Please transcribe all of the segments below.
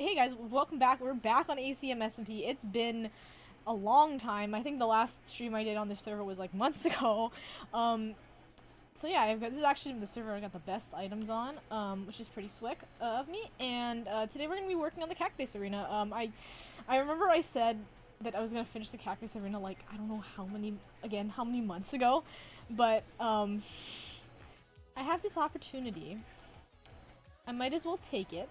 Hey guys, welcome back. We're back on ACM SMP. It's been a long time. I think the last stream I did on this server was like months ago. So yeah, this is actually the server I got the best items on, which is pretty slick of me. And today we're gonna be working on the Cactice arena. I remember I said that I was gonna finish the Cactice arena like I don't know how many months ago, but I have this opportunity. I might as well take it.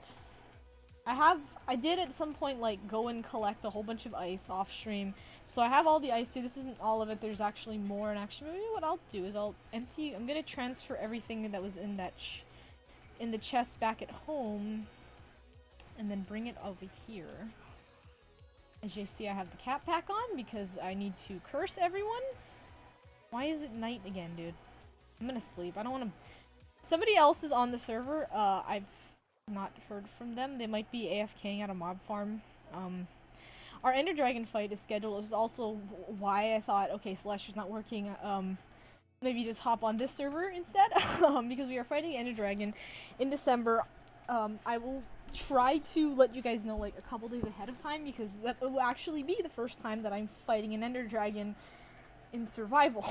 I did at some point like go and collect a whole bunch of ice off stream. So I have all the ice here. This isn't all of it. There's actually more. And actually, maybe what I'll do is I'm gonna transfer everything that was in that in the chest back at home, and then bring it over here. As you see, I have the cat pack on because I need to curse everyone. Why is it night again, dude? I'm gonna sleep. I don't want to. Somebody else is on the server. I've not heard from them. They might be AFKing at a mob farm. Our Ender Dragon fight is scheduled. This is also why I thought, okay, Celestia's not working. Maybe just hop on this server instead. Because we are fighting Ender Dragon in December. I will try to let you guys know like a couple days ahead of time, because that will actually be the first time that I'm fighting an Ender Dragon in survival.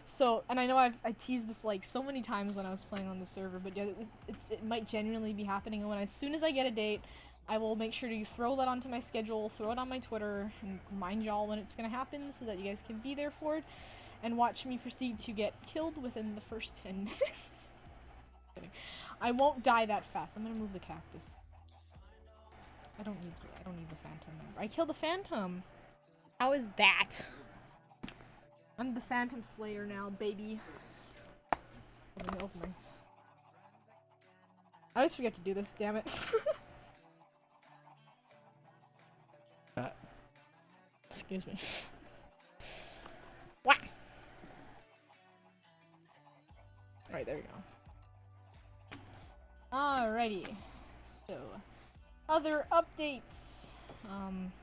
So, and I know I teased this like so many times when I was playing on the server, but yeah, it might genuinely be happening. And as soon as I get a date, I will make sure to throw that onto my schedule, throw it on my Twitter, and remind y'all when it's gonna happen so that you guys can be there for it, and watch me proceed to get killed within the first 10 minutes. I won't die that fast. I'm gonna move the cactus. I don't need the phantom. I killed the phantom. How is that? I'm the Phantom Slayer now, baby. Let me open my... I always forget to do this, damn it. Excuse me. What? Alright, there we go. Alrighty. So, other updates.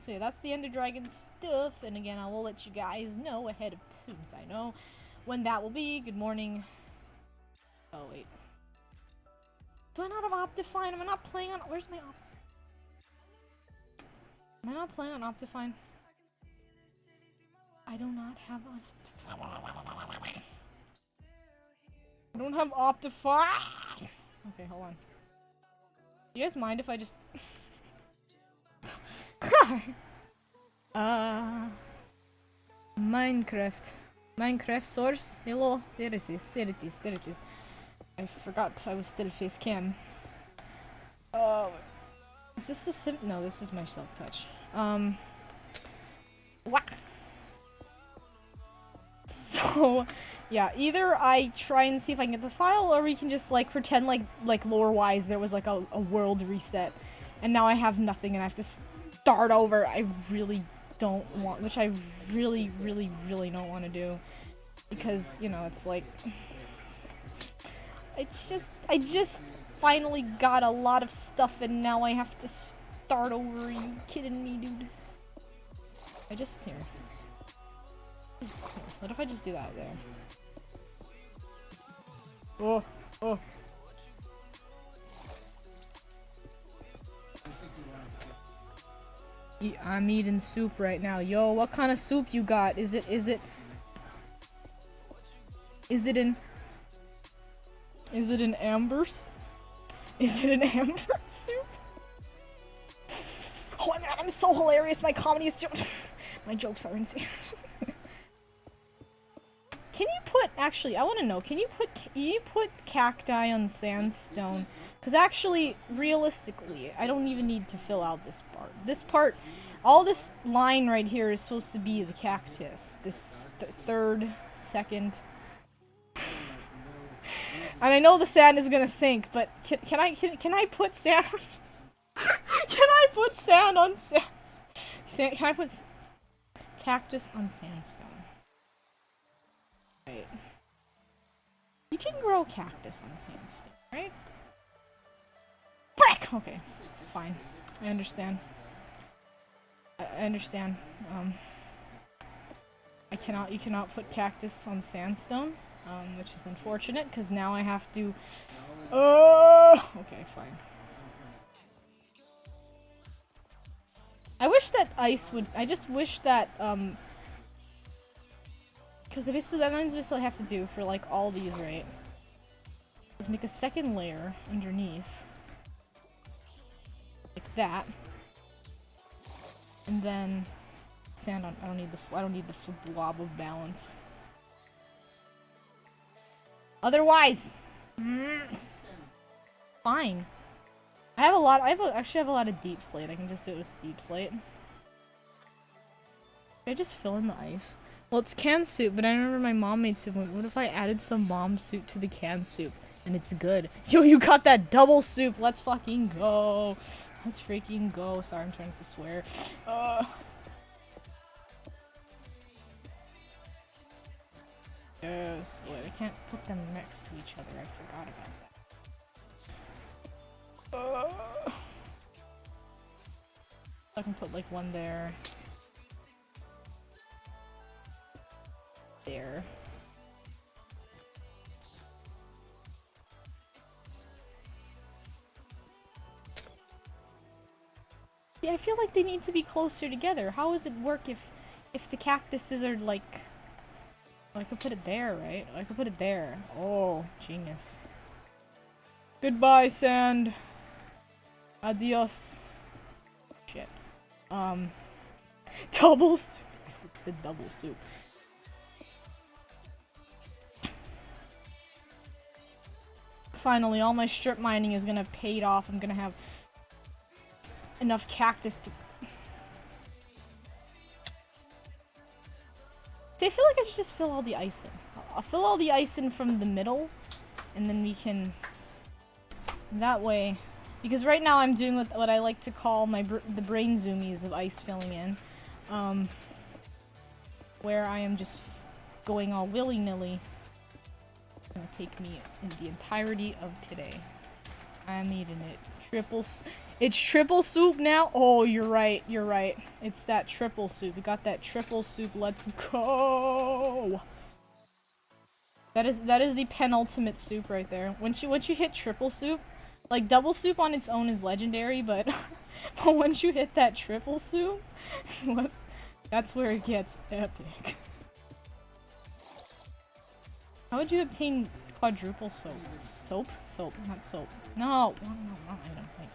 So yeah, that's the Ender Dragon stuff, and again, I will let you guys know ahead of as soon as I know when that will be. Good morning. Oh, wait. Do I not have Optifine? Am I not playing on... Where's my Am I not playing on Optifine? I do not have Optifine. I don't have Optifine! Okay, hold on. Do you guys mind if I just... Minecraft source. Hello. There it is. There it is. There it is. I forgot I was still face cam. Is this a sim? No, this is my self touch. What? So, yeah, either I try and see if I can get the file, or we can just like pretend like lore wise there was like a world reset, and now I have nothing and I have to start over. I really don't want, which I really don't want to do, because you know it's like I just finally got a lot of stuff and now I have to start over. Are you kidding me, dude? Here. What if I just do that there? Oh. I'm eating soup right now. Yo, what kind of soup you got? Is it in ambers? Is it an amber soup? Oh my god, I'm so hilarious. My comedy is my jokes are insane. Can you put, actually, I want to know, can you put cacti on sandstone? Because actually, realistically, I don't even need to fill out this part. This part, all this line right here is supposed to be the cactus. This third, second. And I know the sand is gonna sink, but can I put sand on can I put sand on sand? Can I put cactus on sandstone? Right. You can grow cactus on sandstone, right? Frick! Okay, fine. I understand. I understand. You cannot put cactus on sandstone, which is unfortunate, because now I have to... Oh! Okay, fine. I wish that ice would. I just wish that because basically that means basically I have to do for like all these, right? Is make a second layer underneath, like that, and then sand on. I don't need the blob of balance. Otherwise, fine. Actually have a lot of deep slate. I can just do it with deep slate. Should I just fill in the ice? Well, it's canned soup, but I remember my mom made soup. What if I added some mom soup to the canned soup? And it's good. Yo, you got that double soup. Let's fucking go. Let's freaking go. Sorry, I'm trying to swear. Yes. Wait, I can't put them next to each other. I forgot about that. I can put like one there. There. Yeah, I feel like they need to be closer together. How does it work if the cactuses are like... Oh, I could put it there, right? I could put it there. Oh, genius. Goodbye, sand. Adios. Shit. Double soup. Yes, it's the double soup. Finally, all my strip mining is gonna pay off. I'm gonna have enough cactus to... See, I feel like I should just fill all the ice in. I'll fill all the ice in from the middle, and then we can... That way... Because right now I'm doing what I like to call the brain zoomies of ice filling in. Where I am just going all willy-nilly. It's gonna take me in the entirety of today. I'm eating it. It's triple soup now? Oh, you're right, you're right. It's that triple soup. We got that triple soup. Let's go! That is the penultimate soup right there. Once you hit triple soup, like double soup on its own is legendary, but but once you hit that triple soup, that's where it gets epic. How would you obtain quadruple soap? Soap? Soap, not soap. No, not item. Wait.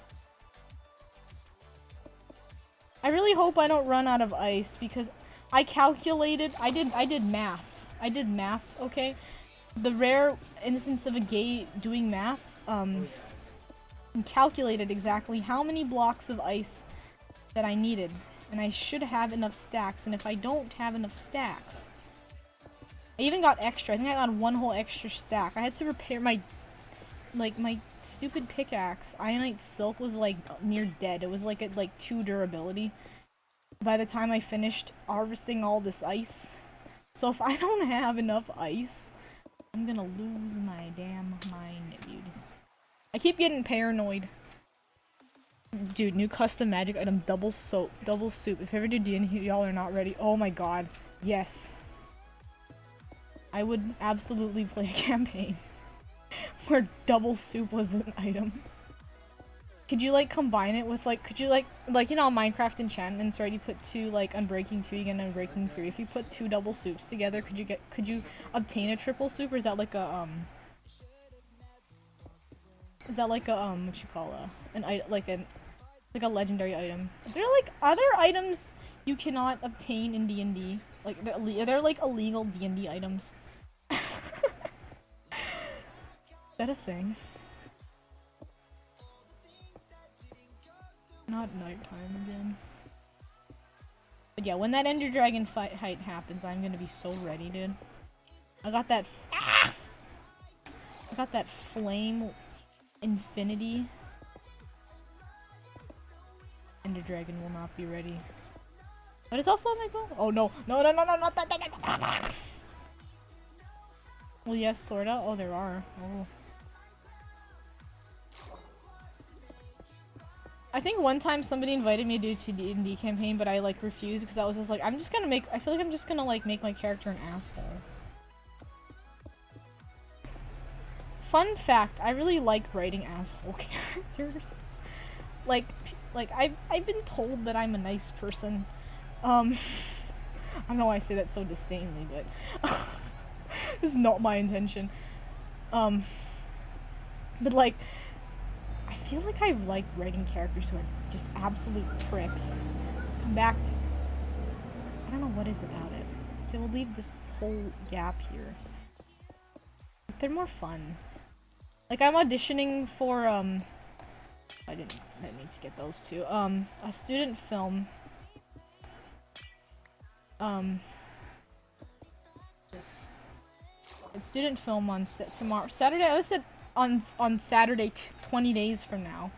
I really hope I don't run out of ice because I calculated. I did math. I did math. Okay, the rare instance of a gay doing math. And calculated exactly how many blocks of ice that I needed, and I should have enough stacks. And if I don't have enough stacks, I even got extra. I think I got one whole extra stack. I had to repair my stupid pickaxe. Mianite silk was like near dead. It was like at like 2 durability by the time I finished harvesting all this ice. So if I don't have enough ice, I'm gonna lose my damn mind, dude. I keep getting paranoid. Dude, new custom magic item, double soup. If you ever do D&D, y'all are not ready. Oh my god. Yes. I would absolutely play a campaign where double soup was an item. Could you like combine it with like, could you like you know Minecraft enchantments, right? You put 2 like Unbreaking 2, you get Unbreaking 3. If you put 2 double soups together, could you obtain a triple soup, or is that like a what you call like a legendary item? Are there like other items you cannot obtain in D&D? Like are there like illegal D&D items? Is that a thing? Not nighttime again. But yeah, when that Ender Dragon fight happens, I'm gonna be so ready, dude. I got that flame infinity. Ender Dragon will not be ready. But it's also on my goal. Oh no, not that. Well, yes, sorta. Oh, there are. Oh. I think one time somebody invited me to do a D&D campaign, but I like refused because I was just like, I feel like I'm just gonna like make my character an asshole. Fun fact, I really like writing asshole characters. Like, Like, I've been told that I'm a nice person. I don't know why I say that so disdainfully, but this is not my intention. But like, I feel like I like writing characters who are just absolute pricks. Come back to... I don't know what is about it. So we'll leave this whole gap here. They're more fun. Like, I'm auditioning for, I didn't need to get those two. A student film. It's student film on tomorrow. Saturday, I was on Saturday, 20 days from now.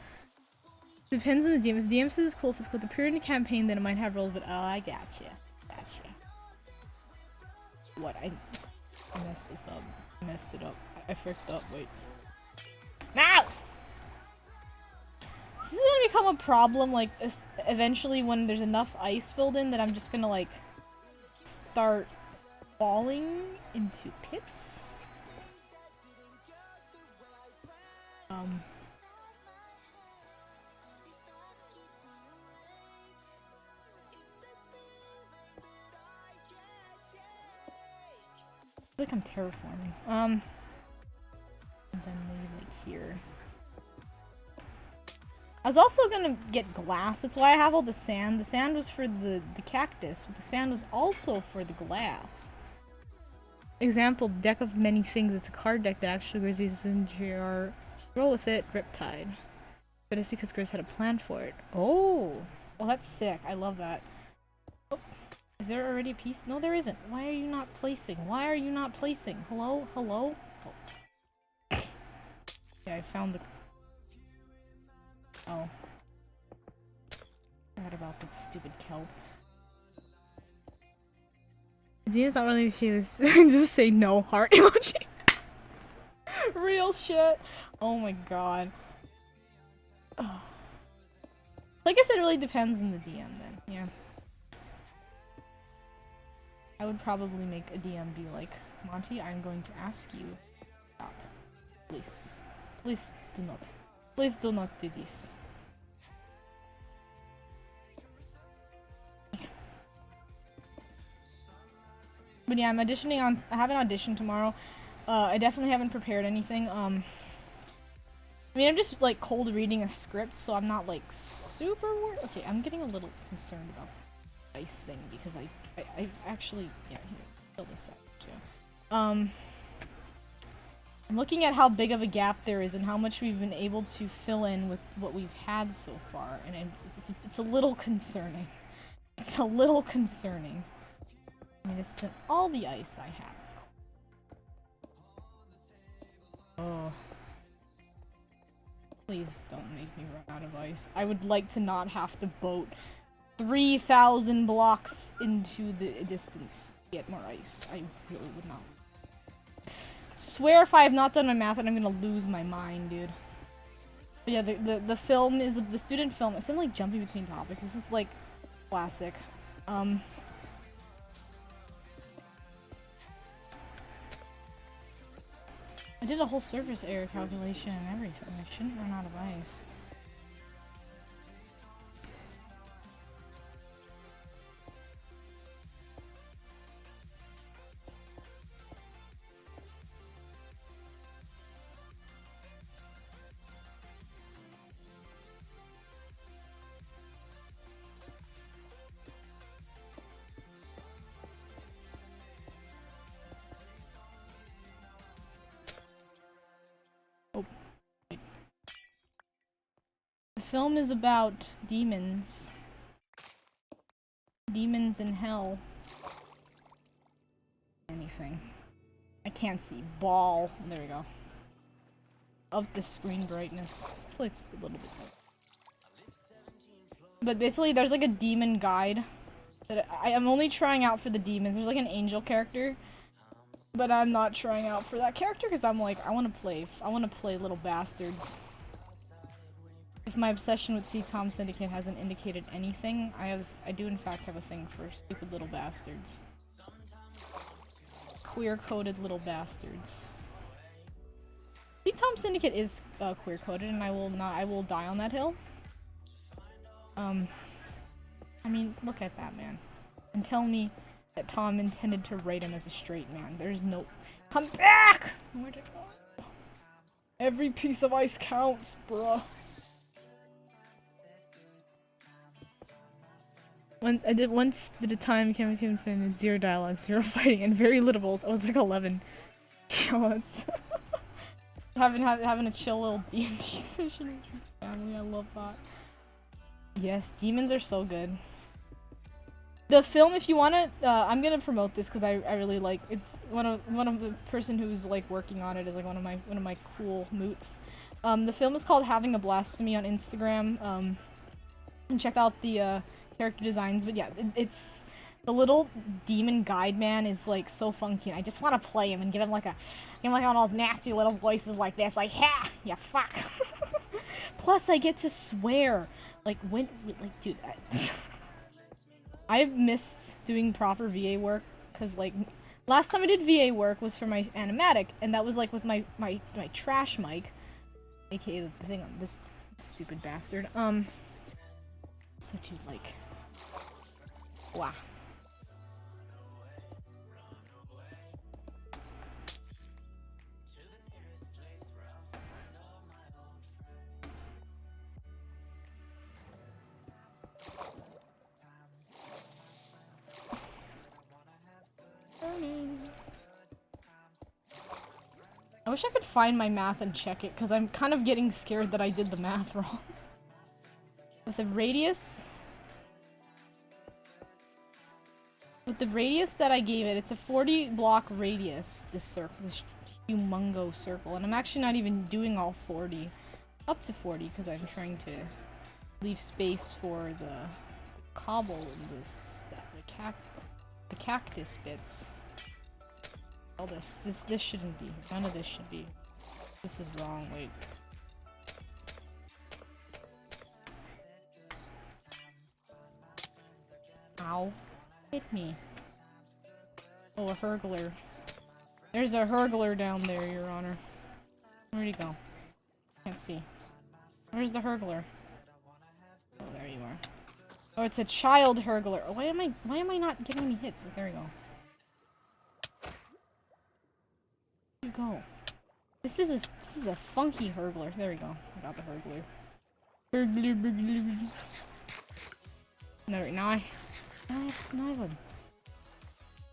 Depends on the DM. If the DM says it's cool, if it's cool, the period in the campaign, then it might have roles, but oh, I gotcha. Gotcha. What? I messed this up. I messed it up. I fricked up. Wait. Now! This is gonna become a problem, like, eventually when there's enough ice filled in that I'm just gonna, like, start falling into pits. I feel like I'm terraforming. And then maybe like here. I was also gonna get glass. That's why I have all the sand. The sand was for the cactus, but the sand was also for the glass. Example, deck of many things. It's a card deck that actually resists in GR. Just roll with it, Riptide. But it's because Grizz had a plan for it. Oh! Well, that's sick. I love that. Oh. Is there already a piece? No, there isn't. Why are you not placing? Why are you not placing? Hello? Hello? Oh. Yeah, I found the... Oh. Forgot about that stupid kelp. Dina's not really this. Just say no heart emoji. Real shit. Oh my god. Oh. I guess it really depends on the DM then. Yeah. I would probably make a DM be like, Monty, I'm going to ask you. Stop. Please. Please do not. Please do not do this. But yeah, I'm auditioning on- I have an audition tomorrow. I definitely haven't prepared anything. I mean, I'm just like cold reading a script, so I'm not like super worried. Okay, I'm getting a little concerned about the ice thing because I actually, yeah, here, fill this out too. I'm looking at how big of a gap there is and how much we've been able to fill in with what we've had so far, and it's a little concerning. It's a little concerning. I mean, this isn't all the ice I have. Oh. Please don't make me run out of ice. I would like to not have to boat 3,000 blocks into the distance to get more ice. I really would not. Swear if I have not done my math, and I'm gonna lose my mind, dude. But yeah, the film is the student film. It's like jumping between topics. This is like classic. I did a whole surface area calculation and everything. I shouldn't run out of ice. The film is about demons. Demons in hell. Anything. I can't see. Ball. There we go. Up the screen brightness. Hopefully it's a little bit better. But basically there's like a demon guide. That I am only trying out for the demons. There's like an angel character. But I'm not trying out for that character because I'm like, I want to play little bastards. If my obsession with Tom Syndicate hasn't indicated anything, I do in fact have a thing for stupid little bastards. Queer-coded little bastards. Tom Syndicate is queer-coded, and I will die on that hill. I mean, look at that man. And tell me that Tom intended to write him as a straight man. There's no... Come back! Where'd it go? Every piece of ice counts, bruh. Once did a time came with 0 dialogue, 0 fighting, and very little rolls. I was like 11. Yo, it's having a chill little D&D session with your family. I love that. Yes, demons are so good. The film, if you want it, I'm gonna promote this because I really like. It's one of the person who's like working on it is like one of my cool moots. The film is called Having a Blasphemy on Instagram. And check out the character designs. But yeah, it's the little demon guide man is like so funky. And I just want to play him and give him like one of those nasty little voices like this, like ha, yeah, fuck. Plus, I get to swear. Like dude. I've missed doing proper VA work because like last time I did VA work was for my animatic, and that was like with my trash mic, aka the thing on this stupid bastard. So dude, like, wow. I wish I could find my math and check it, because I'm kind of getting scared that I did the math wrong. With the radius that I gave it, it's a 40 block radius, this circle, this humongo circle, and I'm actually not even doing all 40. Up to 40, because I'm trying to leave space for the cobble and the cactus bits. All this shouldn't be. None of this should be. This is wrong. Wait. Ow. Hit me. Oh, a hurgler. There's a hurgler down there, Your Honor. Where'd he go? Can't see. Where's the hurgler? Oh, there you are. Oh, it's a child hurgler. Oh, why am I not getting any hits? There we go. Where'd you go? This is a funky hurgler. There we go. I got the hurgler. No, now I have a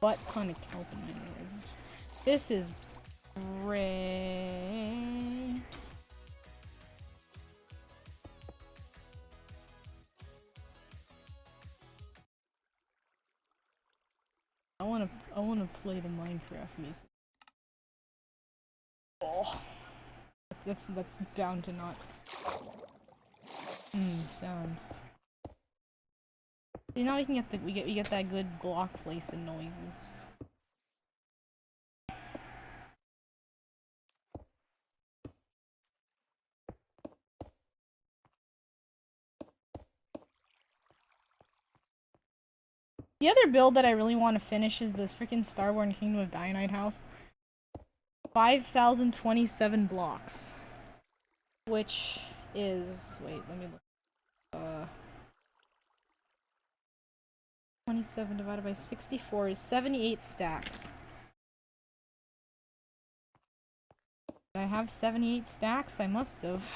butt ton of kelp in here. This is great. I wanna play the Minecraft music. Oh, that's down to not. Sound. See, now we can get we get that good block placing noises. The other build that I really want to finish is this freaking Starborn Kingdom of Dianite house. 5,027 blocks. Which is... wait, let me look. 27 divided by 64 is 78 stacks. Did I have 78 stacks? I must have.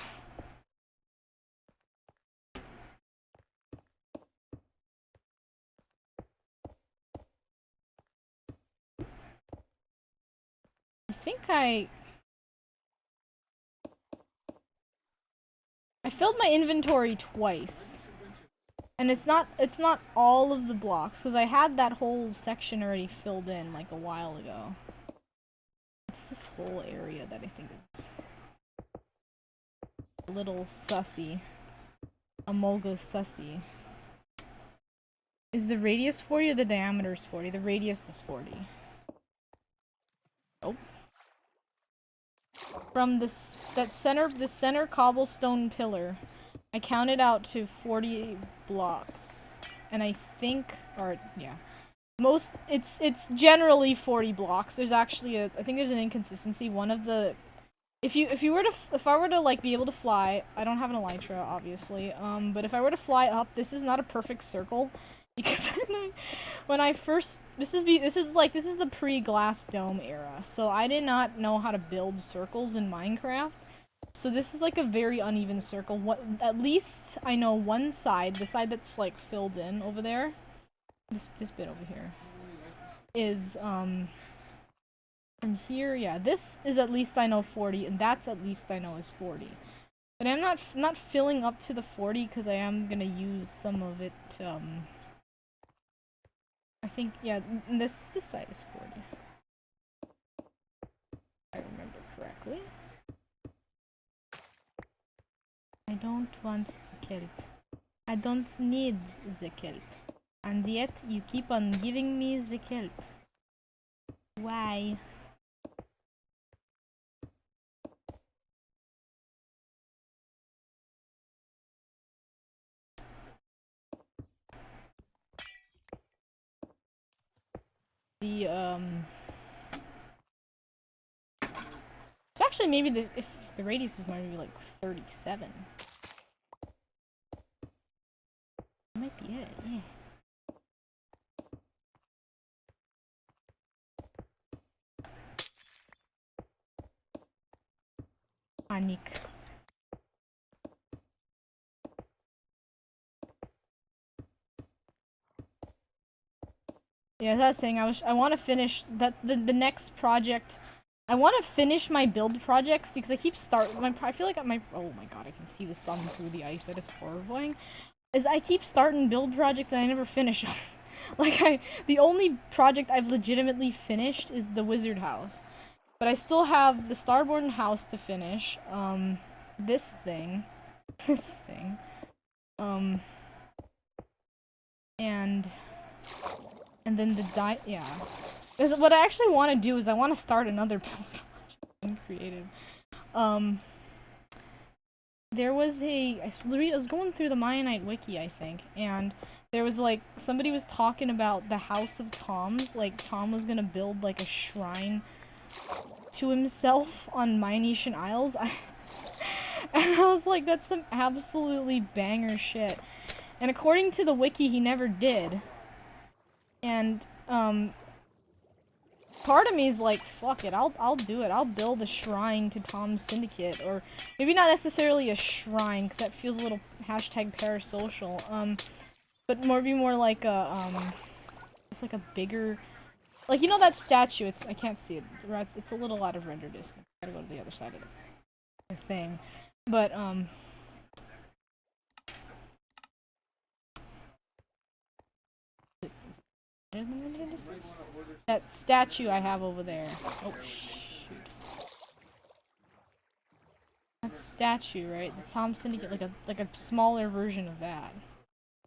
I think I filled my inventory twice. And it's not all of the blocks, because I had that whole section already filled in like a while ago. It's this whole area that I think is a little sussy. Amolgo sussy. Is the radius 40 or the diameter is 40? The radius is 40. Oh. From the center cobblestone pillar, I counted out to 40 blocks, and I think, or yeah, it's generally 40 blocks. There's actually I think there's an inconsistency. One of the if I were to like be able to fly, I don't have an elytra obviously. But if I were to fly up, this is not a perfect circle because when I first this is the pre-glass dome era, so I did not know how to build circles in Minecraft. So this is like a very uneven circle. At least I know one side, the side that's like filled in over there. This bit over here is from here, yeah, this is at least I know 40, and that's at least I know is 40. But I'm not filling up to the 40 because I am gonna use some of it. I think, yeah, this side is 40. I remember correctly. I don't want the kelp. I don't need the kelp. And yet you keep on giving me the kelp. Why? So actually maybe if the radius is maybe like 37. That might be it, yeah. Panic. Yeah, as I was saying, I want to finish the next project. I want to finish my build projects because I keep I feel like oh my god, I can see the sun through the ice. That is horrifying. I keep starting build projects and I never finish them. Like the only project I've legitimately finished is the wizard house. But I still have the Starborn house to finish. This thing. This thing. And then yeah. Because what I actually want to do is I want to start another project in creative. There was I was going through the Mianite wiki, I think, and there was like somebody was talking about the House of Toms. Like Tom was gonna build like a shrine to himself on Mianetian Isles. And I was like, that's some absolutely banger shit. And according to the wiki, he never did. And part of me is like, fuck it, I'll do it. I'll build a shrine to Tom's Syndicate, or maybe not necessarily a shrine, because that feels a little #parasocial. But be more like a it's like a bigger, like, you know that statue? I can't see it. It's a little out of render distance. Gotta go to the other side of the thing, but that statue I have over there. Oh shoot. That statue, right? The Tom Syndicate, like a smaller version of that.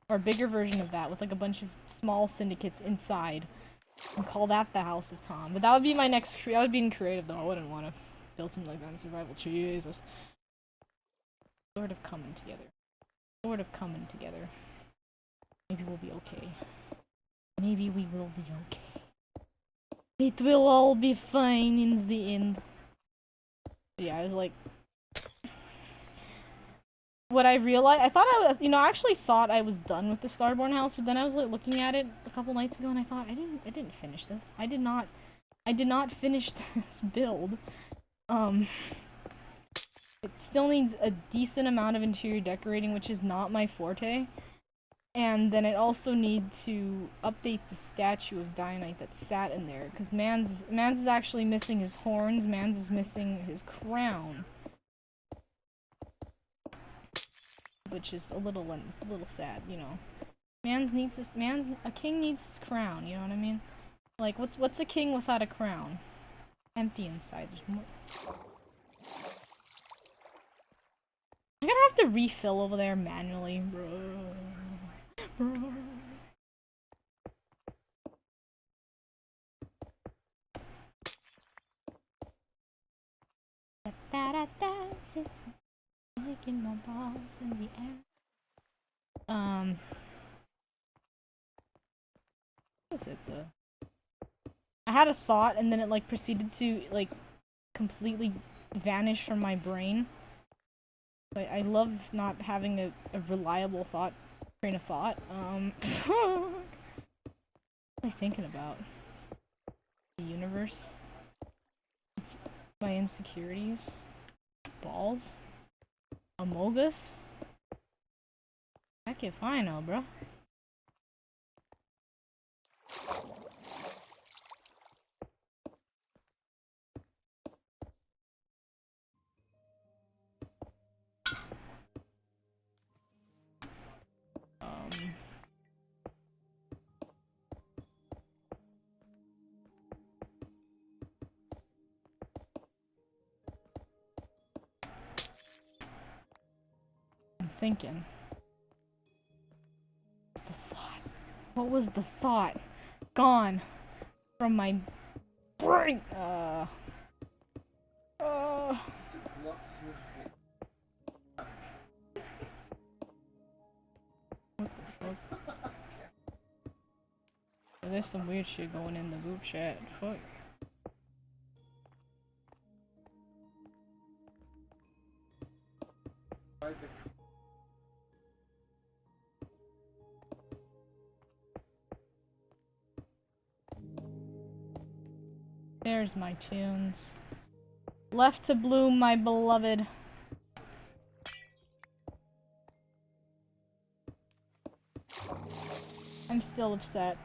Or a bigger version of that with like a bunch of small syndicates inside. And call that the House of Tom. But that would be my next that would be in creative though. I wouldn't want to build something like that in survival. Jesus. Sort of coming together. Sort of coming together. Maybe we'll be okay. Maybe we will be okay. It will all be fine in the end. Yeah, I was like... What I realized... I actually thought I was done with the Starborn house, but then I was like looking at it a couple nights ago and I thought, I didn't finish this. I did not finish this build. It still needs a decent amount of interior decorating, which is not my forte. And then it also needs to update the statue of Dianite that sat in there, because Mans is actually missing his horns, Mans is missing his crown. Which is a little sad, you know. A king needs his crown, you know what I mean? Like, what's a king without a crown? Empty inside. I'm gonna have to refill over there manually, bro. Making my balls in the air. What was it I had a thought and then it like proceeded to like completely vanish from my brain. But I love not having a reliable train of thought. What am I thinking about? The universe? It's my insecurities? Balls? Amogus? Heck if I know, bro. I'm thinking. What was the thought? Gone from my brain. What the fuck? There's some weird shit going in the group chat. Fuck. There's my tunes. Left to bloom, my beloved. I'm still upset.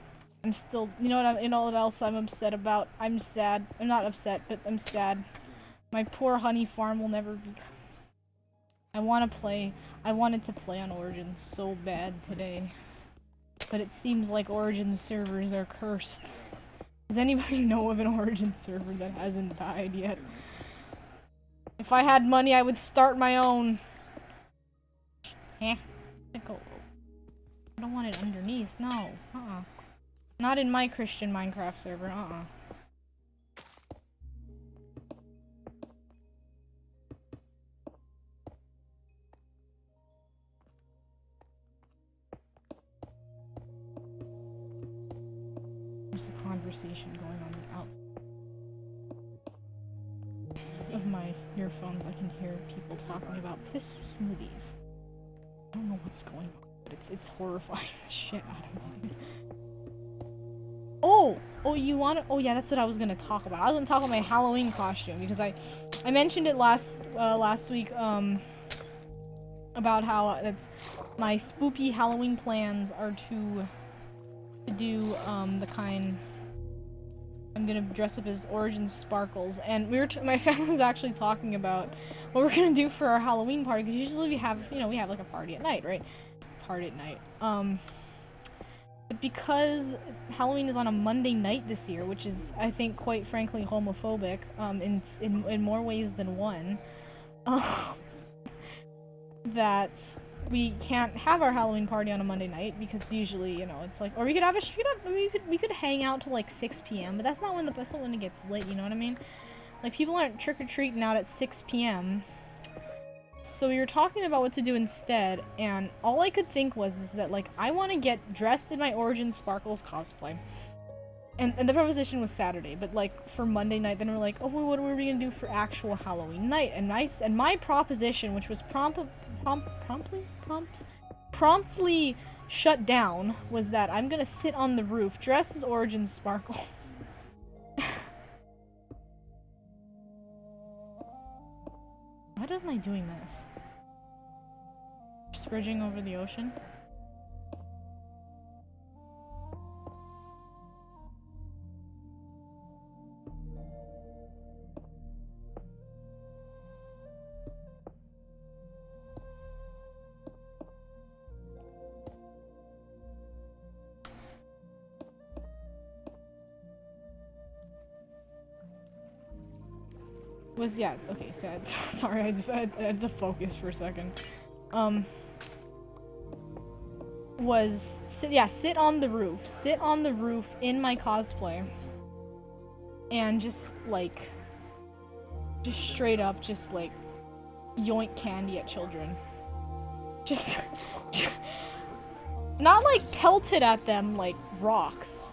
I'm still, you know what else I'm upset about? I'm sad. I'm not upset, but I'm sad. My poor honey farm will never be. I wanted to play on Origins so bad today. But it seems like Origins servers are cursed. Does anybody know of an Origin server that hasn't died yet? If I had money, I would start my own. Eh. I don't want it underneath. No. Not in my Christian Minecraft server. There's a conversation going on the outside of my earphones. I can hear people talking about piss smoothies. I don't know what's going on, but it's horrifying the shit out of me. Oh, you wanna? Oh yeah, that's what I was gonna talk about. I was gonna talk about my Halloween costume because I mentioned it last week about how that's my spooky Halloween plans are to do the kind. I'm gonna dress up as Syndisparklez, and my family was actually talking about what we're gonna do for our Halloween party because usually we have like a party at night, right? Party at night. But because Halloween is on a Monday night this year, which is, I think, quite frankly homophobic, in more ways than one, that we can't have our Halloween party on a Monday night because usually, it's like, or we could hang out till like 6 p.m. But that's not when it gets lit. You know what I mean? Like people aren't trick or treating out at 6 p.m. So we were talking about what to do instead, and all I could think is that, like, I want to get dressed in my Syndisparklez cosplay. And the proposition was Saturday, but, like, for Monday night, then we're like, oh, well, what are we gonna do for actual Halloween night? And my proposition, which was promptly shut down, was that I'm gonna sit on the roof, dressed as Syndisparklez. Why am I doing this? Just bridging over the ocean? Yeah, okay, sad. Sorry, I had to focus for a second. Sit on the roof. Sit on the roof in my cosplay. And just straight up, yoink candy at children. Just not like pelted at them like rocks,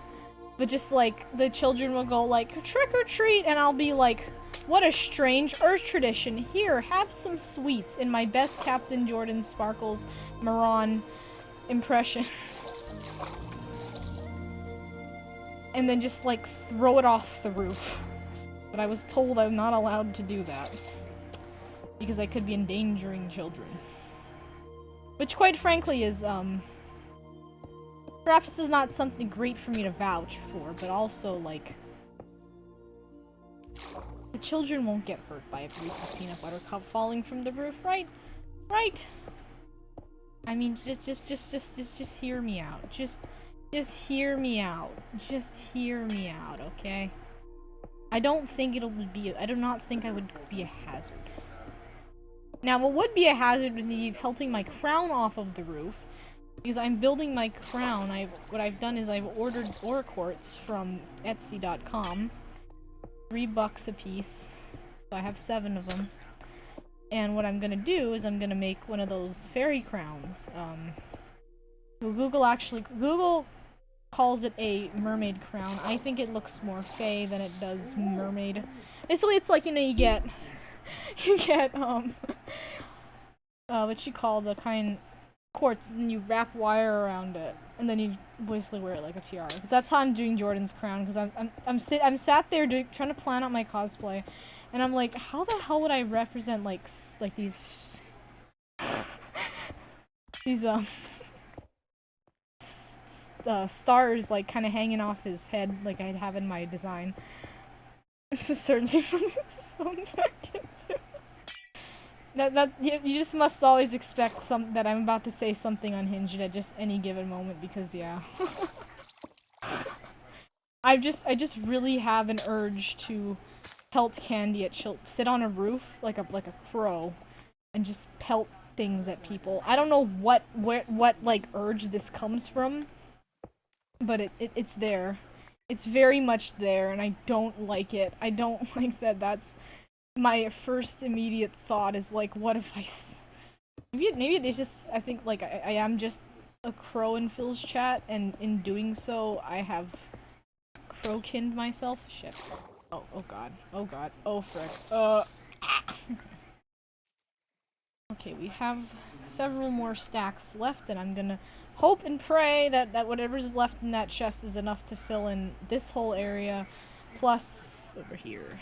but just like the children will go like trick or treat, and I'll be like What a strange Earth tradition. Here, have some sweets in my best Captain Jordan Sparkles Moran impression. And then just, like, throw it off the roof. But I was told I'm not allowed to do that. Because I could be endangering children. Which, quite frankly, is, perhaps is not something great for me to vouch for, but also, like, the children won't get hurt by a Reese's Peanut Butter Cup falling from the roof, right? Right? I mean, just hear me out. Just hear me out. Just hear me out, okay? I don't think I do not think I would be a hazard. Now, what would be a hazard would be pelting my crown off of the roof. Because I'm building my crown, what I've done is I've ordered ore quartz from Etsy.com. $3 a piece. So I have 7 of them. And what I'm gonna do is I'm gonna make one of those fairy crowns. Google calls it a mermaid crown. I think it looks more fae than it does mermaid. Basically, it's like, you know, you get, what you call the kind quartz, and then you wrap wire around it, and then you basically wear it like a tiara. Because that's how I'm doing Jordan's crown. Because I'm sat there trying to plan out my cosplay, and I'm like, how the hell would I represent like these stars like kind of hanging off his head like I'd have in my design. This is certainly something to sew back into. You just must always expect that I'm about to say something unhinged at just any given moment, because yeah. I just really have an urge to pelt candy at sit on a roof like a crow and just pelt things at people. I don't know what like urge this comes from, but it's there. It's very much there, and I don't like it. I don't like that that's my first immediate thought is like, what if maybe it is just, I think like I am just a crow in Phil's chat, and in doing so I have crow-kinned myself. Shit. Oh god. Oh god. Oh frick. Okay, we have several more stacks left, and I'm gonna hope and pray that whatever's left in that chest is enough to fill in this whole area, plus over here.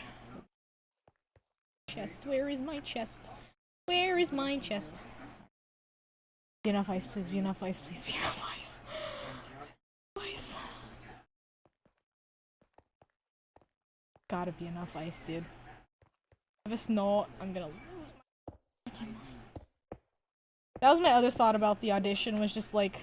Chest. Where is my chest? Where is my chest? Be enough ice, please. Be enough ice, please. Be enough ice. Ice. Gotta be enough ice, dude. If it's not, I'm gonna lose my mind. That was my other thought about the audition, was just like,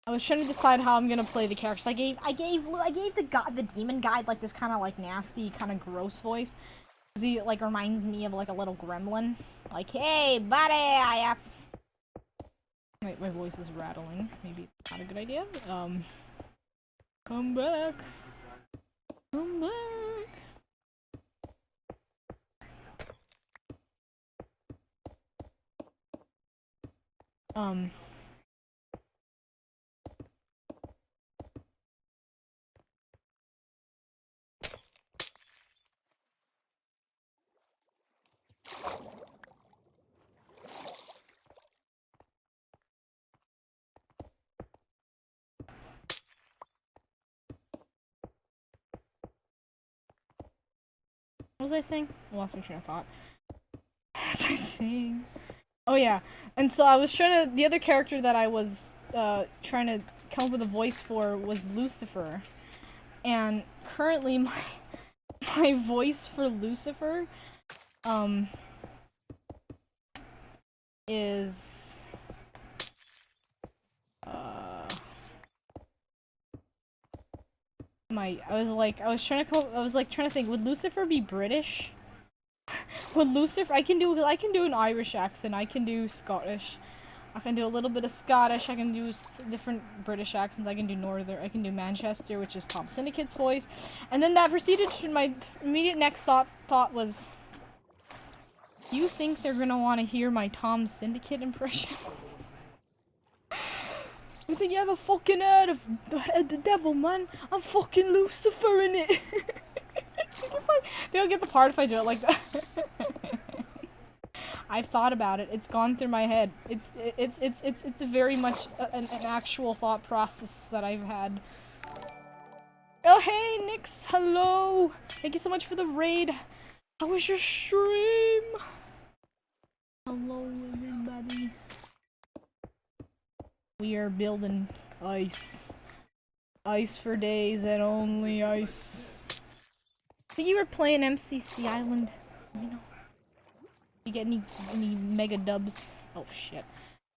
I was trying to decide how I'm gonna play the characters. I gave the demon guy like this kind of like nasty, kind of gross voice. Cause he like reminds me of like a little gremlin. Like, hey buddy, Wait, my voice is rattling. Maybe not a good idea. Come back. Come back. What was I saying? I lost my train of thought. What was I saying? Oh yeah, and so I was trying to, the other character that I was trying to come up with a voice for was Lucifer. And currently my voice for Lucifer is I was trying to think, would Lucifer be British? Would Lucifer, I can do an Irish accent, I can do Scottish, I can do a little bit of Scottish, I can do different British accents, I can do Northern, I can do Manchester, which is Tom Syndicate's voice, and then that proceeded to my immediate next thought was, you think they're gonna want to hear my Tom Syndicate impression? You think you have a fucking head of the devil, man? I'm fucking Lucifer in it. They don't get the part if I do it like that. I've thought about it. It's gone through my head. It's very much an actual thought process that I've had. Oh hey Nix, hello! Thank you so much for the raid. How was your stream? Hello everybody. We are building ice. Ice for days and only ice. I think you were playing MCC Island. You know. You get any mega dubs? Oh shit.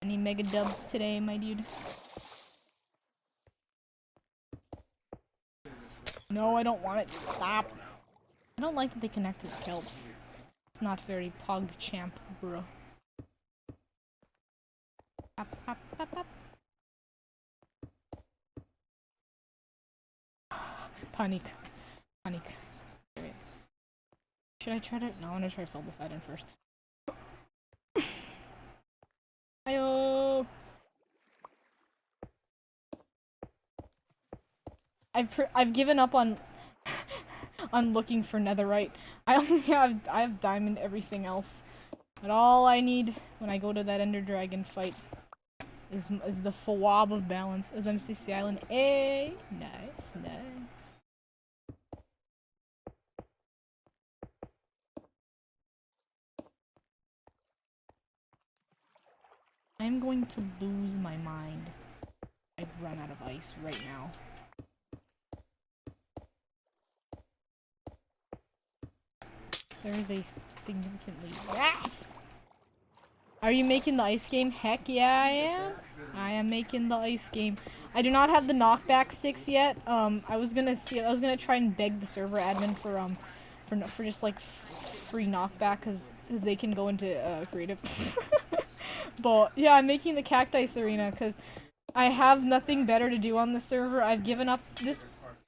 Any mega dubs today, my dude? No, I don't want it. Stop. I don't like that they connected the kelps. It's not very pog champ, bro. Up, up, up, up. Panic. Panic. Wait. Should I try to? No, I'm gonna try to fill this side in first. Ayo. I've given up on on looking for netherite. I only have diamond everything else. But all I need when I go to that ender dragon fight is the Fawab of balance. Is MCC Island. Hey, nice, nice. I'm going to lose my mind. I'd run out of ice right now. There is a significantly yes. Are you making the ice game? Heck yeah, I am. I am making the ice game. I do not have the knockback sticks yet. I was gonna try and beg the server admin for just like free knockback because they can go into creative. But yeah, I'm making the Cactice arena because I have nothing better to do on the server. I've given up this.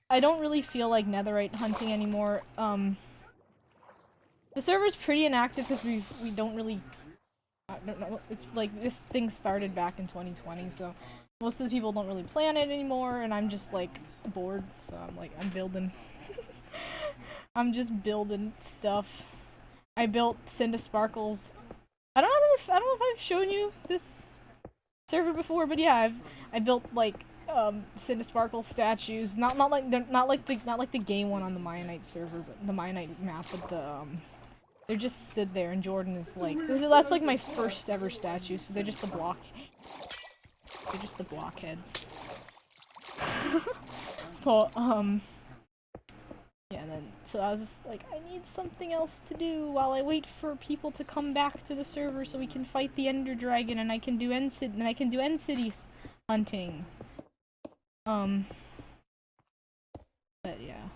I don't really feel like netherite hunting anymore. The server's pretty inactive because we don't really. I don't know. It's like this thing started back in 2020, so most of the people don't really play on it anymore, and I'm just like bored. So I'm building. I'm just building stuff. I built Syndisparklez. I don't know if I've shown you this server before, but yeah, I built like Syndisparklez statues. Not like the gay one on the Mianite server, but the Mianite map, but the they're just stood there, and Jordan is like that's like my first ever statue. So they're just the blockheads. But yeah, then so I was just like, I need something else to do while I wait for people to come back to the server so we can fight the Ender Dragon and I can do end cities hunting. But yeah.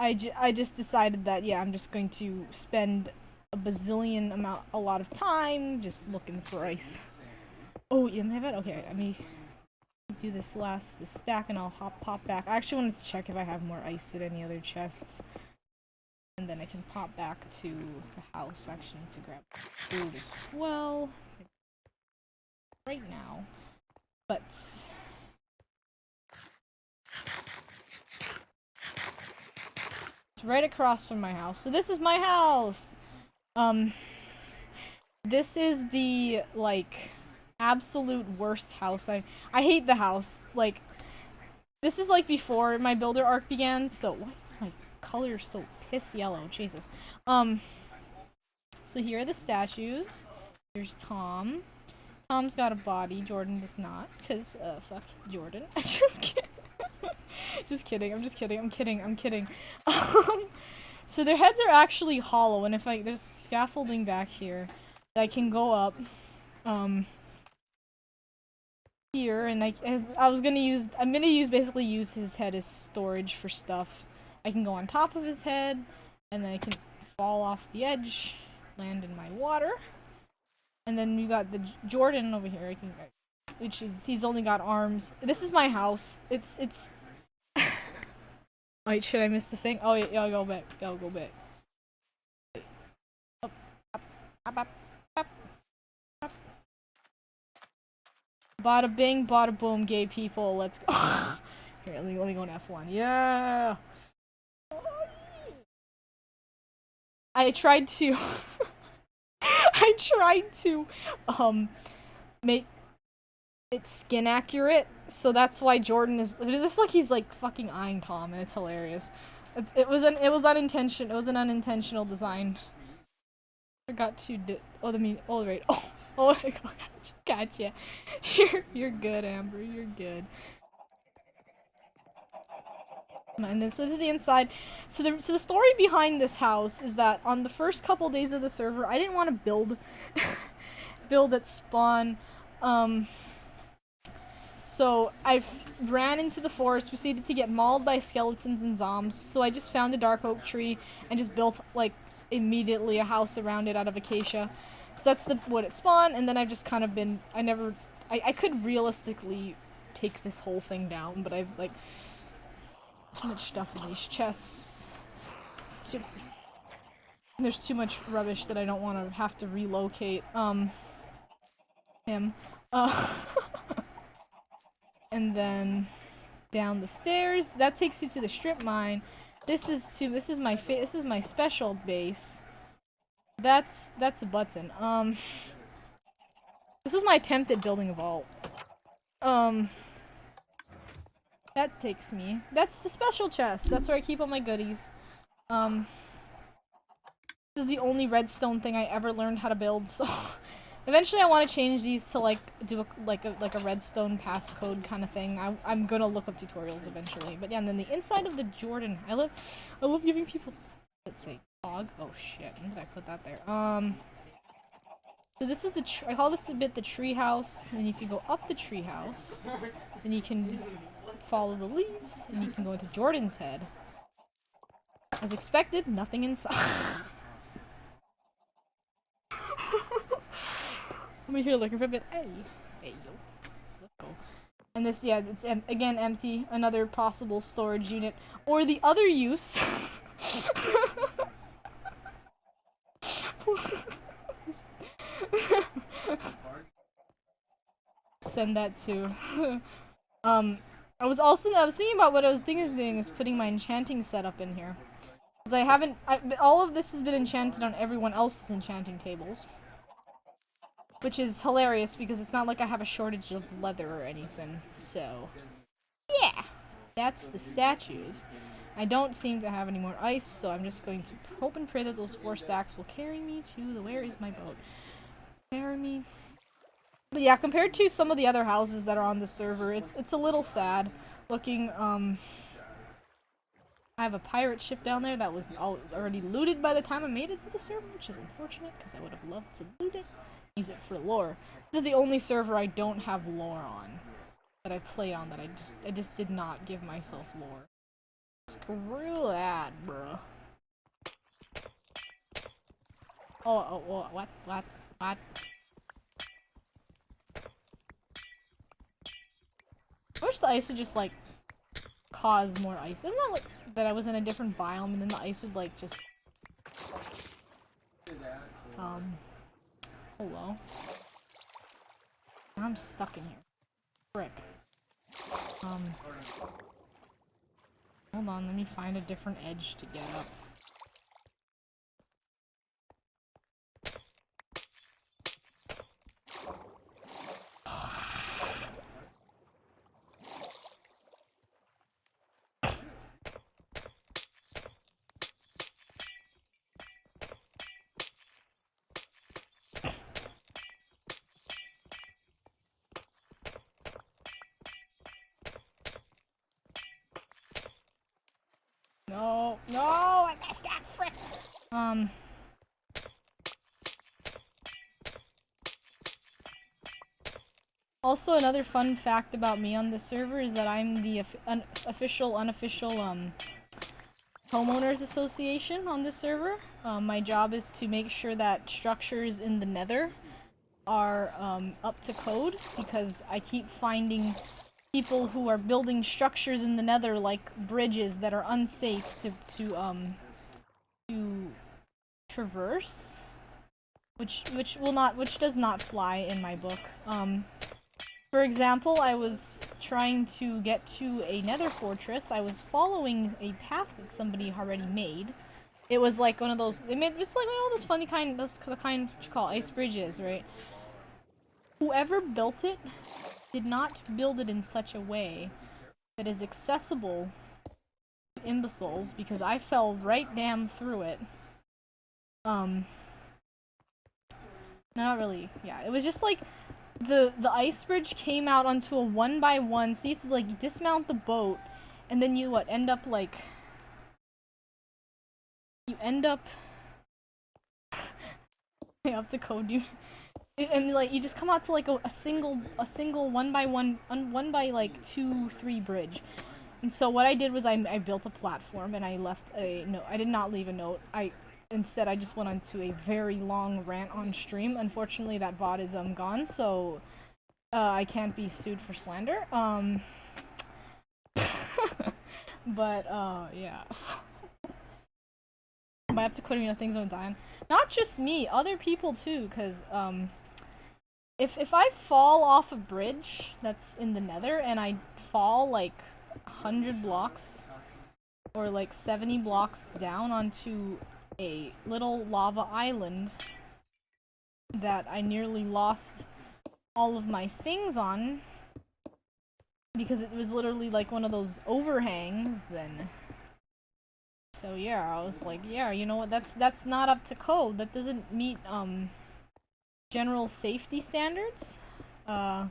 I just decided that yeah, I'm just going to spend a lot of time just looking for ice. Oh, you have it? Okay, let me do this stack and I'll pop back. I actually wanted to check if I have more ice at any other chests. And then I can pop back to the house actually to grab food as well. Right now. But it's right across from my house. So this is my house! This is the, like, absolute worst house. I hate the house. Like, this is like before my builder arc began, so why is my color so piss yellow? Jesus. So here are the statues. Here's Tom. Tom's got a body, Jordan does not, because, fuck Jordan. Just kidding. Just kidding, I'm kidding. So their heads are actually hollow, and there's scaffolding back here that I can go up, here, and I'm gonna basically use his head as storage for stuff. I can go on top of his head, and then I can fall off the edge, land in my water, and then we got the Jordan over here, he's only got arms. This is my house. It's Wait, should I miss the thing? Oh yeah, I'll go back. I'll go back. Up, up, up, up, up, up. Bada bing, bada boom, gay people. Let's go. Here, let me go on F1. Yeah. I tried to. I tried to, make it skin accurate, so that's why Jordan is. This is like he's like fucking eyeing Tom, and it's hilarious. It was unintentional. It was an unintentional design. Forgot to right. Oh my god, gotcha. You're good, Amber. You're good. And then so this is the inside. So the story behind this house is that on the first couple days of the server, I didn't want to build at spawn. So I ran into the forest, proceeded to get mauled by skeletons and zombies. So I just found a dark oak tree and just built like immediately a house around it out of acacia. So that's what it spawned. And then I've just kind of been. I could realistically take this whole thing down, but I've like. Too much stuff in these chests. There's too much rubbish that I don't want to have to relocate. Him. And then down the stairs. That takes you to the strip mine. This is my special base. That's a button. This is my attempt at building a vault. That takes me. That's the special chest. That's where I keep all my goodies. This is the only redstone thing I ever learned how to build, so eventually I want to change these to like do a redstone passcode kind of thing. I'm gonna look up tutorials eventually. But yeah, and then the inside of the Jordan. I love giving people, let's say, dog. Oh shit, when did I put that there? So this is I call this the tree house. And if you go up the tree house, then you can follow the leaves, and you can go into Jordan's head. As expected, nothing inside. I'm here looking for a bit. Hey, yo, let's go. And this, yeah, it's again empty. Another possible storage unit, or the other use. Send that to. I was thinking about what I was thinking of doing is putting my enchanting setup in here. Because all of this has been enchanted on everyone else's enchanting tables. Which is hilarious because it's not like I have a shortage of leather or anything. So, yeah. That's the statues. I don't seem to have any more ice, so I'm just going to hope and pray that those 4 stacks will carry me to the where is my boat? Carry me. But yeah, compared to some of the other houses that are on the server, it's a little sad looking. I have a pirate ship down there that was already looted by the time I made it to the server, which is unfortunate because I would have loved to loot it, use it for lore. This is the only server I don't have lore on that I play on that I just did not give myself lore. Screw that, bruh. Oh, what? I wish the ice would just, like, cause more ice. Isn't that, like, that I was in a different biome and then the ice would, like, just... Hello? I'm stuck in here. Frick. Hold on, let me find a different edge to get up. No, I messed up, frick! Also, another fun fact about me on this server is that I'm the official-unofficial, homeowners association on this server. My job is to make sure that structures in the nether are, up to code, because I keep finding people who are building structures in the nether, like bridges that are unsafe to traverse, which does not fly in my book. For example, I was trying to get to a nether fortress. I was following a path that somebody already made. It was like one of those, it's like one of those funny kind, the kind what you call ice bridges, right? Whoever built it did not build it in such a way that is accessible to imbeciles, because I fell right damn through it. Not really, yeah, it was just like, the ice bridge came out onto a 1x1, so you have to like dismount the boat, and then you end up like, you end up I have to code you. And like you just come out to like a single 1x1 1 by like 2-3 bridge. And so what I did was I built a platform and I left a note. I did not leave a note. Instead I just went onto a very long rant on stream. Unfortunately that VOD is gone, so I can't be sued for slander. But yeah. I have to quit things on dying. Not just me, other people too, because if I fall off a bridge that's in the nether and I fall like 100 blocks or like 70 blocks down onto a little lava island that I nearly lost all of my things on because it was literally like one of those overhangs, then so yeah, I was like, yeah, you know what, that's not up to code. That doesn't meet general safety standards. So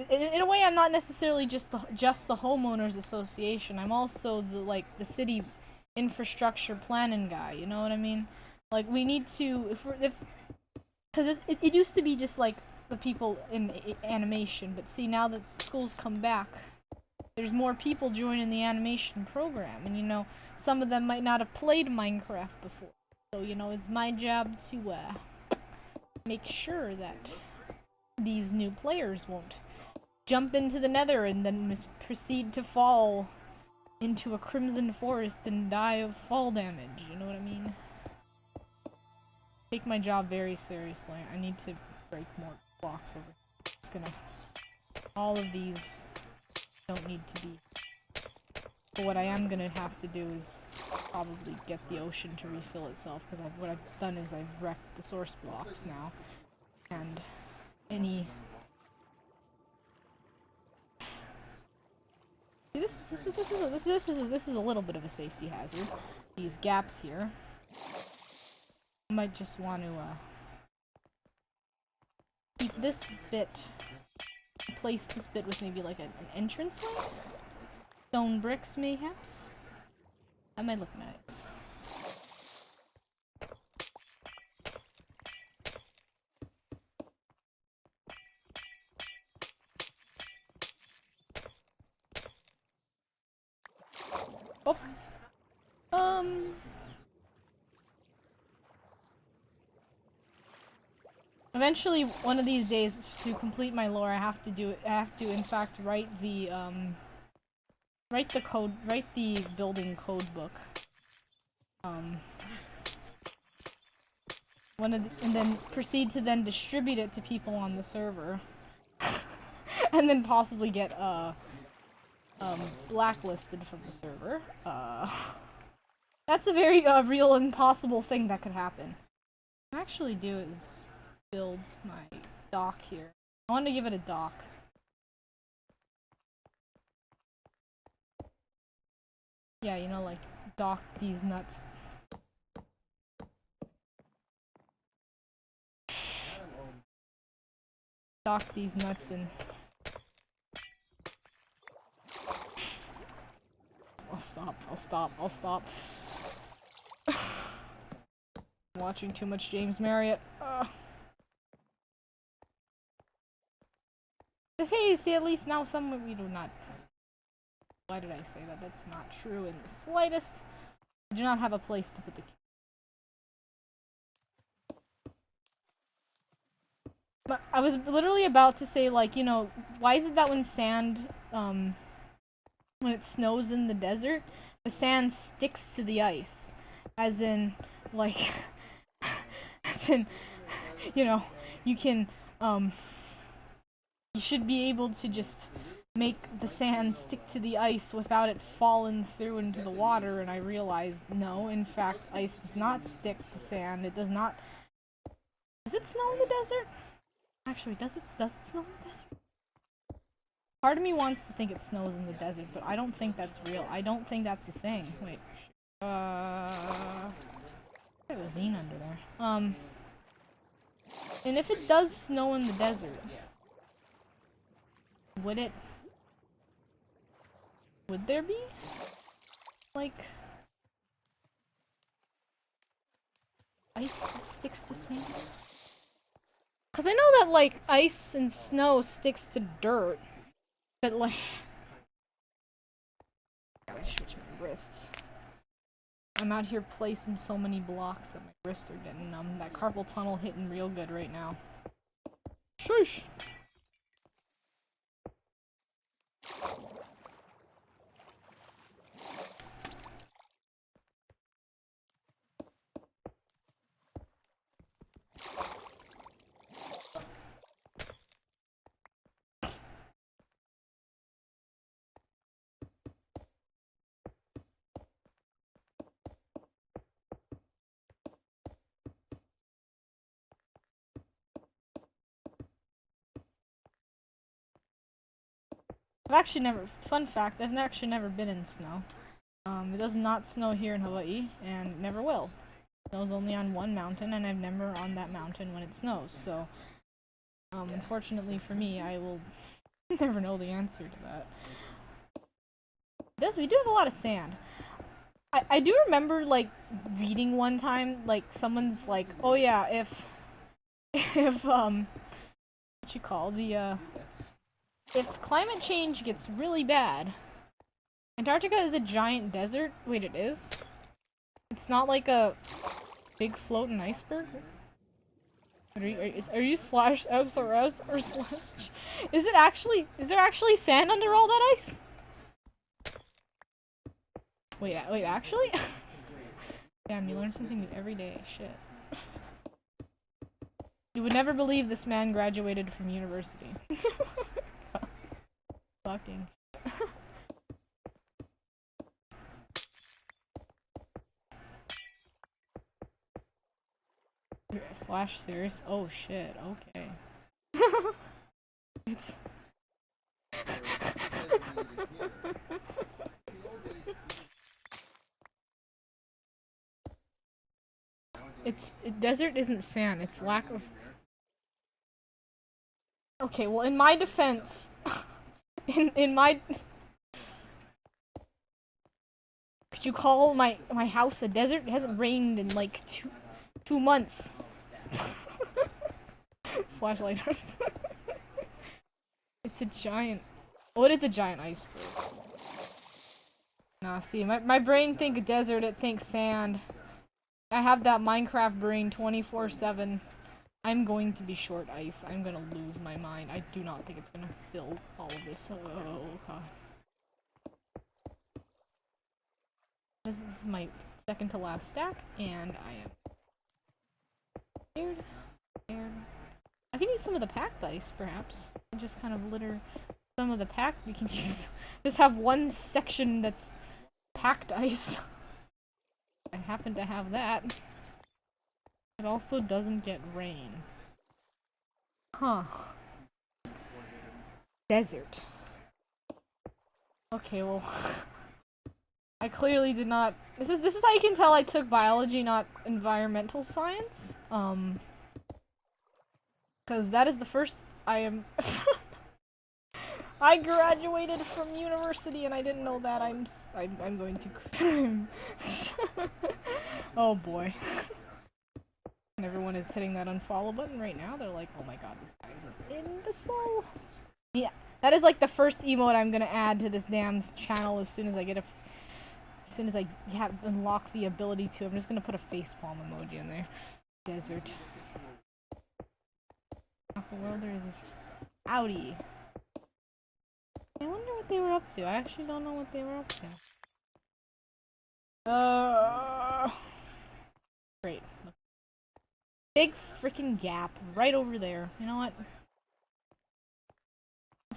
in a way, I'm not necessarily just the homeowners association. I'm also the city infrastructure planning guy. You know what I mean? Like we need to because it used to be just like the people in animation, but see now that schools come back, there's more people joining the animation program, and you know some of them might not have played Minecraft before. So you know it's my job to make sure that these new players won't jump into the nether and then proceed to fall into a crimson forest and die of fall damage, you know what I mean? Take my job very seriously. I need to break more blocks over. It's gonna... all of these don't need to be... But what I am gonna have to do is probably get the ocean to refill itself, because what I've done is I've wrecked the source blocks now. And any... This is a little bit of a safety hazard. These gaps here. I might just want to keep this bit, replace this bit with maybe like an entranceway? Stone bricks, mayhaps? That might look nice. Oh. Eventually, one of these days, to complete my lore, I have to in fact write the building code book. And then proceed to then distribute it to people on the server. And then possibly get, blacklisted from the server. That's a very, real and possible thing that could happen. What I actually do is build my dock here. I want to give it a dock. Yeah, you know, like, dock these nuts. Dock these nuts and... I'll stop. I'm watching too much James Marriott. Hey, see, at least now some of you do not... Why did I say that? That's not true in the slightest. I do not have a place to put the key. But I was literally about to say, like, you know, why is it that when sand, when it snows in the desert, the sand sticks to the ice? As in, like, as in, you know, you can, You should be able to just make the sand stick to the ice without it falling through into the water, and I realized, no, in fact, ice does not stick to sand. It does not... Does it snow in the desert? Actually, does it snow in the desert? Part of me wants to think it snows in the desert, but I don't think that's real. I don't think that's the thing. Wait. There's a ravine under there. And if it does snow in the desert, would there be, like, ice that sticks to sand? Cause I know that, like, ice and snow sticks to dirt, but, like... Gotta switch my wrists. I'm out here placing so many blocks that my wrists are getting numb. That carpal tunnel hitting real good right now. Shush! I've actually never, fun fact, I've actually never been in snow. It does not snow here in Hawaii, and never will. It snows only on one mountain, and I'm never on that mountain when it snows, so... unfortunately for me, I will never know the answer to that. Yes, we do have a lot of sand. I do remember, like, reading one time, like, someone's like, oh yeah, if, what you call, if climate change gets really bad, Antarctica is a giant desert. Wait, it is? It's not like a big floating iceberg? Are you slash SRS or slash... Is there actually sand under all that ice? Wait, actually? Damn, you learn something new every day. Shit. You would never believe this man graduated from university. Fucking. Slash serious? Oh shit, okay. It's... desert isn't sand, it's lack of... Okay, well in my defense... in my... Could you call my house a desert? It hasn't rained in like two months. Slash light arts. It's a giant... What is a giant iceberg? Nah, see, my brain think desert, it thinks sand. I have that Minecraft brain 24/7. I'm going to be short ice. I'm gonna lose my mind. I do not think it's gonna fill all of this. Oh, God. This is my second to last stack, and I am scared. I can use some of the packed ice, perhaps. And just kind of litter some of the packed. We can just have one section that's packed ice. I happen to have that. It also doesn't get rain. Huh. Desert. Okay, well... I clearly did not... This is how you can tell I took biology, not environmental science. Because that is the first I am... I graduated from university and I didn't know that. I'm going to... Oh boy. And everyone is hitting that unfollow button right now. They're like, oh my god, this guy is an imbecile. Yeah, that is like the first emote I'm gonna add to this damn channel as soon as I get as soon as I unlock the ability to. I'm just gonna put a facepalm emoji in there. Desert. Aqua Welder is... Howdy. I wonder what they were up to. I actually don't know what they were up to. Great. Big freaking gap right over there. You know what?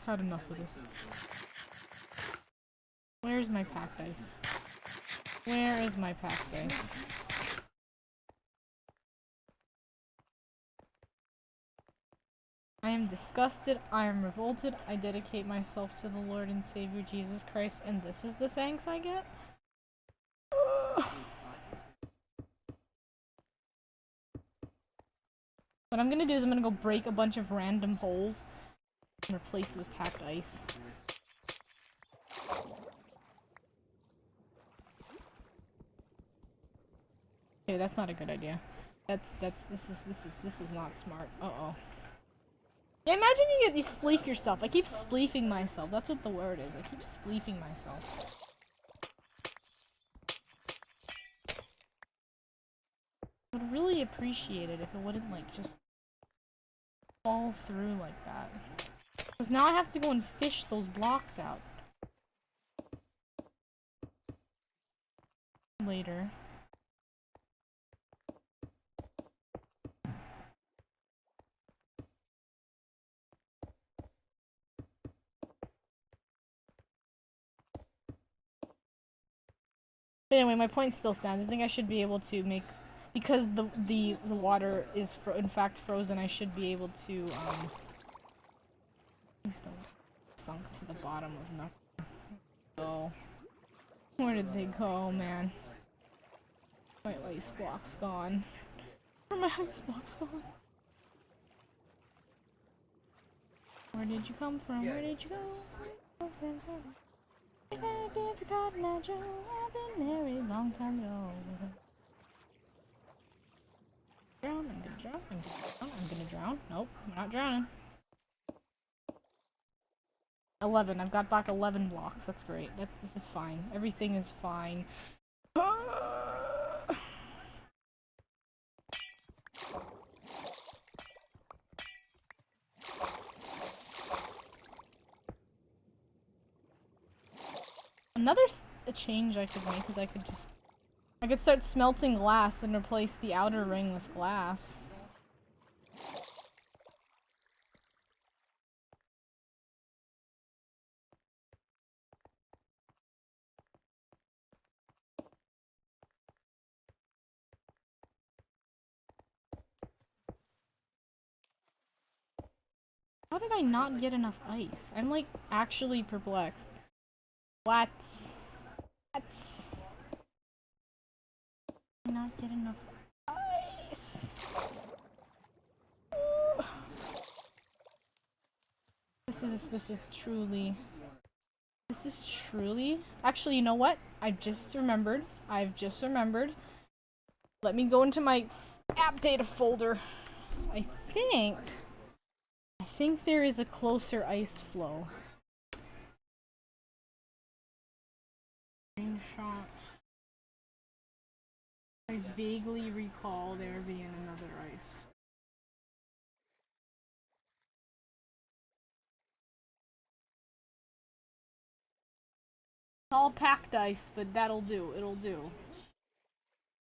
had enough of this. Where's my pack dice? Where is my pack dice? I am disgusted, I am revolted, I dedicate myself to the Lord and Savior Jesus Christ, and this is the thanks I get? What I'm gonna do is I'm gonna go break a bunch of random holes and replace it with packed ice. Okay, that's not a good idea. This is not smart. Uh-oh. Yeah, imagine you spleef yourself. I keep spleefing myself. That's what the word is. I keep spleefing myself. I would really appreciate it if it wouldn't, like, just fall through like that. Because now I have to go and fish those blocks out. Later. But anyway, my point still stands. I think I should be able to make, because the water is in fact frozen. I should be able to please don't sunk to the bottom of nothing. Oh, where did they go, man? My ice block's gone. Where are my ice blocks gone? Where did you come from? Where did you go? I've been forgotten, I've been married a long time ago. Drown, I'm gonna drown, I'm gonna drown, I'm gonna drown. Nope, I'm not drowning. 11, I've got back 11 blocks, that's great. This is fine. Everything is fine. Another change I could make is I could start smelting glass and replace the outer ring with glass. How did I not get enough ice? I'm like actually perplexed. What? Not get enough ice. This is truly. Actually, you know what? I've just remembered. Let me go into my app data folder. I think there is a closer ice flow. Screenshots. I vaguely recall there being another ice. It's all packed ice, but that'll do. It'll do.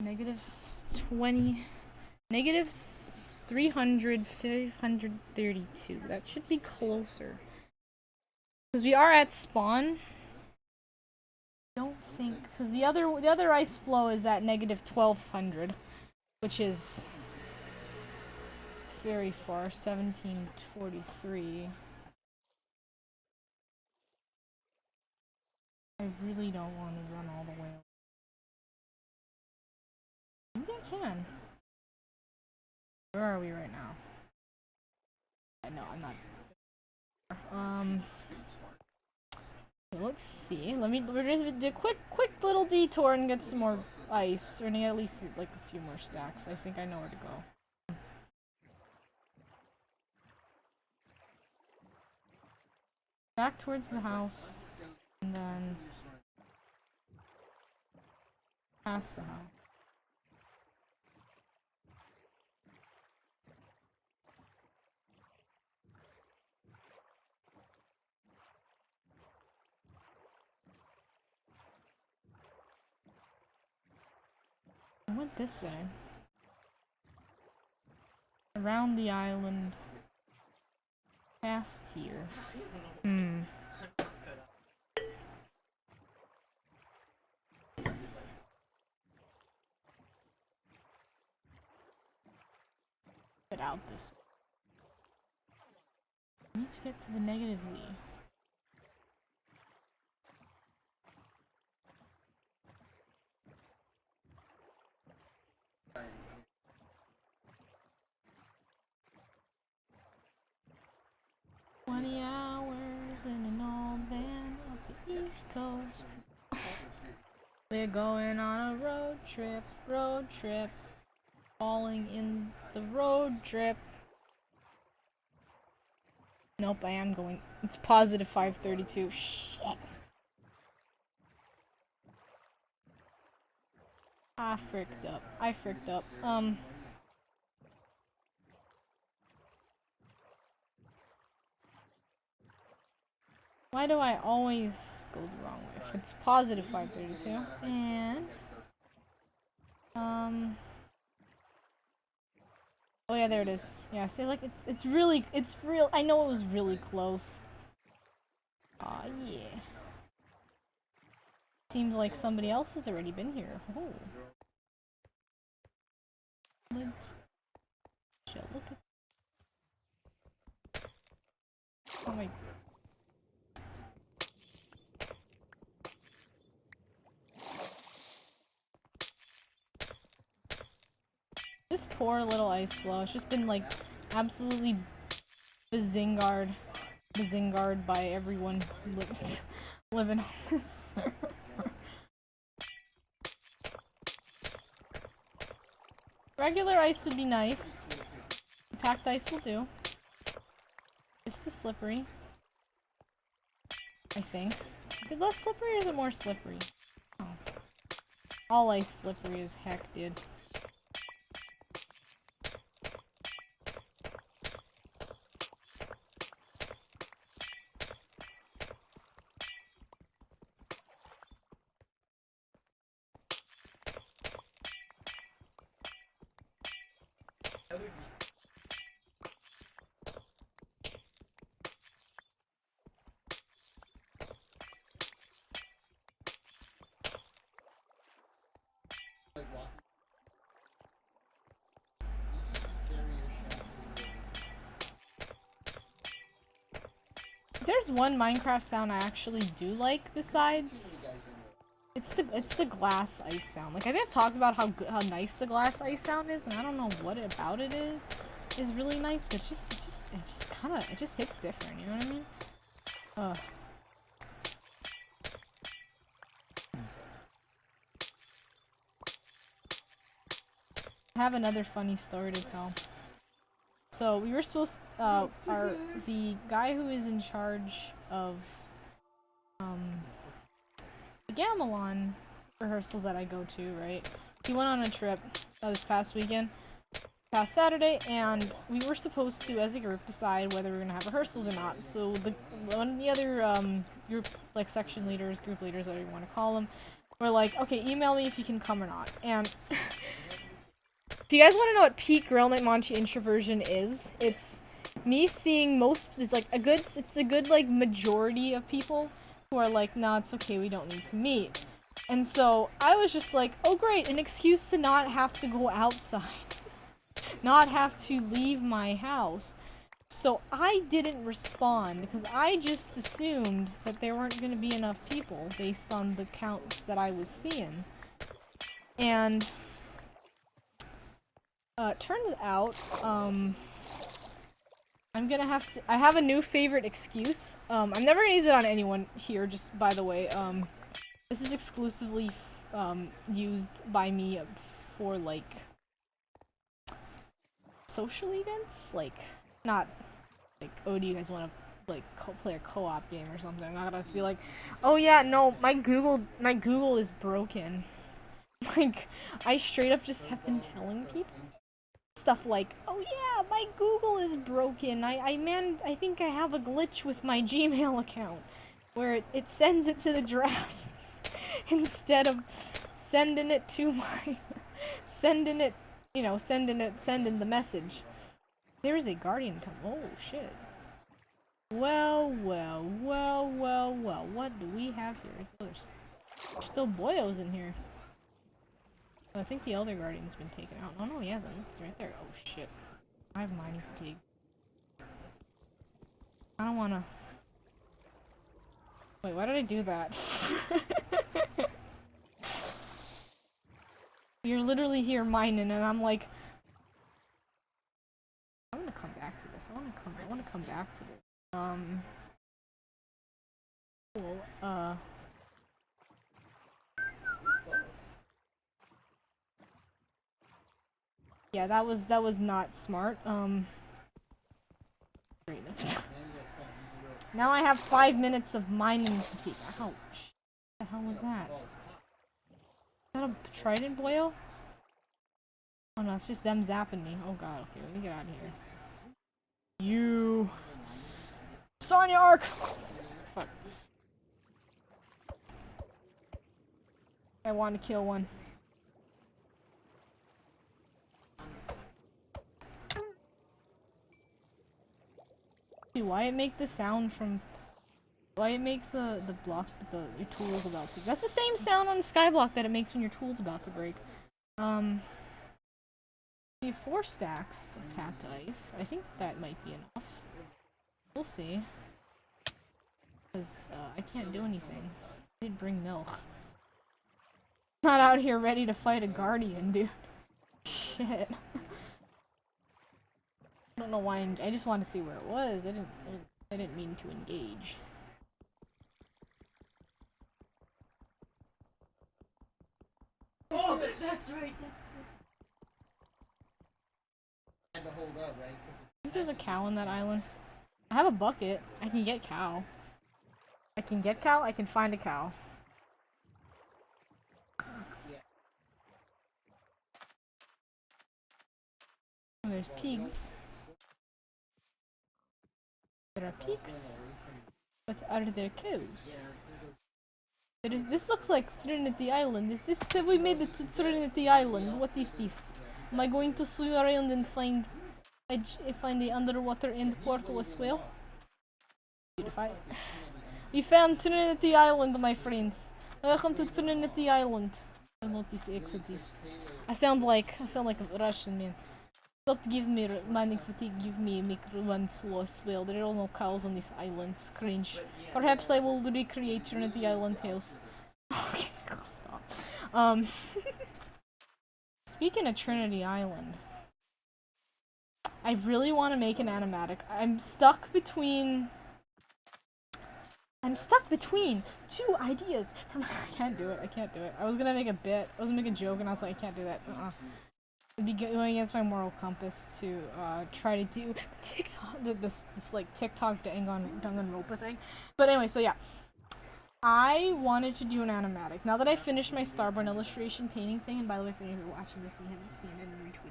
-20. -300, 532. That should be closer. Because we are at spawn. Don't think, because the other ice flow is at -1200, which is very far. 1743. I really don't want to run all the way. Maybe I can. Where are we right now? No, I'm not. Let's see. We're gonna do a quick little detour and get some more ice. We're gonna get at least like a few more stacks. I think I know where to go. Back towards the house, and then past the house. I went this way. Around the island. Past glass tier. Hmm. Get out this way. I need to get to the negative Z. Hours in an old van up the East Coast. We're going on a road trip, falling in the road trip. Nope, I am going. It's positive 532. Shit. I fricked up. Why do I always go the wrong way? If it's positive 532. And oh yeah, there it is. Yeah, see, like it's real. I know it was really close. Aw, yeah. Seems like somebody else has already been here. Oh. Look at. Oh my. This poor little ice floe has just been like absolutely bazingared by everyone living on this server. Regular ice would be nice. Packed ice will do. Just the slippery. I think. Is it less slippery or is it more slippery? Oh. All ice slippery as heck, dude. There's one Minecraft sound I actually do like besides it's the glass ice sound. Like I think I've talked about how nice the glass ice sound is, and I don't know what about it is really nice, but it just hits different. You know what I mean? I have another funny story to tell. So we were supposed the guy who is in charge of the Gamelon rehearsals that I go to, right? He went on a trip this past Saturday, and we were supposed to, as a group, decide whether we were gonna have rehearsals or not. So one of the other group, like section leaders, group leaders, whatever you want to call them, were like, okay, email me if you can come or not. And if you guys want to know what peak Girl Night Monty introversion is, it's me seeing it's a good like majority of people who are like, nah, it's okay, we don't need to meet. And so I was just like, oh great, an excuse to not have to go outside. Not have to leave my house. So I didn't respond because I just assumed that there weren't going to be enough people based on the counts that I was seeing. And turns out, I'm gonna have to. I have a new favorite excuse. I'm never gonna use it on anyone here, just by the way. This is exclusively used by me for, like, social events? Like, not, like, oh, do you guys want to, like, play a co-op game or something? I'm not gonna just be like, oh yeah, no, my Google is broken. Like, I straight up just have been telling people stuff like, oh yeah, my Google is broken. I think I have a glitch with my Gmail account where it sends it to the drafts instead of sending it to my sending the message. There is a guardian come. Oh shit. Well, well, well, well, well. What do we have here? Oh, there's still boyos in here. I think the Elder Guardian's been taken out. Oh no, he hasn't. It's right there. Oh shit. I have mining fatigue. I don't wanna... Wait, why did I do that? You're literally here mining and I'm like... I'm gonna come back to this. I wanna come back to this. Cool. Yeah, that was not smart. Great. Now I have 5 minutes of mining fatigue. Ouch. What the hell was that? Is that a trident boil? Oh no, it's just them zapping me. Oh god, okay, let me get out of here. You... Sonya Arc! Fuck. I want to kill one. Why it make the sound from... Why it makes the block your tool's about to... That's the same sound on Skyblock that it makes when your tool's about to break. We have 4 stacks of cactice. I think that might be enough. We'll see. Because I can't do anything. I did bring milk. Not out here ready to fight a guardian, dude. Shit. I don't know why I just wanted to see where it was. I didn't mean to engage. Oh, that's right. That's. Had to hold up, right? I think there's a cow on that island. I have a bucket. I can get cow. I can get cow. I can find a cow. And there's pigs. There are pigs. But are there cows? This looks like Trinity Island. Is this... Have we made it to Trinity Island? What is this? Am I going to swim around and find the underwater end portal as well? We found Trinity Island, my friends. Welcome to Trinity Island. I notice exits. I sound like a Russian man. Stop give me mining fatigue, give me make run slow as well. There are no cows on this island. It's cringe. Perhaps I will recreate Trinity Island house. Okay, stop. Speaking of Trinity Island, I really want to make an animatic. I'm stuck between 2 ideas. I can't do it. I was gonna make a bit. I was gonna make a joke, and I was like, I can't do that. It'd be going against my moral compass to try to do TikTok, this like TikTok Danganronpa thing. But anyway, so yeah, I wanted to do an animatic. Now that I finished my Starborn illustration painting thing, and by the way, if you're watching this and you haven't seen it, and retweet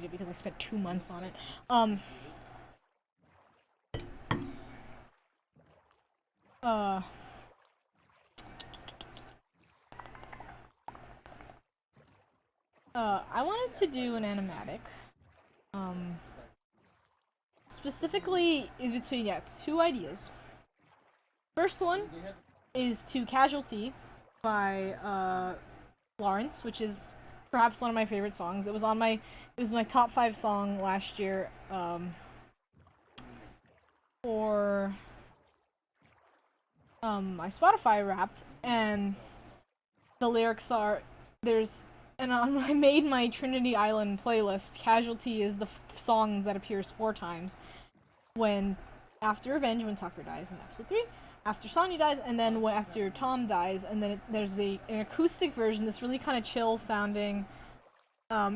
it because I spent 2 months on it. I wanted to do an animatic. Specifically in between, 2 ideas. First one is To Casualty by Lawrence, which is perhaps one of my favorite songs. It was my top 5 song last year for my Spotify Wrapped, and the lyrics are and I made my Trinity Island playlist. Casualty is the song that appears 4 times. After Revenge, when Tucker dies in episode 3, after Sonya dies, and then after Tom dies, and then there's an acoustic version, this really kind of chill sounding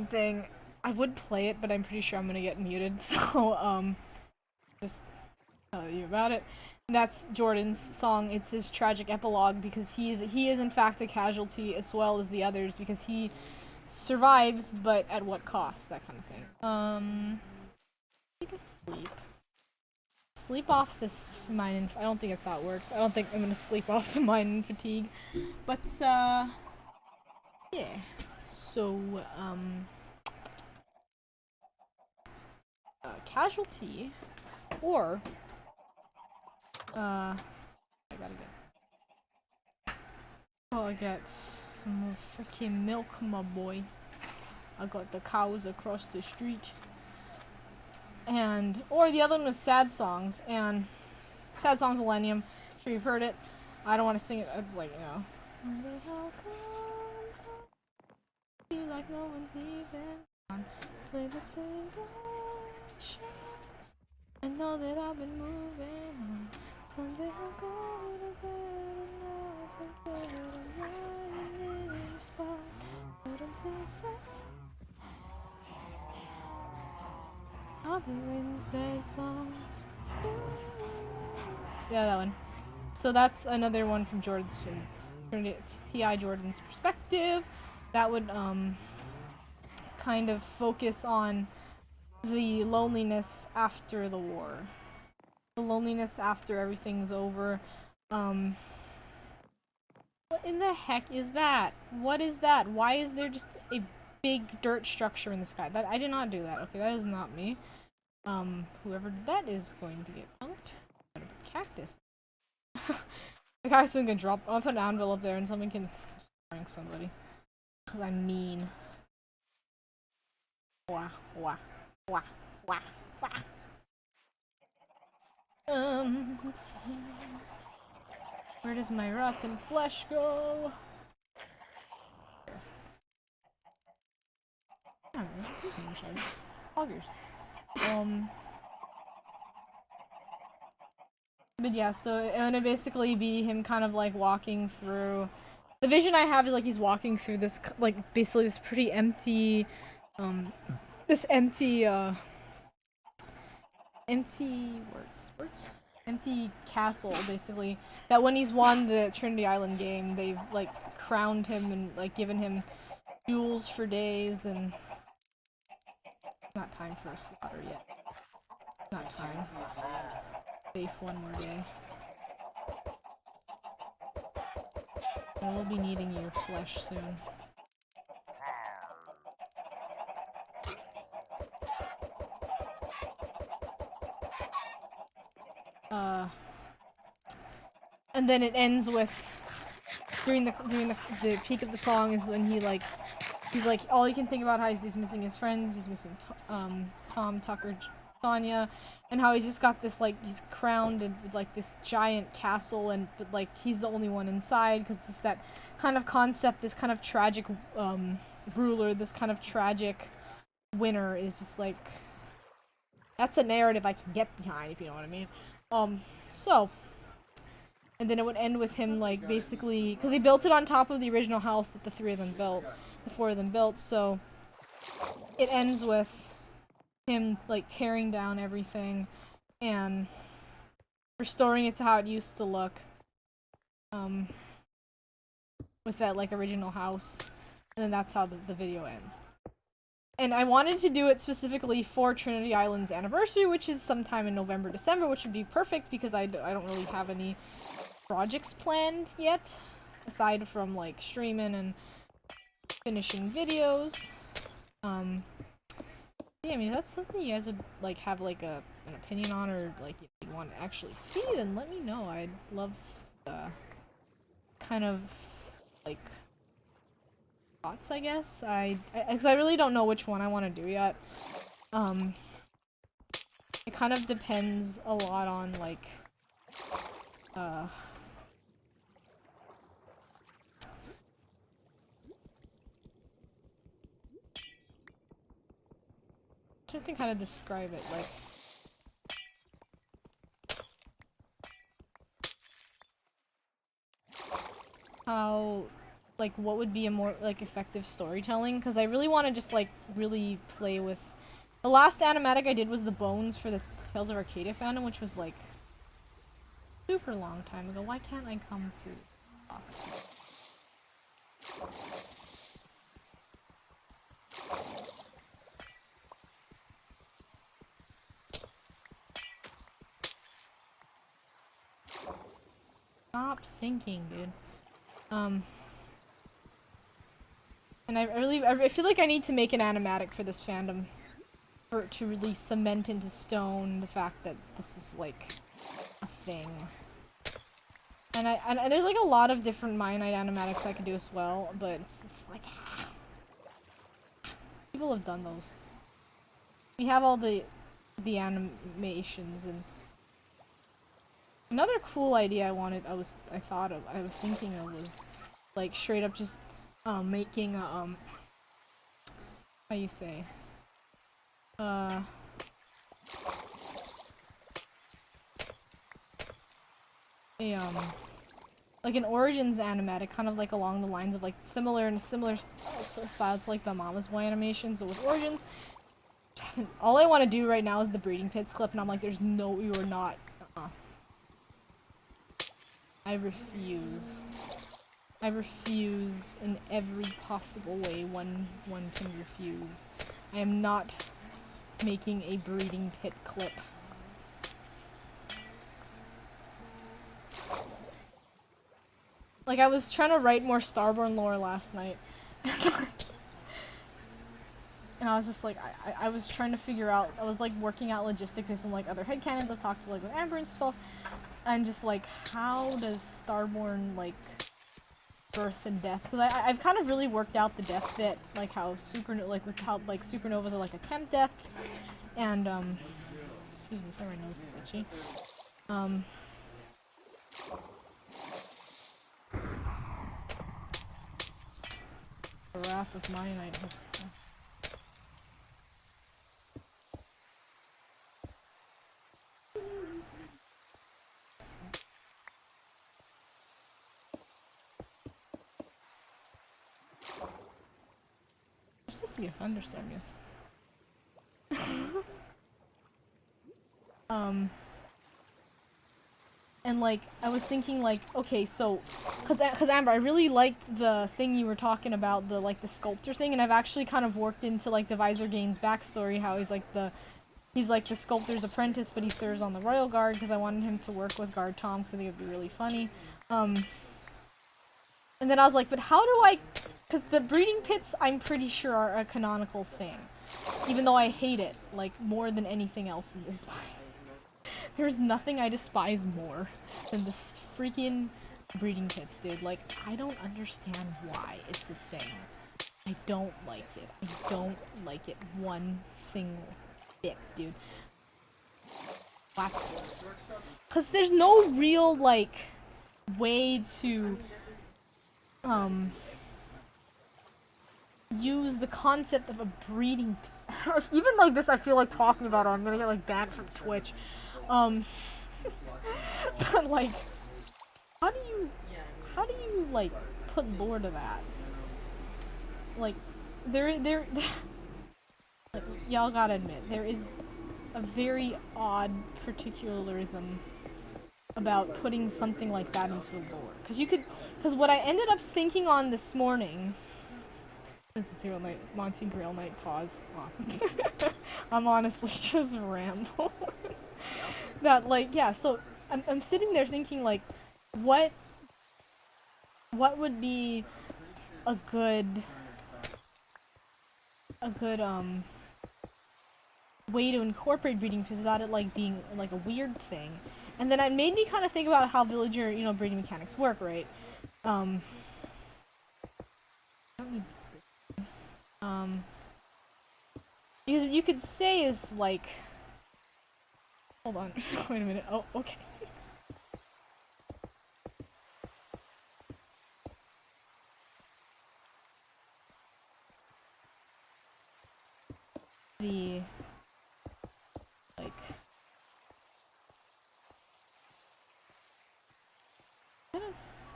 thing. I would play it, but I'm pretty sure I'm gonna get muted, so just tell you about it. And that's Jordan's song. It's his tragic epilogue because he is in fact a casualty as well as the others, because he survives, but at what cost? That kind of thing. Take a sleep. Sleep off this mine. I don't think that's how it works. I don't think I'm gonna sleep off the mine fatigue. But yeah. So Casualty or I gotta get. Oh, I got some freaking milk, my boy. I got the cows across the street. And or the other one was Sad Songs, and Sad Songs Millennium. Sure you've heard it. I don't want to sing it. It's like, you know. Feel like no one's even on. Play the same shows. I know that I've been moving on. Someday I'll go to bed and never forget I'm lying in the spot. But until sad, I'll be writing sad songs. Yeah, that one. So that's another one from Jordan's T.I. Jordan's perspective. That would kind of focus on the loneliness after the war. The loneliness after everything's over. What in the heck is that? What is that? Why is there just a big dirt structure in the sky? That I did not do that. Okay, that is not me. Whoever did that is going to get punked. Cactus. The guy's gonna drop. I'll put an envelope there and someone can prank somebody. Cause I'm mean. Wah, wah, wah, wah, wah. Let's see. Where does my rotten flesh go? Augers. But yeah, so it's gonna basically be him kind of like walking through. The vision I have is like he's walking through this, like basically this pretty empty, empty castle basically. That when he's won the Trinity Island game, they've like crowned him and like given him jewels for days, and it's not time for a slaughter yet. Not time. Safe one more day. I will be needing your flesh soon. And then it ends with during the peak of the song is when he's like all he can think about how he's missing his friends, he's missing Tom, Tucker, Sonya, and how he's just got this like he's crowned with like this giant castle, and but like he's the only one inside because it's that kind of concept, this kind of tragic ruler, this kind of tragic winner is just like that's a narrative I can get behind, if you know what I mean. So. And then it would end with him, like, basically... Because he built it on top of the original house that the four of them built, so... It ends with him, like, tearing down everything and restoring it to how it used to look. With that, like, original house. And then that's how the video ends. And I wanted to do it specifically for Trinity Island's anniversary, which is sometime in November, December, which would be perfect because I don't really have any projects planned yet, aside from like streaming and finishing videos. Yeah, I mean, if that's something you guys would like have like an opinion on, or like if you want to actually see, then let me know. I'd love kind of like thoughts, I guess. Because I really don't know which one I want to do yet. It kind of depends a lot on like I think how to describe it, like how, like, what would be a more like effective storytelling, because I really want to just like really play with the last animatic I did was the bones for the Tales of Arcadia fandom, which was like super long time ago. Why can't I come through? Stop sinking, dude. And I feel like I need to make an animatic for this fandom. for it to really cement into stone the fact that this is like a thing. And there's like a lot of different Mianite animatics I could do as well, but it's like people have done those. We have all the animations. And another cool idea I was thinking of was like straight up just making a how you say like an Origins animatic, kind of like along the lines of like similar style to like the Mama's Boy animations, but with Origins. All I want to do right now is the breeding pits clip, and I'm like, there's no, you are not. I refuse. I refuse in every possible way one can refuse. I am not making a breeding pit clip. Like, I was trying to write more Starborn lore last night. And I was just like, I was trying to figure out, I was like working out logistics with some like other headcanons I've talked to, like with Amber and stuff. And just like, how does Starborn like birth and death? Because I've kind of really worked out the death bit, like how supernovas are like a temp death. And excuse me, sorry, my nose is itchy. The Wrath of Mianite has... There's supposed to be a thunderstorm, yes. And like, I was thinking like, okay, so, cause Amber, I really liked the thing you were talking about, the like the sculptor thing, and I've actually kind of worked into like the Visor Gain's backstory, how he's like the sculptor's apprentice, but he serves on the Royal Guard, because I wanted him to work with Guard Tom, because I think it would be really funny. And then I was like, but how do I, because the breeding pits, I'm pretty sure are a canonical thing, even though I hate it, like, more than anything else in this life. There's nothing I despise more than this freaking breeding pits, dude. Like, I don't understand why it's a thing. I don't like it. I don't like it one single bit, dude. What? Because there's no real, like, way to, use the concept of a breeding pit. Even like this, I feel like talking about it, I'm gonna get, like, banned from Twitch. But like, how do you like put lore to that? Like, like, y'all gotta admit, there is a very odd particularism about putting something like that into lore. Cause what I ended up thinking on this morning, this is Monty Grail Night pause. Oh. I'm honestly just rambling. That, like, yeah, so I'm sitting there thinking, like, what would be a good way to incorporate breeding pits without it, like, being, like, a weird thing. And then it made me kind of think about how villager, you know, breeding mechanics work, right? Because you could say is, like... Hold on, wait a minute. Oh, okay.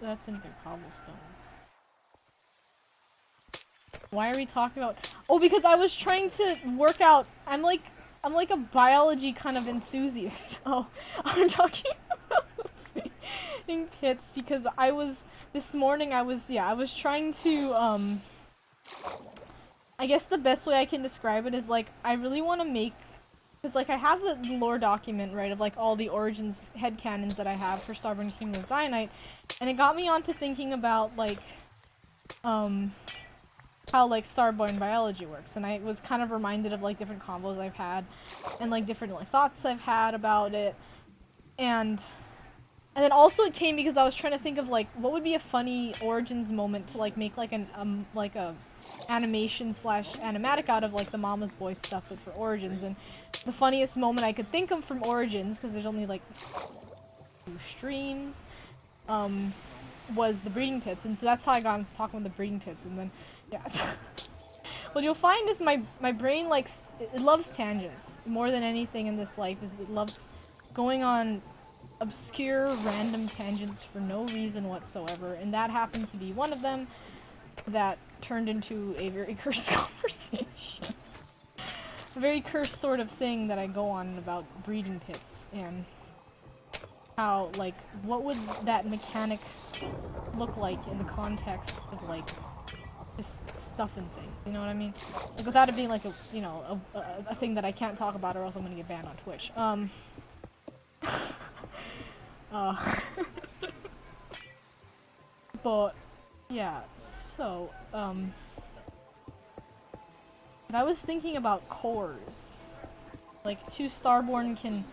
That's in their cobblestone. Why are we talking about? Oh, because I was trying to work out. I'm like a biology kind of enthusiast. So I'm talking about breeding pits because this morning I was trying to I guess the best way I can describe it is like I really want to make, because like I have the lore document, right, of like all the Origins headcanons that I have for Starborn Kingdom of Dianite, and it got me onto thinking about like how like starborn biology works, and I was kind of reminded of like different combos I've had and like different like thoughts I've had about it, and then also it came because I was trying to think of like what would be a funny origins moment to like make like like a animation slash animatic out of like the Mama's Boy stuff, but for origins. And the funniest moment I could think of from origins, because there's only like 2 streams, was the breeding pits, and so that's how I got into talking about the breeding pits. And then yeah, what you'll find is my brain likes, it loves tangents more than anything in this life. Is it loves going on obscure random tangents for no reason whatsoever, and that happened to be one of them that turned into a very cursed conversation. A very cursed sort of thing that I go on about breeding pits, and how, like, what would that mechanic look like in the context of, like, just stuff and things, you know what I mean? Like, without it being, like, a, you know, a thing that I can't talk about or else I'm gonna get banned on Twitch. But, yeah, so, but I was thinking about cores. Like, 2 Starborn can,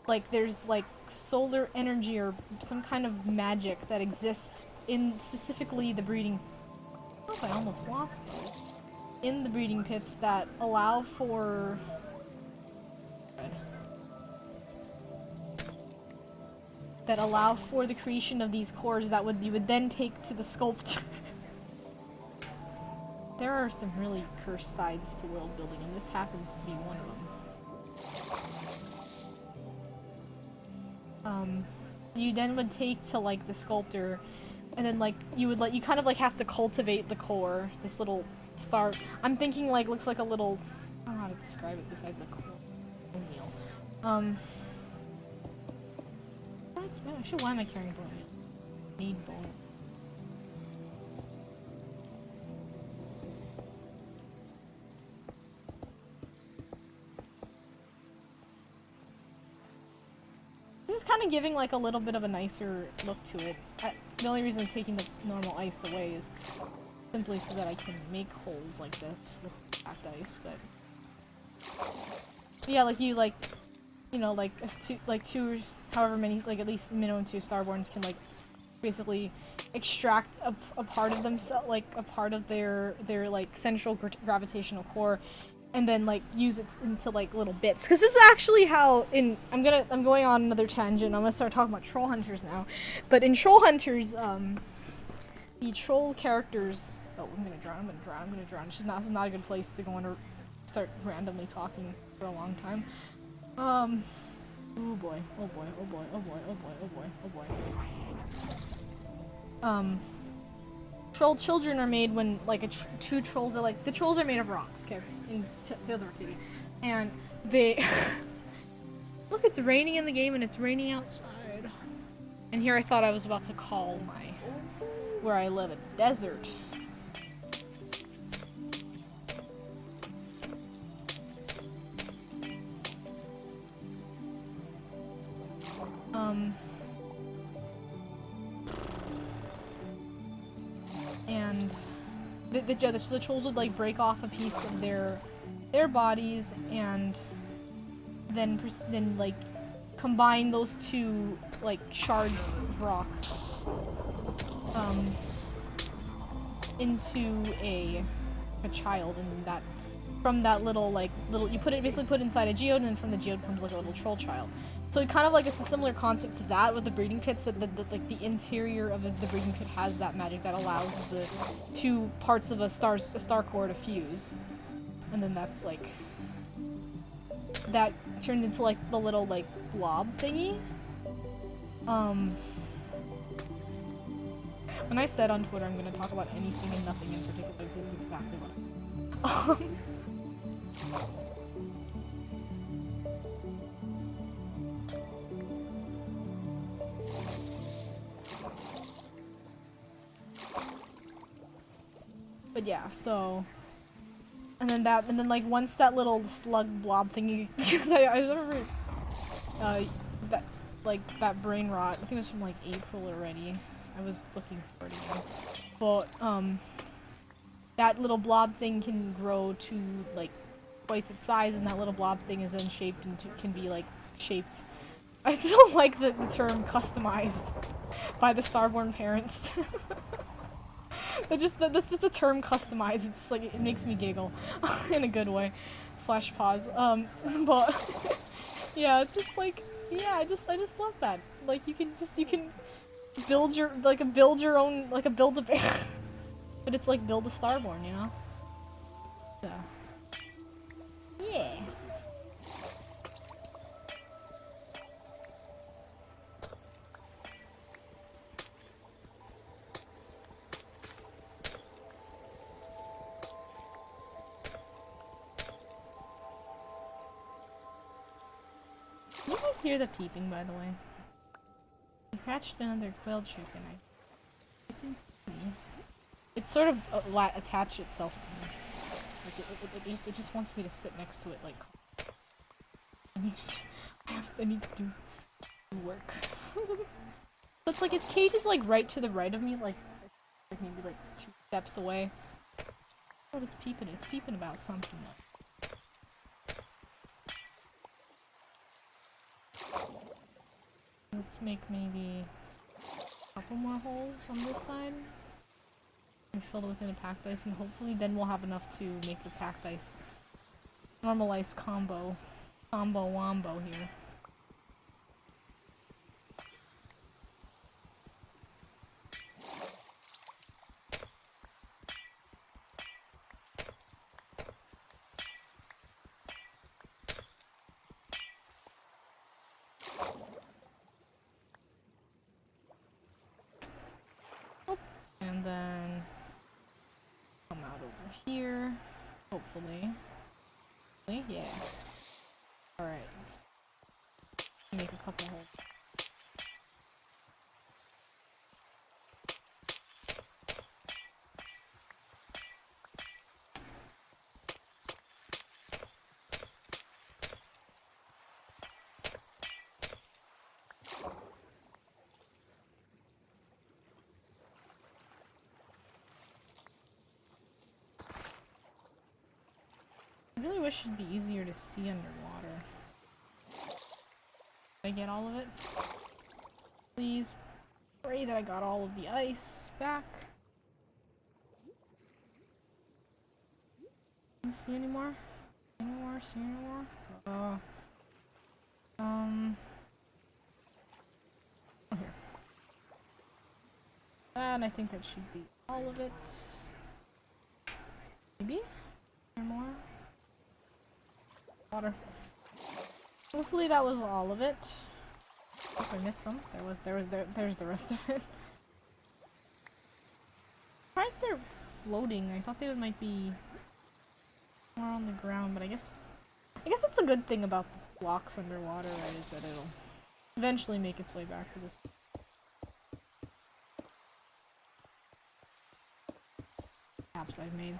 like, there's, like, solar energy or some kind of magic that exists in specifically the breeding... I hope I almost lost those. In the breeding pits that allow for... that allow for the creation of these cores that you would then take to the sculptor. There are some really cursed sides to world building, and this happens to be one of them. You then would take to like the sculptor, and then like you kind of like have to cultivate the core, this little star. I'm thinking like looks like a little, I don't know how to describe it besides a cornmeal. Actually, why am I carrying bone meal? Need bone. This is kind of giving like a little bit of a nicer look to it. The only reason I'm taking the normal ice away is simply so that I can make holes like this with cactice, but yeah, like you like, you know, like two, however many, like at least minimum 2 Starborns can like basically extract a part of themselves, like a part of their like central gravitational core, and then like use it into like little bits. Because this is actually how I'm going on another tangent. I'm gonna start talking about troll hunters now, but in troll hunters, the troll characters. Oh, I'm gonna drown. This is not a good place to go on or start randomly talking for a long time. Oh boy. Troll children are made when, like, 2 trolls are, like, the trolls are made of rocks, okay, in Tales of Arcadia. And they... Look, it's raining in the game and it's raining outside. And here I thought I was about to call where I live, a desert. And the trolls would like break off a piece of their bodies and then like combine those 2 like shards of rock into a child, and that from that little you basically put inside a geode, and then from the geode comes like a little troll child. So it kind of like, it's a similar concept to that with the breeding pits, that like the interior of the breeding pit has that magic that allows the 2 parts of a star core to fuse, and then that's like that turned into like the little like blob thingy. When I said on Twitter I'm gonna talk about anything and nothing in particular, this is exactly what. But yeah, so, and then like once that little slug blob thingy, I remember, that brain rot. I think it was from like April already. I was looking for it again, but that little blob thing can grow to like twice its size, and that little blob thing is then shaped into can be like shaped. I still like the term customized by the starborn parents. This is the term customized. It's like it makes me giggle in a good way. Slash pause. But yeah, it's just like yeah, I just love that. Like you can build your build your own like a build a bear, but it's like build a starborn, you know? Yeah. Yeah. Can you guys hear the peeping, by the way? I hatched another quail chicken. I can see. It sort of attached itself to me. Like it just wants me to sit next to it. Like I need to do work. So it's like its cage is like right to the right of me, like maybe like 2 steps away. Oh, it's peeping. It's peeping about something. Let's make maybe a couple more holes on this side. And fill it within a cactice, and hopefully then we'll have enough to make the cactice normalized combo wombo here. And then come out over here, hopefully. Yeah. Alright. Make a couple holes. I really wish it'd be easier to see underwater. Did I get all of it? Please pray that I got all of the ice back. Can you see any more? Any more? See any more? Oh, here. And I think that should be all of it. Maybe? Or more? Water. Hopefully that was all of it. If I missed some, there's the rest of it. I'm surprised they're floating. I thought they might be more on the ground, but I guess that's a good thing about the blocks underwater, right? Is that it'll eventually make its way back to this. Apps I've made.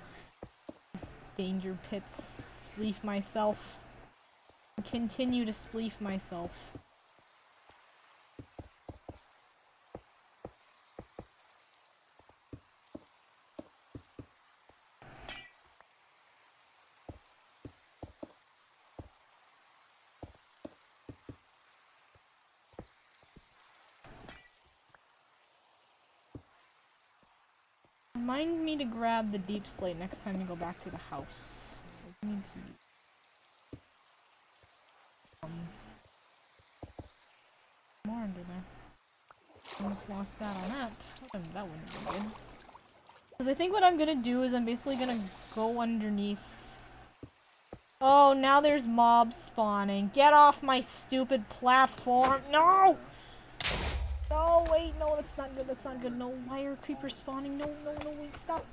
These danger pits. Spleef myself. Continue to spleef myself. Remind me to grab the deep slate next time you go back to the house. So I need to more under there. Almost lost that on that. That wouldn't be good. Because I think what I'm gonna do is I'm basically gonna go underneath. Oh, now there's mobs spawning. Get off my stupid platform. No! No, wait, no, that's not good, that's not good. No, why are creepers spawning? No, wait, stop.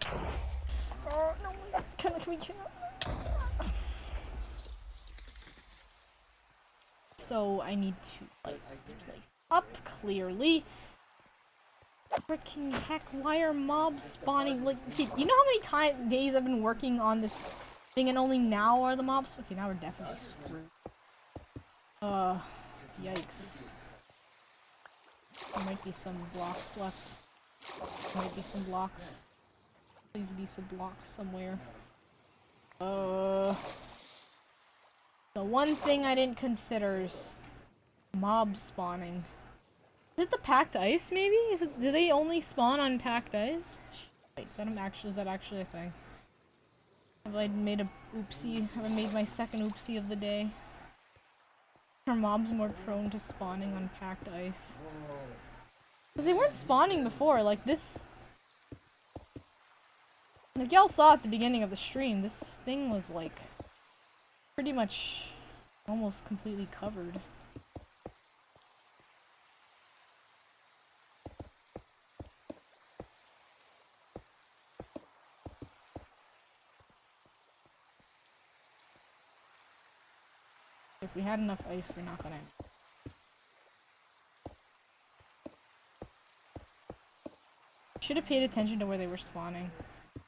Oh, no, can we chill? So, I need to light this place up, clearly. Freaking heck, why are mobs spawning? Like, okay, you know how many days I've been working on this thing and only now are the mobs? Okay, now we're definitely screwed. Yikes. There might be some blocks left. There might be some blocks. Please be some blocks somewhere. The one thing I didn't consider is mob spawning. Is it the packed ice, maybe? Do they only spawn on packed ice? Wait, is that actually a thing? Have I made a oopsie? Have I made my second oopsie of the day? Are mobs more prone to spawning on packed ice? Because they weren't spawning before, like this... Like y'all saw at the beginning of the stream, this thing was like... pretty much almost completely covered. If we had enough ice, we're not gonna... Should have paid attention to where they were spawning.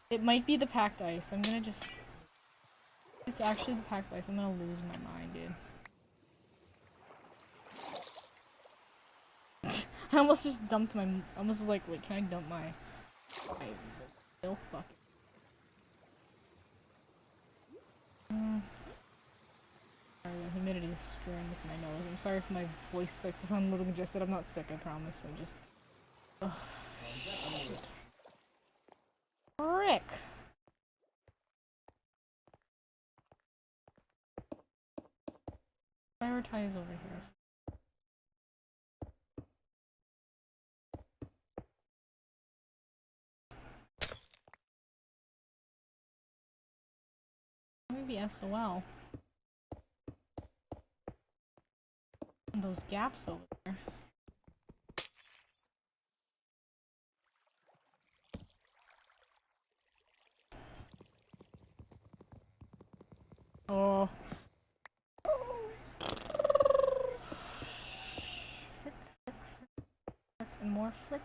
It might be the packed ice. I'm gonna just... It's actually the packed ice. I'm gonna lose my mind, dude. I almost just dumped my... I almost was like, wait, can I dump my milk bucket? Sorry, the humidity is screwing with my nose. I'm sorry if my voice starts to sound a little congested. I'm not sick, I promise. I'm just... Ugh, shit. Frick! Prioritize over here. Maybe SOL. Those gaps over there. Oh. Frick, and more frick.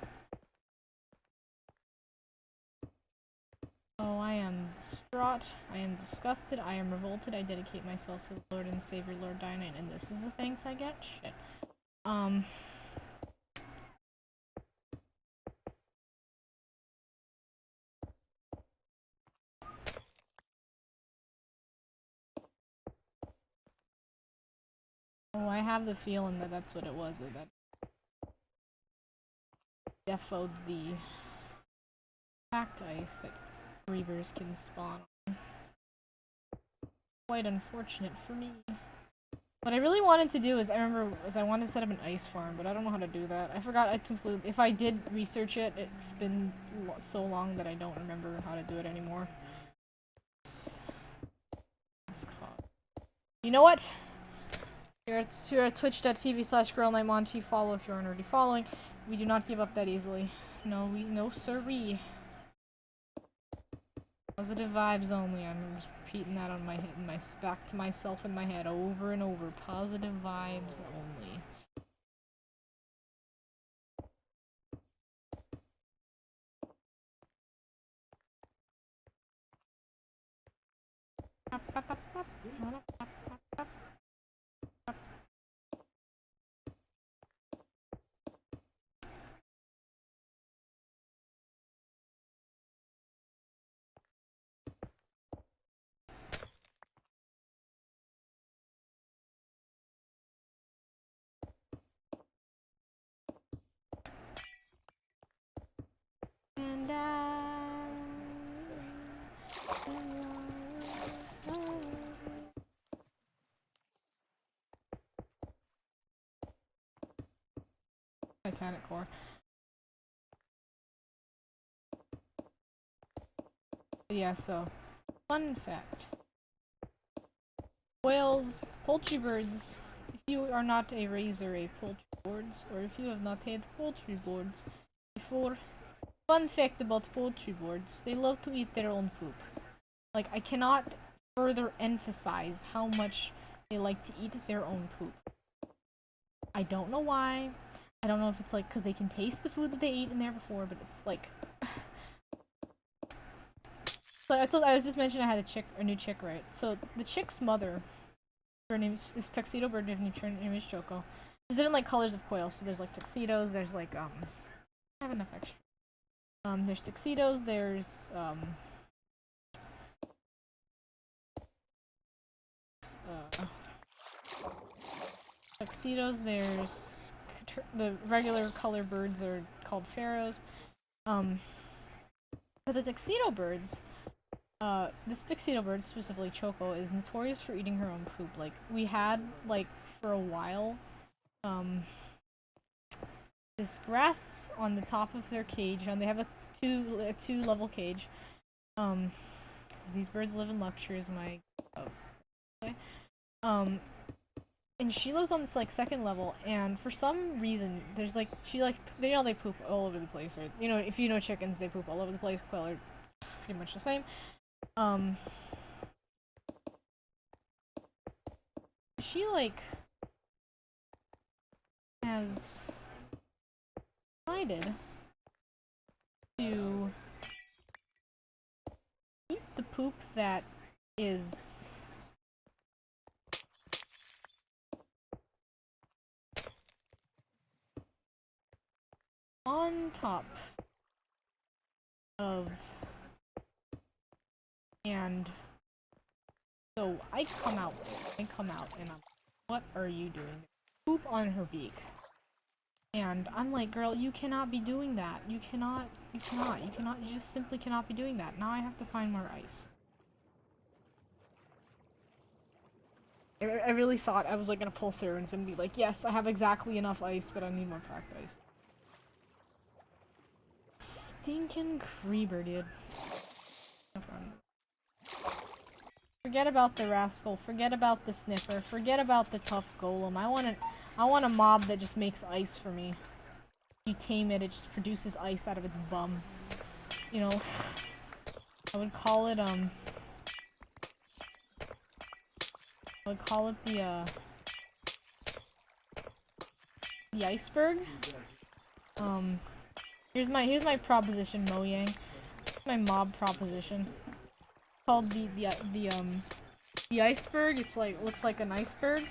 Oh, I am distraught. I am disgusted. I am revolted. I dedicate myself to the Lord and Savior, Lord Dynamite, and this is the thanks I get? Shit. Oh, I have the feeling that that's what it was, that defoed the packed ice that Reavers can spawn on. Quite unfortunate for me. What I really wanted to do is, I wanted to set up an ice farm, but I don't know how to do that. I forgot if I did research it, it's been so long that I don't remember how to do it anymore. You know what? Here at twitch.tv/girlnightmonty. Follow if you aren't already following. We do not give up that easily. No siree. Positive vibes only. I'm just repeating that on back to myself in my head over and over. Positive vibes only. And Titanic core. Yeah, so fun fact. Whales, poultry birds, if you are not a raiser of poultry boards, or if you have not had poultry boards before, fun fact about poultry boards, they love to eat their own poop. Like, I cannot further emphasize how much they like to eat their own poop. I don't know why. I don't know if it's like because they can taste the food that they ate in there before, but it's like... So I was just mentioning I had a new chick, right? So the chick's mother, her name is Tuxedo Bird, her name is Choco. There's different like colors of quail, so there's like tuxedos, there's like I have enough extra. There's tuxedos, there's, tuxedos, there's the regular color birds are called pharaohs. But the tuxedo birds, this tuxedo bird, specifically Choco, is notorious for eating her own poop. Like, we had, like, for a while, this grass on the top of their cage, and they have a two-level cage. These birds live in luxury, is my... okay. And she lives on this, like, second level, and for some reason, there's, like, they know they poop all over the place, right? You know, if you know chickens, they poop all over the place. Quail are pretty much the same. She, like, has decided to eat the poop that is on top of, and so I come out and I'm, what are you doing? Poop on her beak. And I'm like, girl, you cannot be doing that. You just simply cannot be doing that. Now I have to find more ice. I really thought I was, like, gonna pull through and be like, yes, I have exactly enough ice, but I need more cracked ice. Stinking creeper, dude. Forget about the rascal, forget about the sniffer, forget about the tough golem. I want a mob that just makes ice for me. You tame it, it just produces ice out of its bum. You know, I would call it, the iceberg. Here's my proposition, Mojang. My mob proposition. It's called the iceberg. It's like, looks like an iceberg.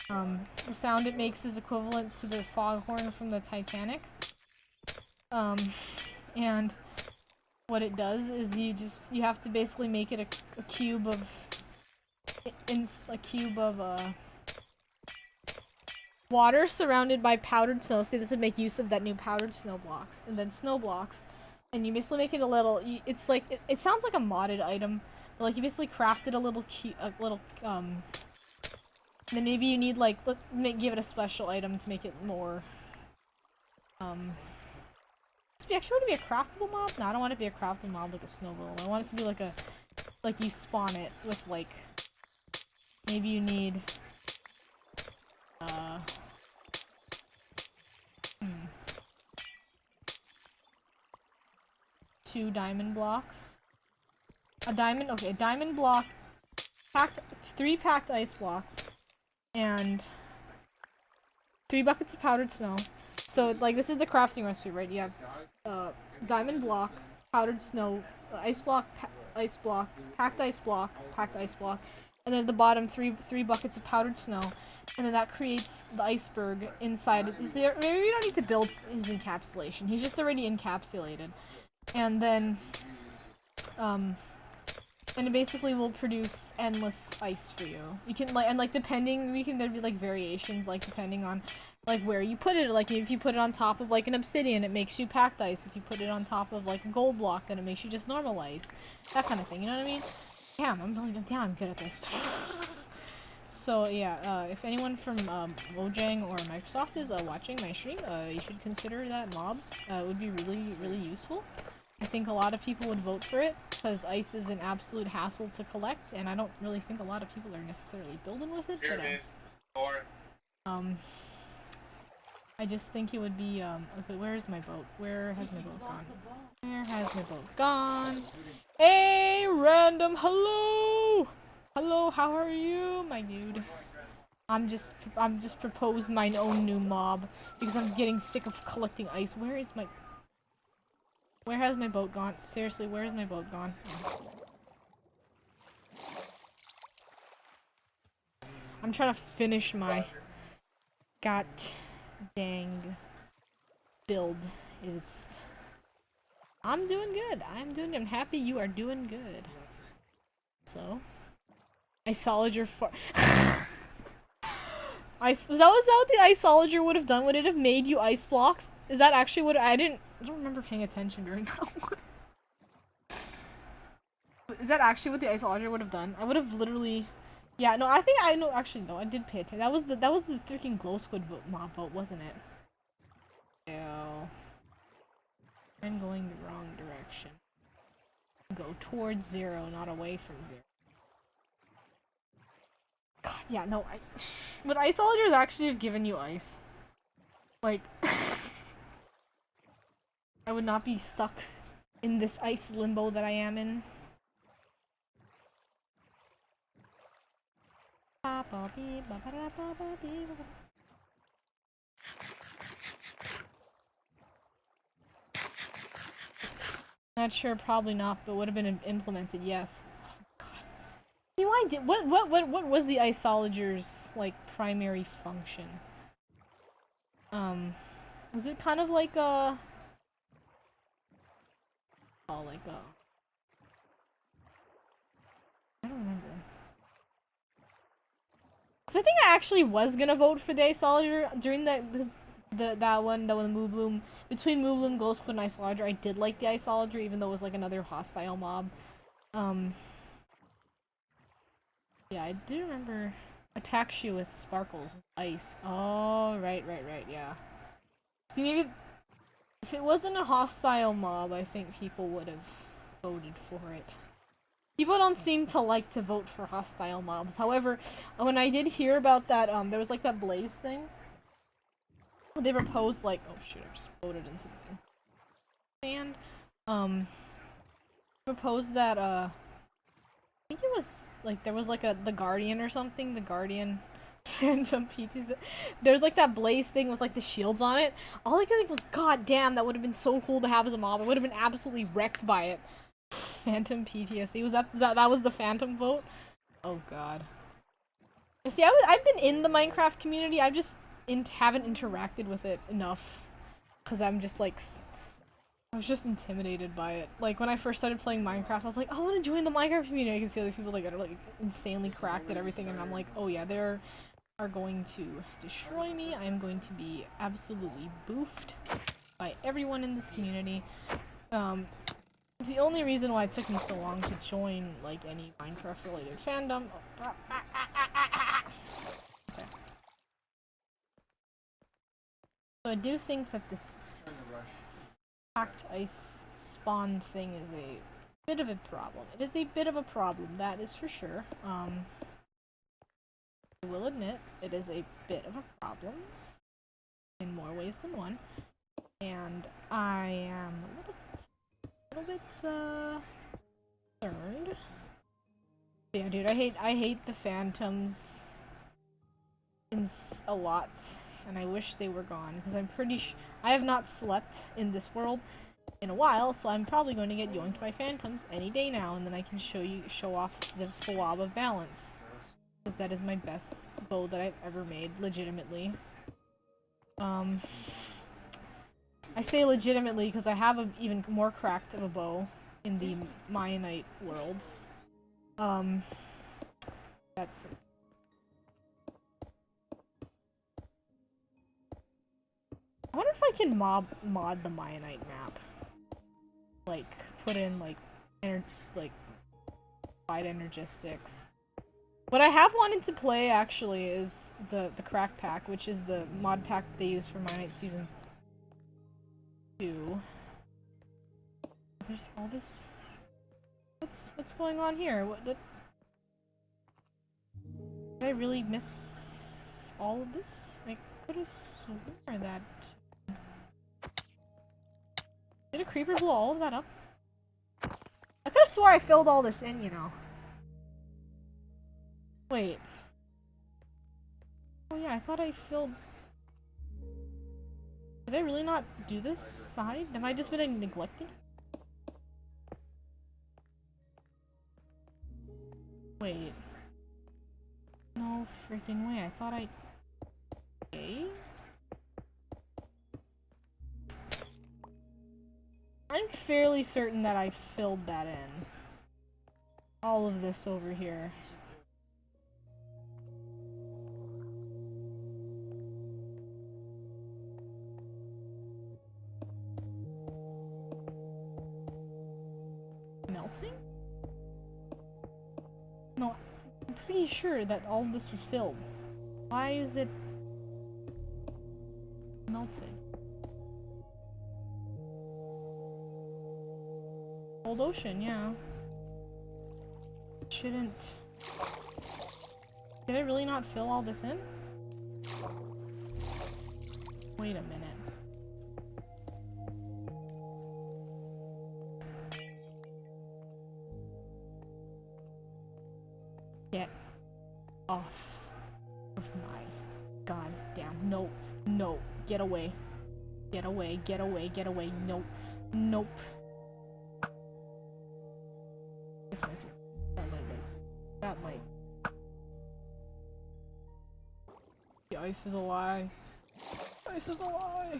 The sound it makes is equivalent to the foghorn from the Titanic. And what it does is you have to basically make it a cube of water surrounded by powdered snow. See, this would make use of that new powdered snow blocks, and then snow blocks, and you basically make it a little. It's like it sounds like a modded item, but like you basically crafted a little then maybe you need, like, give it a special item to make it more, actually, want it to be a craftable mob? No, I don't want it to be a craftable mob like a snow golem. I want it to be like you spawn it with, like, maybe you need, 2 diamond blocks. A diamond block, 3 packed ice blocks, and 3 buckets of powdered snow. So, like, this is the crafting recipe, right? You have diamond block, powdered snow, ice block, packed ice block, and then at the bottom 3 buckets of powdered snow, and then that creates the iceberg inside. Maybe we don't need to build his encapsulation. He's just already encapsulated, and then and it basically will produce endless ice for you. You can, like, and, like, there'd be, like, variations, like, depending on, like, where you put it. Like, if you put it on top of, like, an obsidian, it makes you packed ice. If you put it on top of, like, a gold block, then it makes you just normal ice. That kind of thing, you know what I mean? Damn, I'm good at this. So, yeah, if anyone from, Mojang or Microsoft is, watching my stream, you should consider that mob. It would be really, really useful. I think a lot of people would vote for it, because ice is an absolute hassle to collect, and I don't really think a lot of people are necessarily building with it, but, I just think it would be, okay, where is my boat? Where has my boat gone? Where has my boat gone? Hey, random, hello! Hello, how are you, my dude? I'm just proposing my own new mob, because I'm getting sick of collecting ice. Where has my boat gone? Seriously, where has my boat gone? I'm trying to finish my god dang build. I'm doing good. I'm happy you are doing good. So, isolager for. Was that what the isolager would have done? Would it have made you ice blocks? Is that actually what I don't remember paying attention during that one. Is that actually what the isolager would have done? I would have literally. Yeah, no, I think I know. Actually, no, I did pay attention. That was the freaking glow squid mob vote, wasn't it? Ew. I'm going the wrong direction. Go towards 0, not away from 0. God, yeah, no, would isolagers actually have given you ice? Like, I would not be stuck in this ice limbo that I am in. Not sure, probably not, but would have been implemented, yes. Oh, God. You know, I did. What was the isolager's like primary function? Was it kind of like a? Oh, like a. I don't remember. Cause I think I actually was gonna vote for the isolager during that one, the Moobloom. Between Moobloom, Glow Squid, and Isolager, I did like the Isolager, even though it was like another hostile mob. Yeah, I do remember attacks you with sparkles, with ice. Oh, right, yeah. See, maybe if it wasn't a hostile mob, I think people would have voted for it. People don't seem to like to vote for hostile mobs. However, when I did hear about that, there was like that Blaze thing. They proposed like, oh shit, I just voted into the stand. Proposed that, I think it was like there was like the Guardian or something, the Guardian Phantom PTs. There's like that Blaze thing with like the shields on it. All I could think was, god damn, that would have been so cool to have as a mob. I would have been absolutely wrecked by it. Phantom PTSD. Was that was the Phantom vote? Oh god. See, I've been in the Minecraft community. I just haven't interacted with it enough because I'm just like I was just intimidated by it. Like when I first started playing Minecraft, I was like, I want to join the Minecraft community. I can see other people like are like insanely cracked at everything, and I'm like, oh yeah, they're going to destroy me. I am going to be absolutely boofed by everyone in this community. It's the only reason why it took me so long to join like any Minecraft related fandom. Okay. So I do think that this Cactice spawn thing is a bit of a problem. It is a bit of a problem, that is for sure. I will admit it is a bit of a problem in more ways than one, and I am a little bit concerned. Yeah, dude, I hate the phantoms a lot, and I wish they were gone because I'm pretty sure I have not slept in this world in a while, so I'm probably going to get yoinked by phantoms any day now, and then I can show off the Foab of balance, because that is my best bow that I've ever made, legitimately. I say legitimately because I have an even more cracked of a bow in the Mianite world. That's. I wonder if I can mod the Mianite map. Like, put in, like, wide energistics. What I have wanted to play, actually, is the crack pack, which is the mod pack they use for Mianite Season 2. There's all this... What's going on here? Did I really miss all of this? I could have sworn that... Did a creeper blow all of that up? I could have swore I filled all this in, you know. Wait. Oh yeah, I thought I filled... Did I really not do this side? Have I just been neglecting? Wait. No freaking way, I thought I... Okay. I'm I'm fairly certain that I filled that in. All of this over here. Melting? No, I'm pretty sure that all of this was filled. Why is it melting? Old ocean, yeah. Shouldn't... Did I really not fill all this in? Wait a minute. Get off of my goddamn... No. No. Get away. Get away. Get away. Get away. Nope. Nope. This might be... That might... The ice is a lie. Ice is a lie.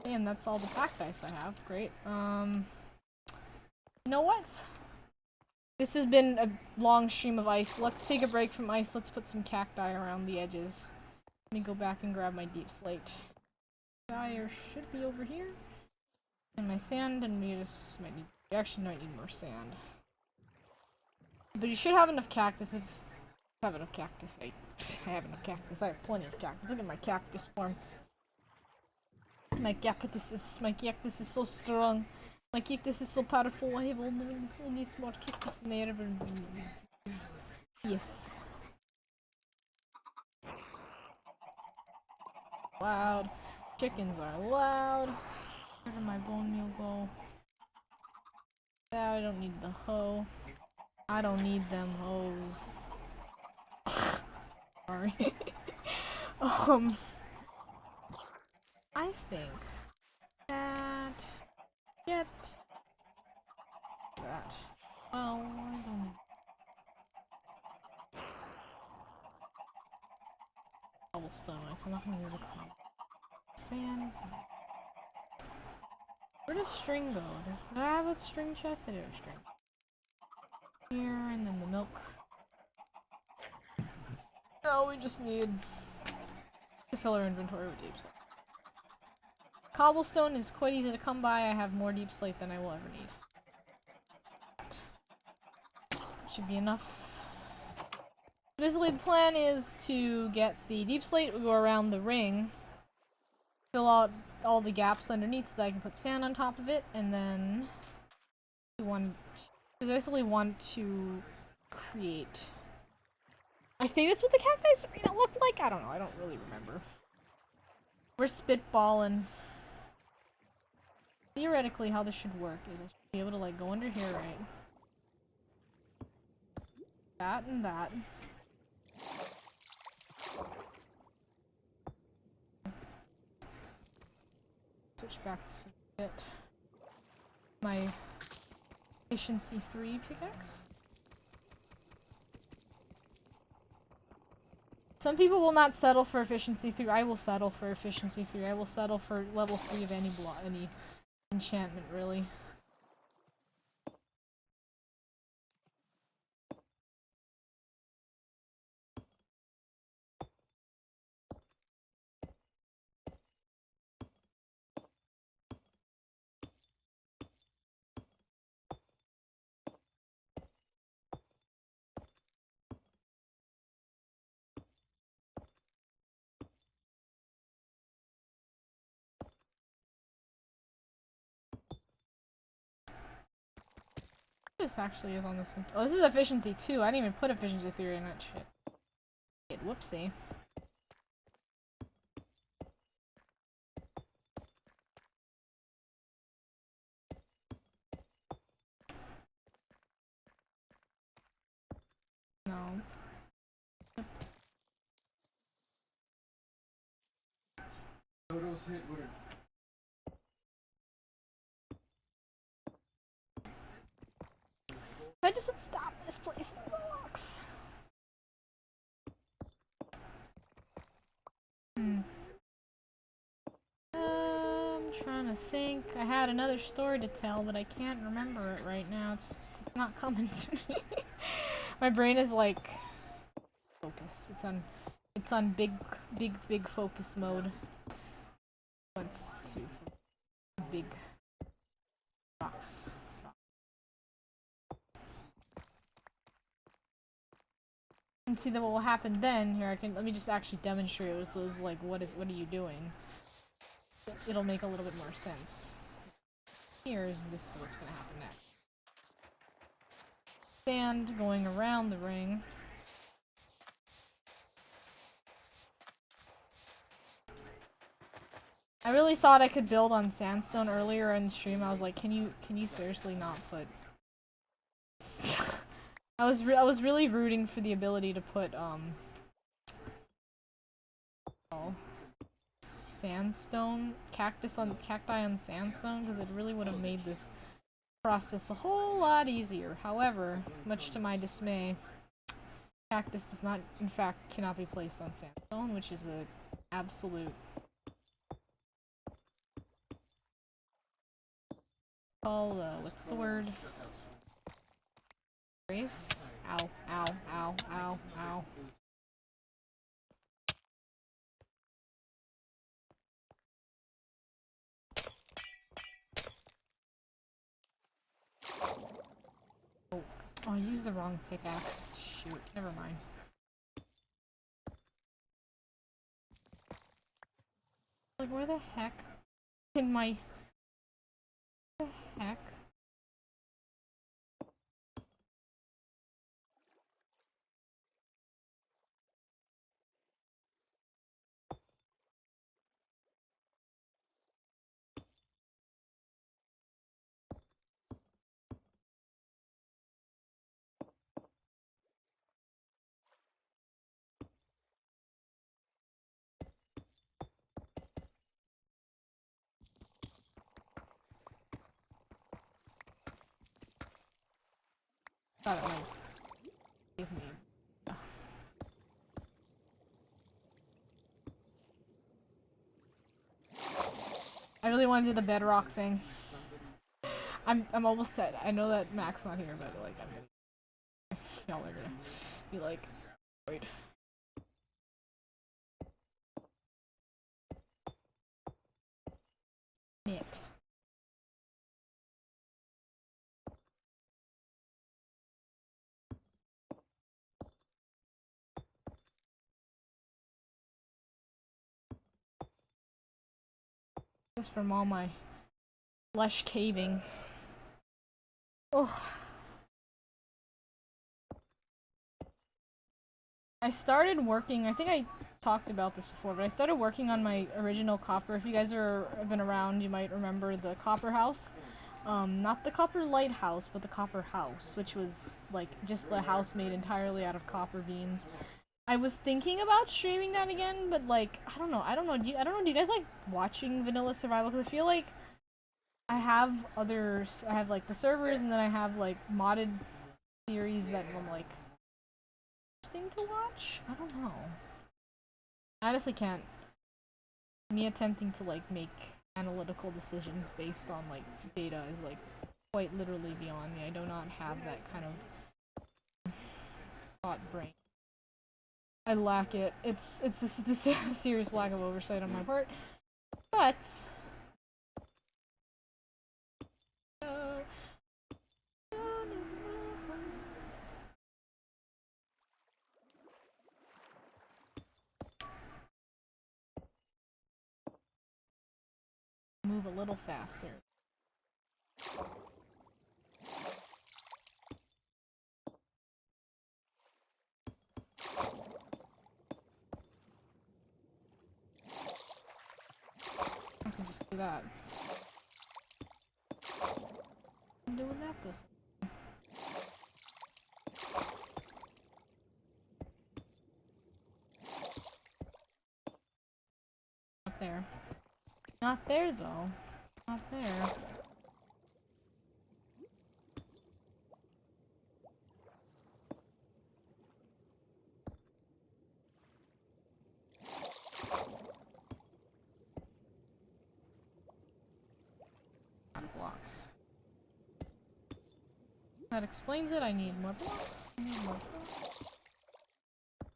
And that's all the packed ice I have. Great. You know what? This has been a long stream of ice. Let's take a break from ice. Let's put some cacti around the edges. Let me go back and grab my deep slate. Fire should be over here. And my sand, and we just might need... We actually might need more sand. But you should have enough cactuses. I have enough cactus. I have enough cactus. I have plenty of cactus. Look at my cactus form. My cactus is so strong. My cactus is so powerful. I have only small cactus than I ever used. Yes. Loud. Chickens are loud. Where did my bone meal go? I don't need the hoe. I don't need them hoes. Sorry. I think that get that. Oh, I don't. Cobblestone. I'm not gonna use a cobblestone. Sand. Where does string go? Does I have a string chest? I do have a string. Here, and then the milk. No, we just need to fill our inventory with deep slate. Cobblestone is quite easy to come by. I have more deep slate than I will ever need. That should be enough. Basically, the plan is to get the deep slate, we go around the ring, fill out all the gaps underneath so that I can put sand on top of it, and then we basically want to create... I think that's what the cacti arena looked like? I don't know, I don't really remember. We're spitballing. Theoretically, how this should work is I should be able to like go under here, right? That and that. Switch back to get my efficiency 3 pickaxe. Some people will not settle for efficiency 3. I will settle for efficiency 3. I will settle for level 3 of any enchantment, really. This actually is on this. Oh, this is efficiency 2. I didn't even put efficiency 3 in that shit. Whoopsie. No. Photos hit with her. If I just would stop this place in the blocks. trying to think. I had another story to tell, but I can't remember it right now. It's not coming to me. My brain is like focus. It's on big focus mode. Wants to big rocks. And see that what will happen then. Here, let me just actually demonstrate it. So it's like, what are you doing? It'll make a little bit more sense. This is what's gonna happen next. Sand going around the ring. I really thought I could build on sandstone earlier in the stream. I was like, can you seriously not put I was really rooting for the ability to put sandstone cacti on sandstone, because it really would have made this process a whole lot easier. However, much to my dismay, cactus does not, in fact, cannot be placed on sandstone, which is a absolute what's the word? Grace? Ow, ow, ow, ow, ow. Oh, I used the wrong pickaxe. Shoot, never mind. Like, where the heck in my... What the heck? Thought it might give me. I really want to do the bedrock thing. I'm almost dead. I know that Mac's not here, but like y'all are gonna be like, wait. Knit. Just from all my flesh caving. Oh. I started working, I think I talked about this before, but I started working on my original copper. If you guys have been around, you might remember the copper house. Not the copper lighthouse, but the copper house, which was like just the house made entirely out of copper beans. I was thinking about streaming that again, but like, I don't know. Do you guys like watching Vanilla Survival? Because I feel like I have others. I have like the servers, and then I have like modded series that I'm like interesting to watch. I don't know. I honestly can't. Me attempting to like make analytical decisions based on like data is like quite literally beyond me. I do not have that kind of thought brain. I lack it. It's a serious lack of oversight on my part. But move a little faster. I can just do that. I'm doing that this way. Not there. Not there though. Not there. blocks. That explains it. I need more blocks. I need more blocks.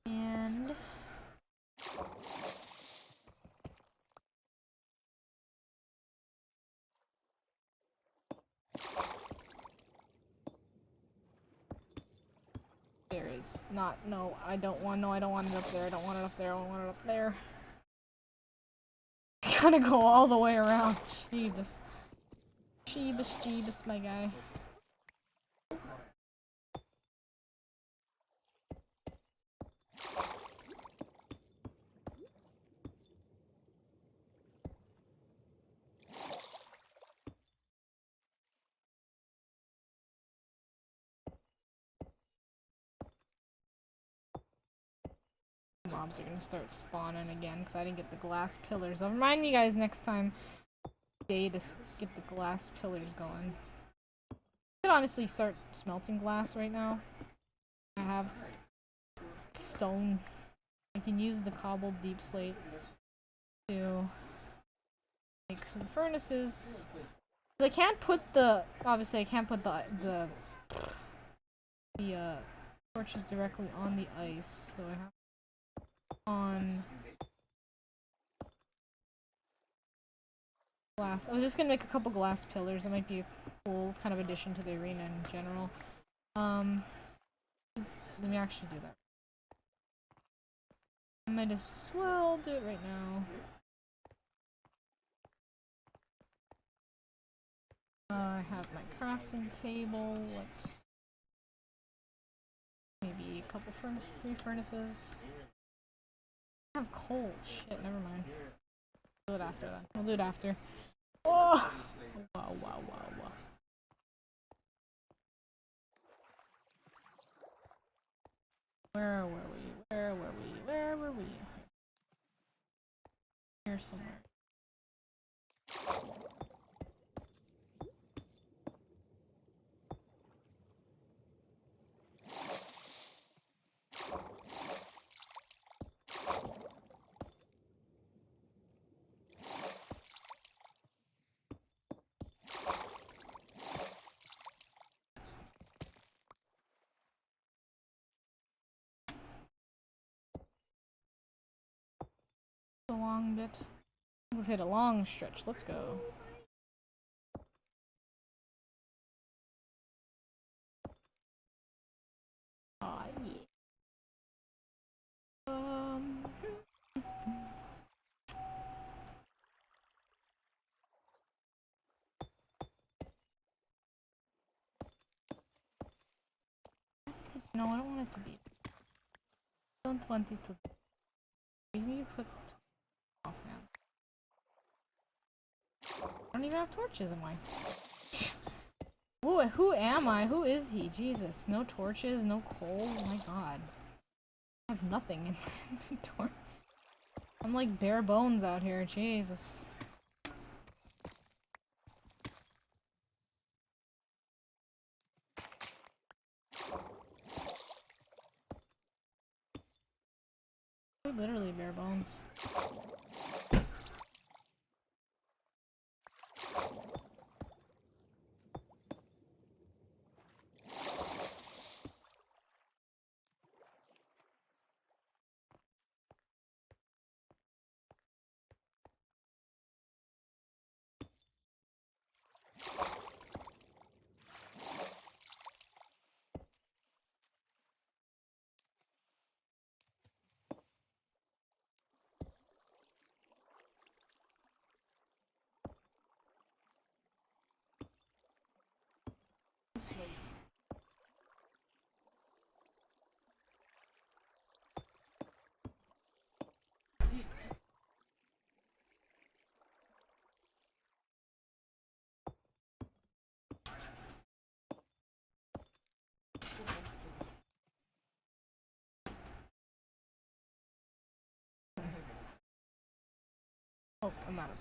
And there is not. No, I don't want. No, I don't want it up there. I don't want it up there. I don't want it up there. Gotta go all the way around. Jeebus. Jeebus, Jeebus, my guy. Mobs are gonna start spawning again because I didn't get the glass pillars. I'll remind you guys next time day to get the glass pillars going. I could honestly start smelting glass right now. I have stone. I can use the cobbled deep slate to make some furnaces. I can't put the obviously I can't put the torches directly on the ice, so I have on glass. I was just gonna make a couple glass pillars. It might be a cool kind of addition to the arena in general. Let me actually do that. I might as well do it right now. I have my crafting table. Let's maybe a couple furnaces, 3 furnaces. I have coal. Shit, never mind. We'll do it after then. We'll do it after. Oh! Wow, wow, wow, wow. Where were we? Where were we? Where were we? Here somewhere. A long bit. We've hit a long stretch. Let's go. Aw, yeah. No, I don't want it to be. I don't want it to be. Maybe you put off now. I don't even have torches, am I? Who am I? Who is he? Jesus. No torches, no coal. Oh my god. I have nothing in my inventory. I'm like bare bones out here. Jesus. Literally bare bones. Oh, I'm out of.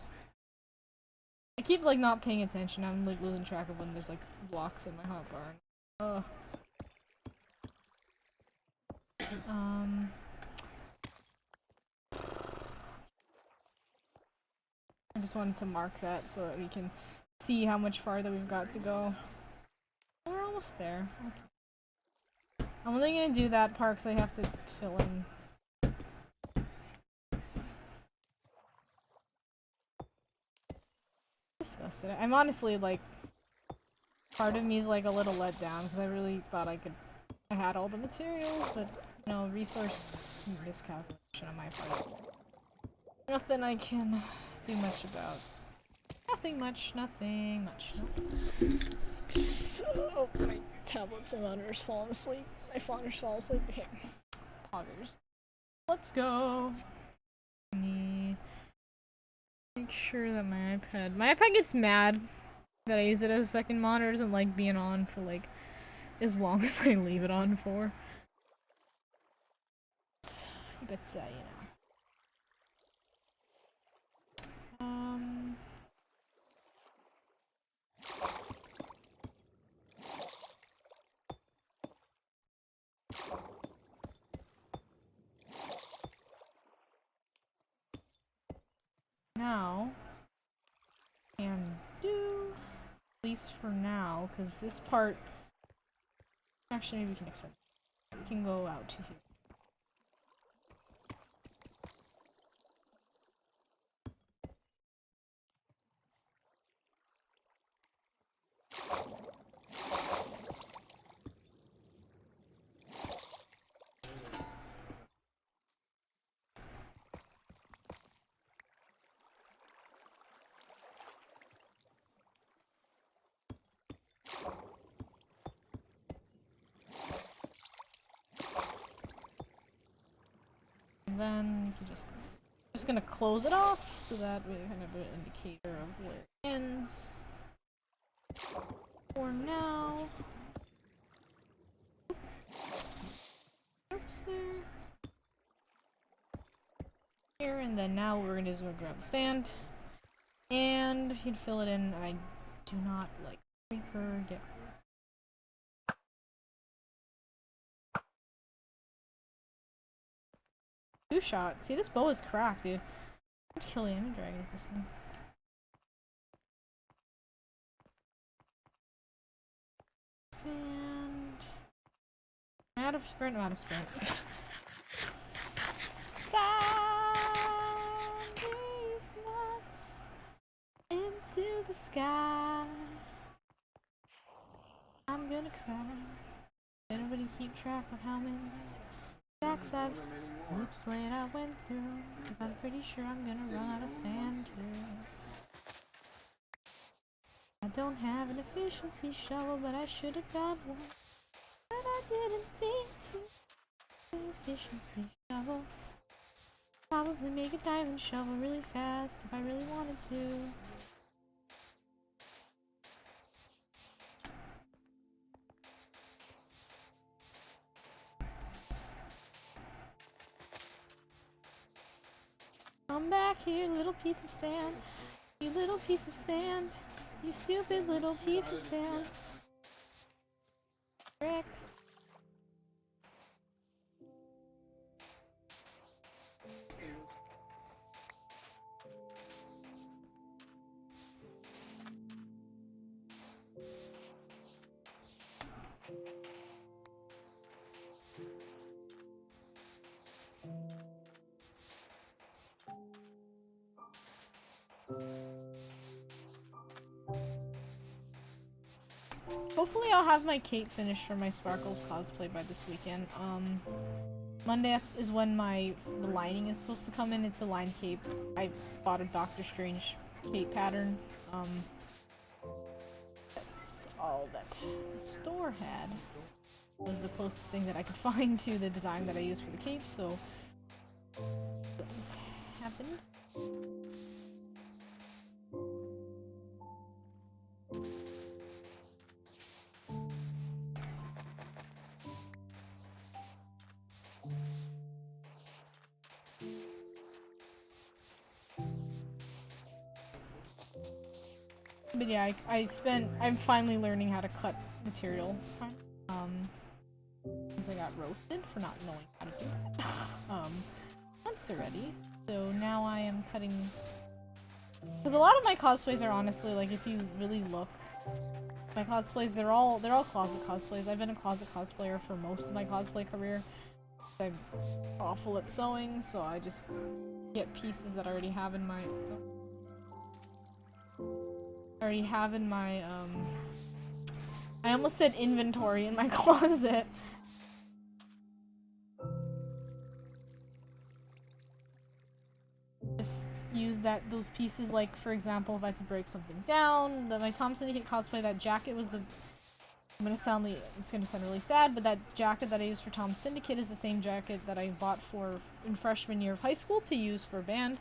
I keep like not paying attention. I'm like losing track of when there's like blocks in my hot bar. I just wanted to mark that so that we can see how much farther we've got to go. We're almost there. Okay. I'm only gonna do that part because I have to fill in. Disgusted. I'm honestly like, part of me is like a little let down because I really thought I had all the materials, but you know, resource miscalculation on my part. Nothing I can do much about. Nothing much. So, my tablet's monitor's falling asleep. My fauner's falling asleep. Okay. Poggers. Let's go. Make sure that my iPad gets mad that I use it as a second monitor. It doesn't like being on for like as long as I leave it on for. But you know. Now, can do, at least for now, because this part, actually maybe we can extend it. We can go out to here. Then you can just gonna close it off so that we kind of have an indicator of where it ends. For now. Oops, there. Here, and then now what we're gonna do is we're gonna grab the sand. And you'd fill it in. I do not like creeper get. Two shot. See, this bow is cracked, dude. I'd kill the enemy dragon with this thing. Sand. I'm out of sprint. I'm out of sprint. Sand these nuts into the sky. I'm gonna cry. Anybody keep track of how many stacks I've oops late I went through? Cause I'm pretty sure I'm gonna run out of sand too. I don't have an efficiency shovel, but I should have got one. But I didn't think to. An efficiency shovel. Probably make a diamond shovel really fast if I really wanted to. Come back here, little piece of sand. You little piece of sand. You stupid little piece of sand. Frick. Hopefully I'll have my cape finished for my Sparkles cosplay by this weekend. Monday is when the lining is supposed to come in. It's a lined cape. I bought a Doctor Strange cape pattern. That's all that the store had. It was the closest thing that I could find to the design that I used for the cape, so what just happened? But yeah, I'm finally learning how to cut material. Because I got roasted for not knowing how to do that. Once already. So now I am cutting Because a lot of my cosplays are honestly, like, if you really look, my cosplays, they're all closet cosplays. I've been a closet cosplayer for most of my cosplay career. I'm awful at sewing, so I just get pieces that I already have in my... I almost said inventory in my closet. Just use those pieces, like, for example, if I had to break something down. My Tom Syndicate cosplay, that jacket was the... it's gonna sound really sad, but that jacket that I used for Tom Syndicate is the same jacket that I bought in freshman year of high school to use for a band.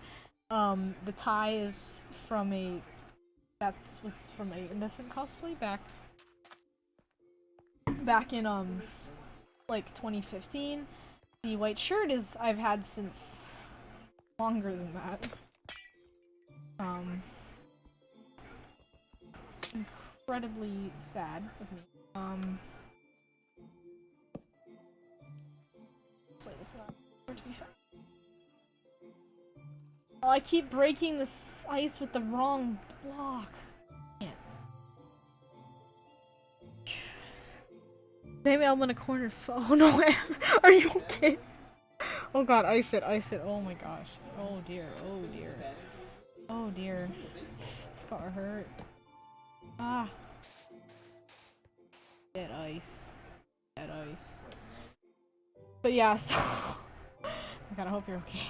The tie is from was from a different cosplay back in, like 2015. The white shirt I've had since longer than that. Incredibly sad of me. It's not to be found. Oh, I keep breaking this ice with the wrong block. Can't. Maybe I'm in a corner. Oh no, are you okay? Oh god, ice it. Oh my gosh. Oh dear. Oh dear. This got hurt. Ah. Dead ice. But yeah, so I gotta hope you're okay.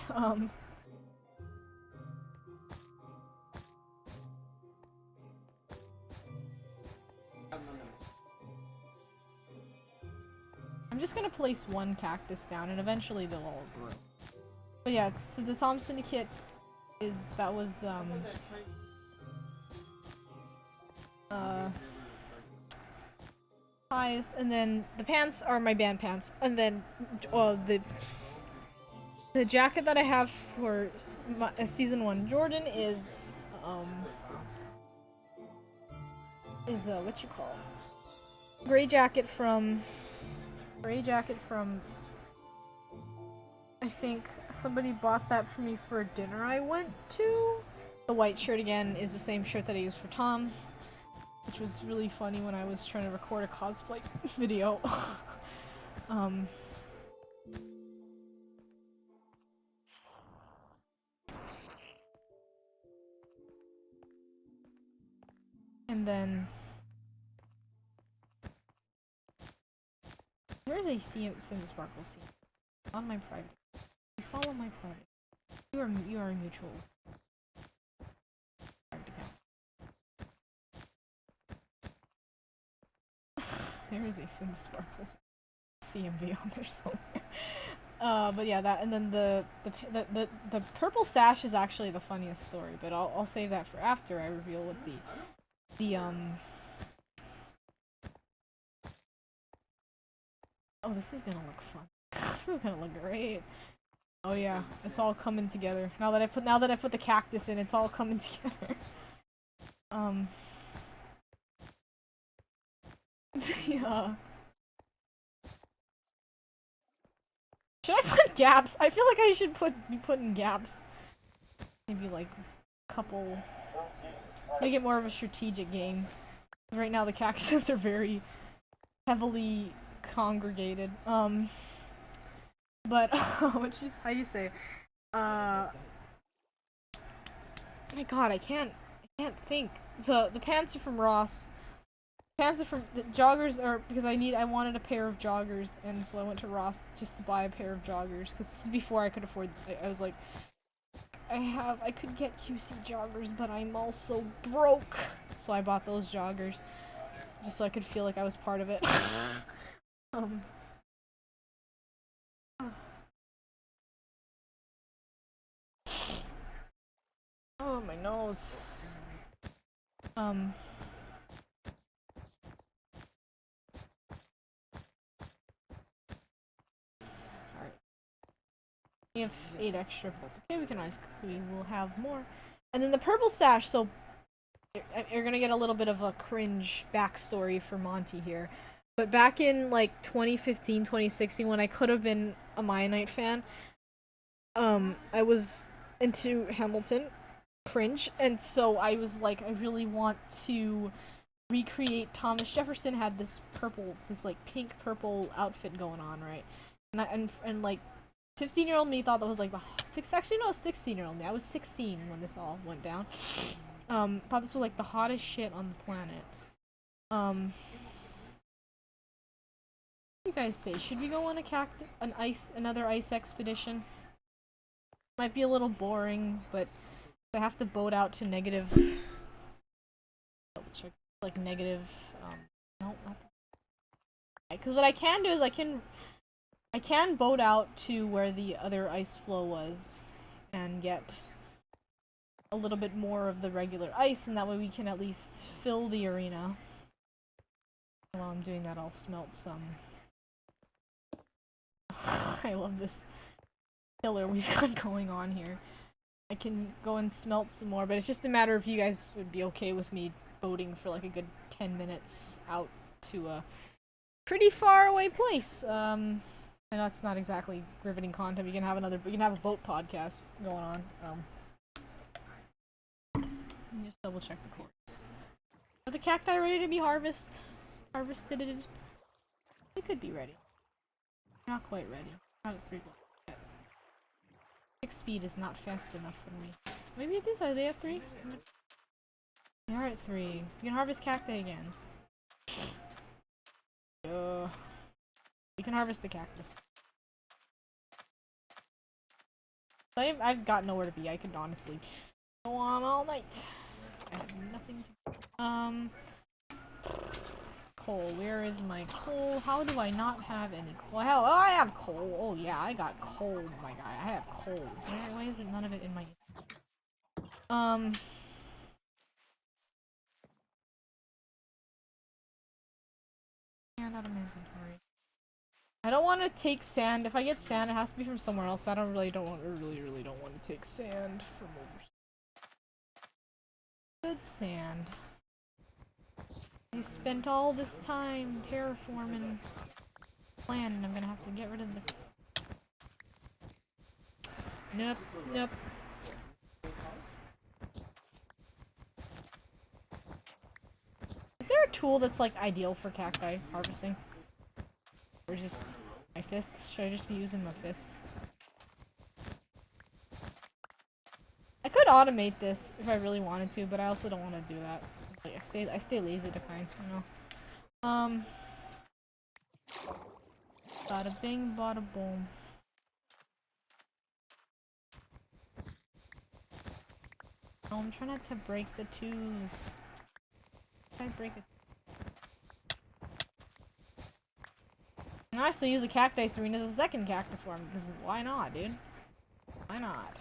I'm just gonna place one cactus down and eventually they'll all grow. But yeah, so the Tom Syndicate was ties, and then the pants are my band pants, and then the jacket that I have for season 1 Jordan is what you call it? Gray jacket from I think somebody bought that for me for a dinner I went to. The white shirt again is the same shirt that I used for Tom, which was really funny when I was trying to record a cosplay video. And then where's ACM Syndisparklez? On my private. You follow my private. You are a mutual private account. There is a Syndisparklez CMV on there somewhere. But yeah, that, and then the purple sash is actually the funniest story, but I'll save that for after I reveal what the oh, this is gonna look fun. This is gonna look great. Oh yeah, it's all coming together. Now that I put the cactus in, it's all coming together. Yeah. Should I put gaps? I feel like I should be putting gaps. Maybe like a couple. To make it more of a strategic game. Right now the cactuses are very heavily congregated. But which is how you say? My God, I can't think. The pants are from Ross. Pants are from the joggers are because I wanted a pair of joggers, and so I went to Ross just to buy a pair of joggers because this is before I could afford. I was like, I could get QC joggers, but I'm also broke, so I bought those joggers just so I could feel like I was part of it. Oh, my nose. Alright. We have 8 extra, but that's okay, we will have more. And then the purple sash, so you're gonna get a little bit of a cringe backstory for Monty here. But back in like 2015, 2016, when I could have been a Mianite fan, I was into Hamilton. cringe, and so I was like, I really want to recreate Thomas Jefferson had this like pink purple outfit going on, right? And like 15-year-old me thought that was like the 16-year-old me. I was 16 when this all went down. Thought this was like the hottest shit on the planet. What do you guys say? Should we go on another ice expedition? Might be a little boring, but I have to boat out to negative. Double check, like negative. No, not. Because what I can do is I can boat out to where the other ice flow was and get a little bit more of the regular ice, and that way we can at least fill the arena. While I'm doing that, I'll smelt some. I love this pillar we've got going on here. I can go and smelt some more, but it's just a matter if you guys would be okay with me boating for like a good 10 minutes out to a pretty far away place. I know it's not exactly riveting content. We can have a boat podcast going on. Let me just double check the course. Are the cacti ready to be harvested? They could be ready. Not quite ready. Not at 3 blocks yet. 6 speed is not fast enough for me. Maybe it is. Are they at 3? They are at 3. You can harvest cacti again. You can harvest the cactus. I've got nowhere to be. I could honestly go on all night. I have nothing to coal. Where is my coal? How do I not have any coal? Hell, oh, I have coal. Oh yeah, I got coal, my guy. I have coal. Why is it none of it in my and out of my inventory. I don't want to take sand. If I get sand, it has to be from somewhere else. I really don't want to take sand from over. Good sand. I spent all this time terraforming land, and I'm gonna have to get rid of the. Nope, nope. Is there a tool that's like ideal for cacti harvesting? Or just my fists? Should I just be using my fists? I could automate this if I really wanted to, but I also don't want to do that. Like, I stay lazy to kind, you know. Bada bing, bada boom. Oh, I'm trying not to break the twos. If I break it. I can actually use the Cactice arena as a second cactus farm, because why not, dude? Why not?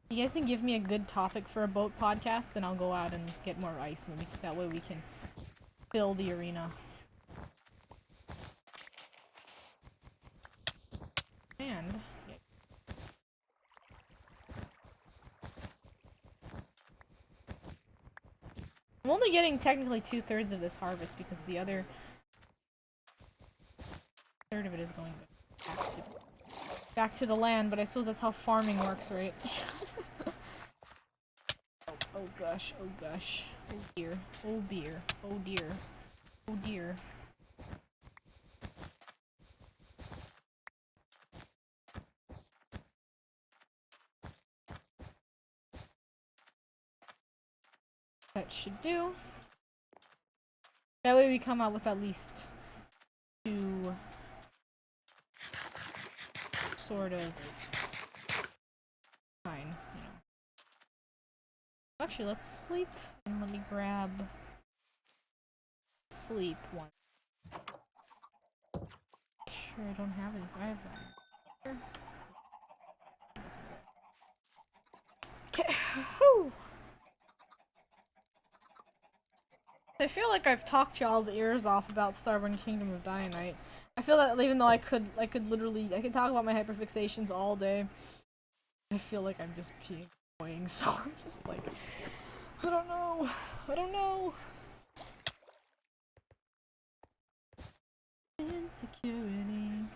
You guys can give me a good topic for a boat podcast, then I'll go out and get more ice, and that way we can fill the arena. And yeah. I'm only getting technically 2/3 of this harvest because the other third of it is going back to the land, but I suppose that's how farming works, right? Oh gosh, oh gosh. Oh dear, oh dear, oh dear, oh dear. That should do. That way we come out with at least 2 sort of fine, you know. Actually, let's sleep and let me grab sleep one. Sure, I don't have any. I have that. Sure. Okay. Whew. I feel like I've talked y'all's ears off about Stubborn Kingdom of Mianite. I feel that even though I could literally, I could talk about my hyperfixations all day. I feel like I'm just being annoying, so I'm just like, I don't know. I don't know. Insecurity.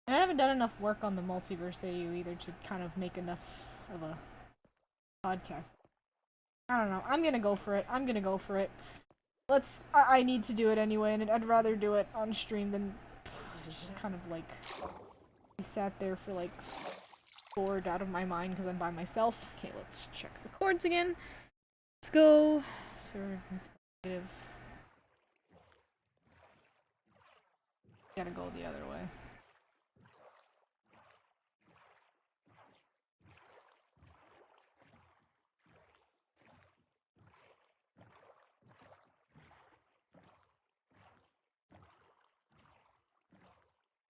And I haven't done enough work on the multiverse AU either to kind of make enough of a podcast. I don't know. I'm gonna go for it. I'm gonna go for it. I need to do it anyway, and I'd rather do it on stream than just kind of like be sat there for like bored out of my mind because I'm by myself. Okay, let's check the chords again. Let's go. Negative. Gotta go the other way.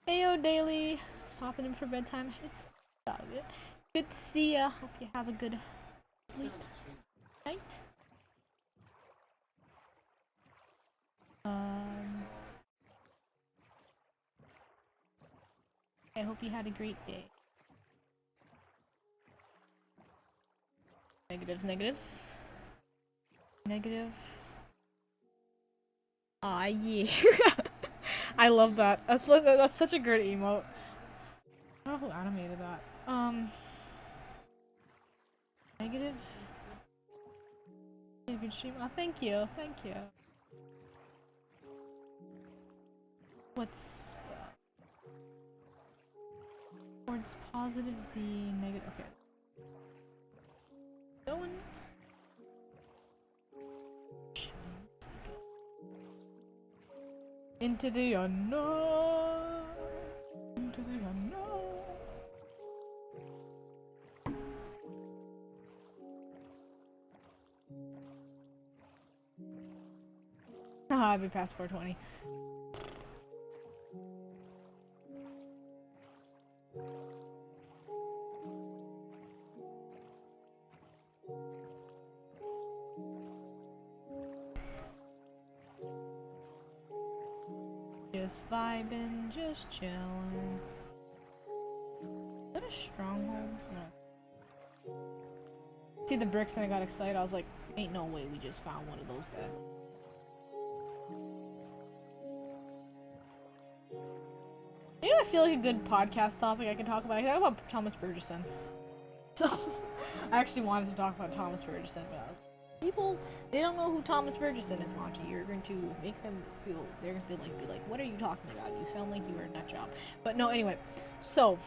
Heyo, Daily. Just popping in for bedtime. It's all good. Good to see ya. Hope you have a good sleep night. I hope you had a great day. Negatives, negatives. Negative. Ah, yeah. I love that. That's such a great emote. I don't know who animated that. Negative. Yeah, good stream. Oh, thank you. Thank you. What's towards positive Z, negative. Okay. Going. Into the unknown. Into the unknown. Haha, I've been past 420. Just vibing, just chilling. Is that a stronghold? No. See the bricks and I got excited. I was like, ain't no way we just found one of those beds. You know, I feel like a good podcast topic I can talk about. I can talk about Thomas Burgesson. So, I actually wanted to talk about Thomas Burgesson, but I was like, people, they don't know who Thomas Burgesson is, Monty. You're going to make them feel, they're going to be like, what are you talking about? You sound like you are a nut job. But no, anyway. So,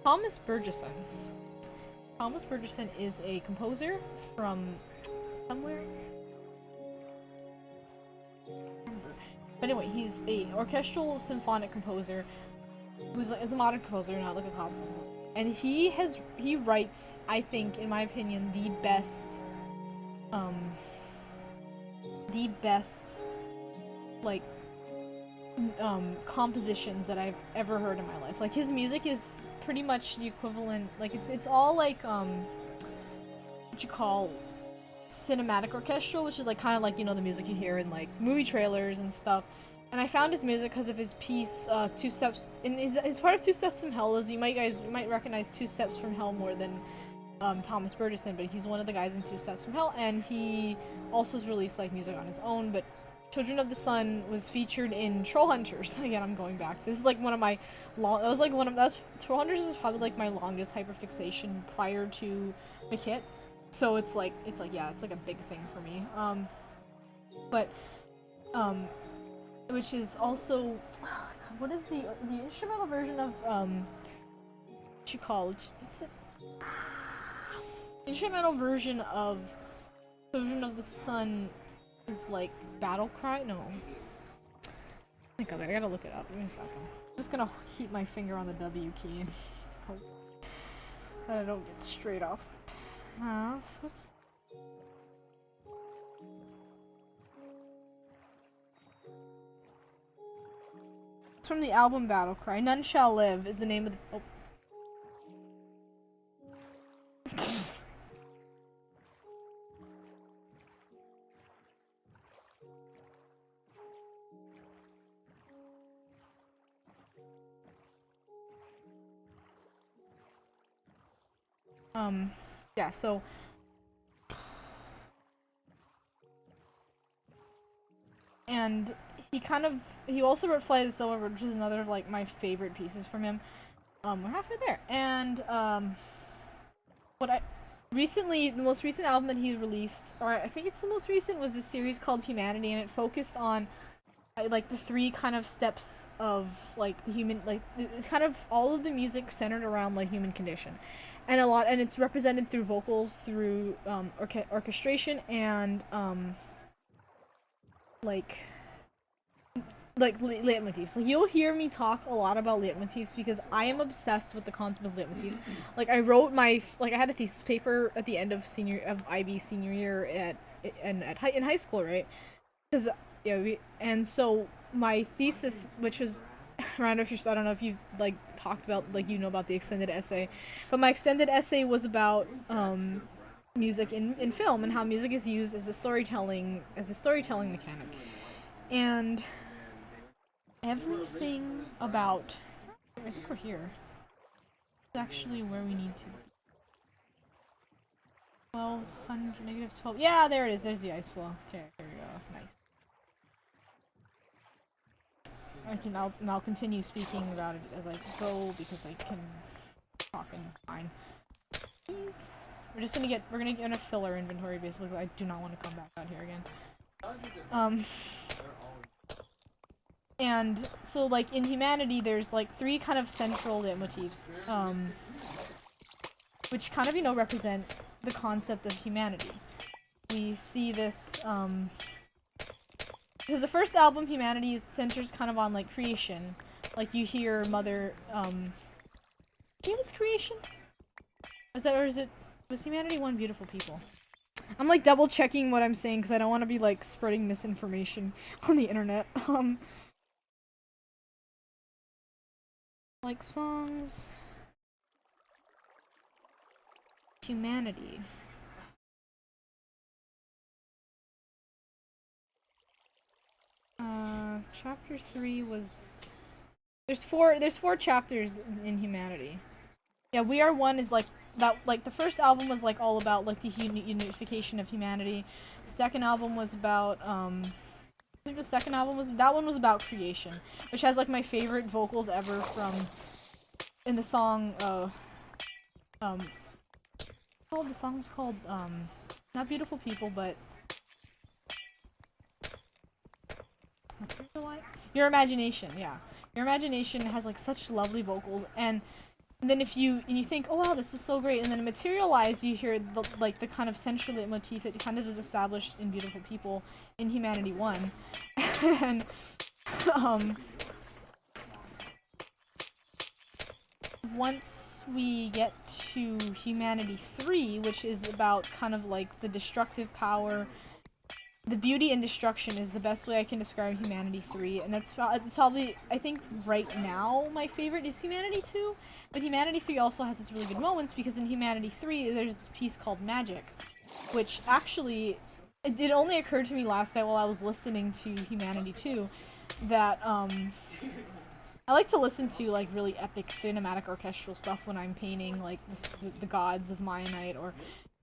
Thomas Burgesson. Thomas Burgesson is a composer from somewhere. But anyway, he's a orchestral symphonic composer who's like, is a modern composer, not like a classical composer. And he writes, I think, in my opinion, the best like compositions that I've ever heard in my life. Like his music is pretty much the equivalent, like it's all like what you call cinematic orchestral, which is like kind of like, you know, the music you hear in like movie trailers and stuff. And I found his music because of his piece, Two Steps. In his part of Two Steps from Hell is you might recognize Two Steps from Hell more than Thomas Burgesson, but he's one of the guys in Two Steps from Hell, and he also has released like music on his own. But Children of the Sun was featured in Troll Hunters. Again, I'm going back. This is like one of my Troll Hunters is probably like my longest hyperfixation prior to McKit. So it's like yeah, it's like a big thing for me. Which is also, what is the instrumental version of what you call it? It's a instrumental version of Children of the Sun is like Battle Cry. No, think of it. I gotta look it up. Give me a second. I'm just gonna keep my finger on the W key and hope that I don't get straight off the path. It's from the album Battle Cry. None Shall Live is the name of the. Oh. Yeah, so. And he also wrote Flight of the Silver, which is another of like my favorite pieces from him. We're halfway there, and what I recently, the most recent album that he released, or I think it's the most recent, was a series called Humanity, and it focused on like the three kind of steps of like the human, like it's kind of all of the music centered around like human condition, and it's represented through vocals, through orchestration, and like leitmotifs. Like you'll hear me talk a lot about leitmotifs because I am obsessed with the concept of leitmotifs. Like I wrote I had a thesis paper at the end of IB senior year in high school, right? Because and so my thesis, which was I don't know if you like talked about like about the extended essay, but my extended essay was about music in film and how music is used as a storytelling mechanic, and everything about I think we're here. It's actually where we need to be. 1200 negative 12. Yeah, there it is. There's the ice flow. Okay, here we go. Nice. I'll continue speaking about it as I go because I can talk and fine. Please. We're gonna get a filler inventory basically. I do not want to come back out here again. And so like in Humanity there's like three kind of central leitmotifs, which kind of represent the concept of humanity. We see this because the first album, Humanity, centers kind of on like creation. Like you hear Mother it was creation? Was Humanity One Beautiful People? I'm like double checking what I'm saying because I don't want to be like spreading misinformation on the internet. Like songs. Humanity. Chapter 3 was... There's four chapters in Humanity. Yeah, We Are One is like that. Like the first album was like all about like the unification of humanity. Second album was about I think the second album was about creation, which has like my favorite vocals ever from in the song. The song's called not Beautiful People, but Your Imagination. Yeah, Your Imagination has like such lovely vocals, and then if you think, oh wow, this is so great, and then Materialize, you hear the kind of central motif that kind of is established in Beautiful People in Humanity 1. And once we get to Humanity 3, which is about kind of like the destructive power, the beauty and destruction is the best way I can describe Humanity 3, and it's probably, I think right now, my favorite is Humanity 2, but Humanity 3 also has its really good moments, because in Humanity 3, there's this piece called Magic, which actually, it only occurred to me last night while I was listening to Humanity 2, that, I like to listen to, like, really epic cinematic orchestral stuff when I'm painting, like, the gods of Mianite, or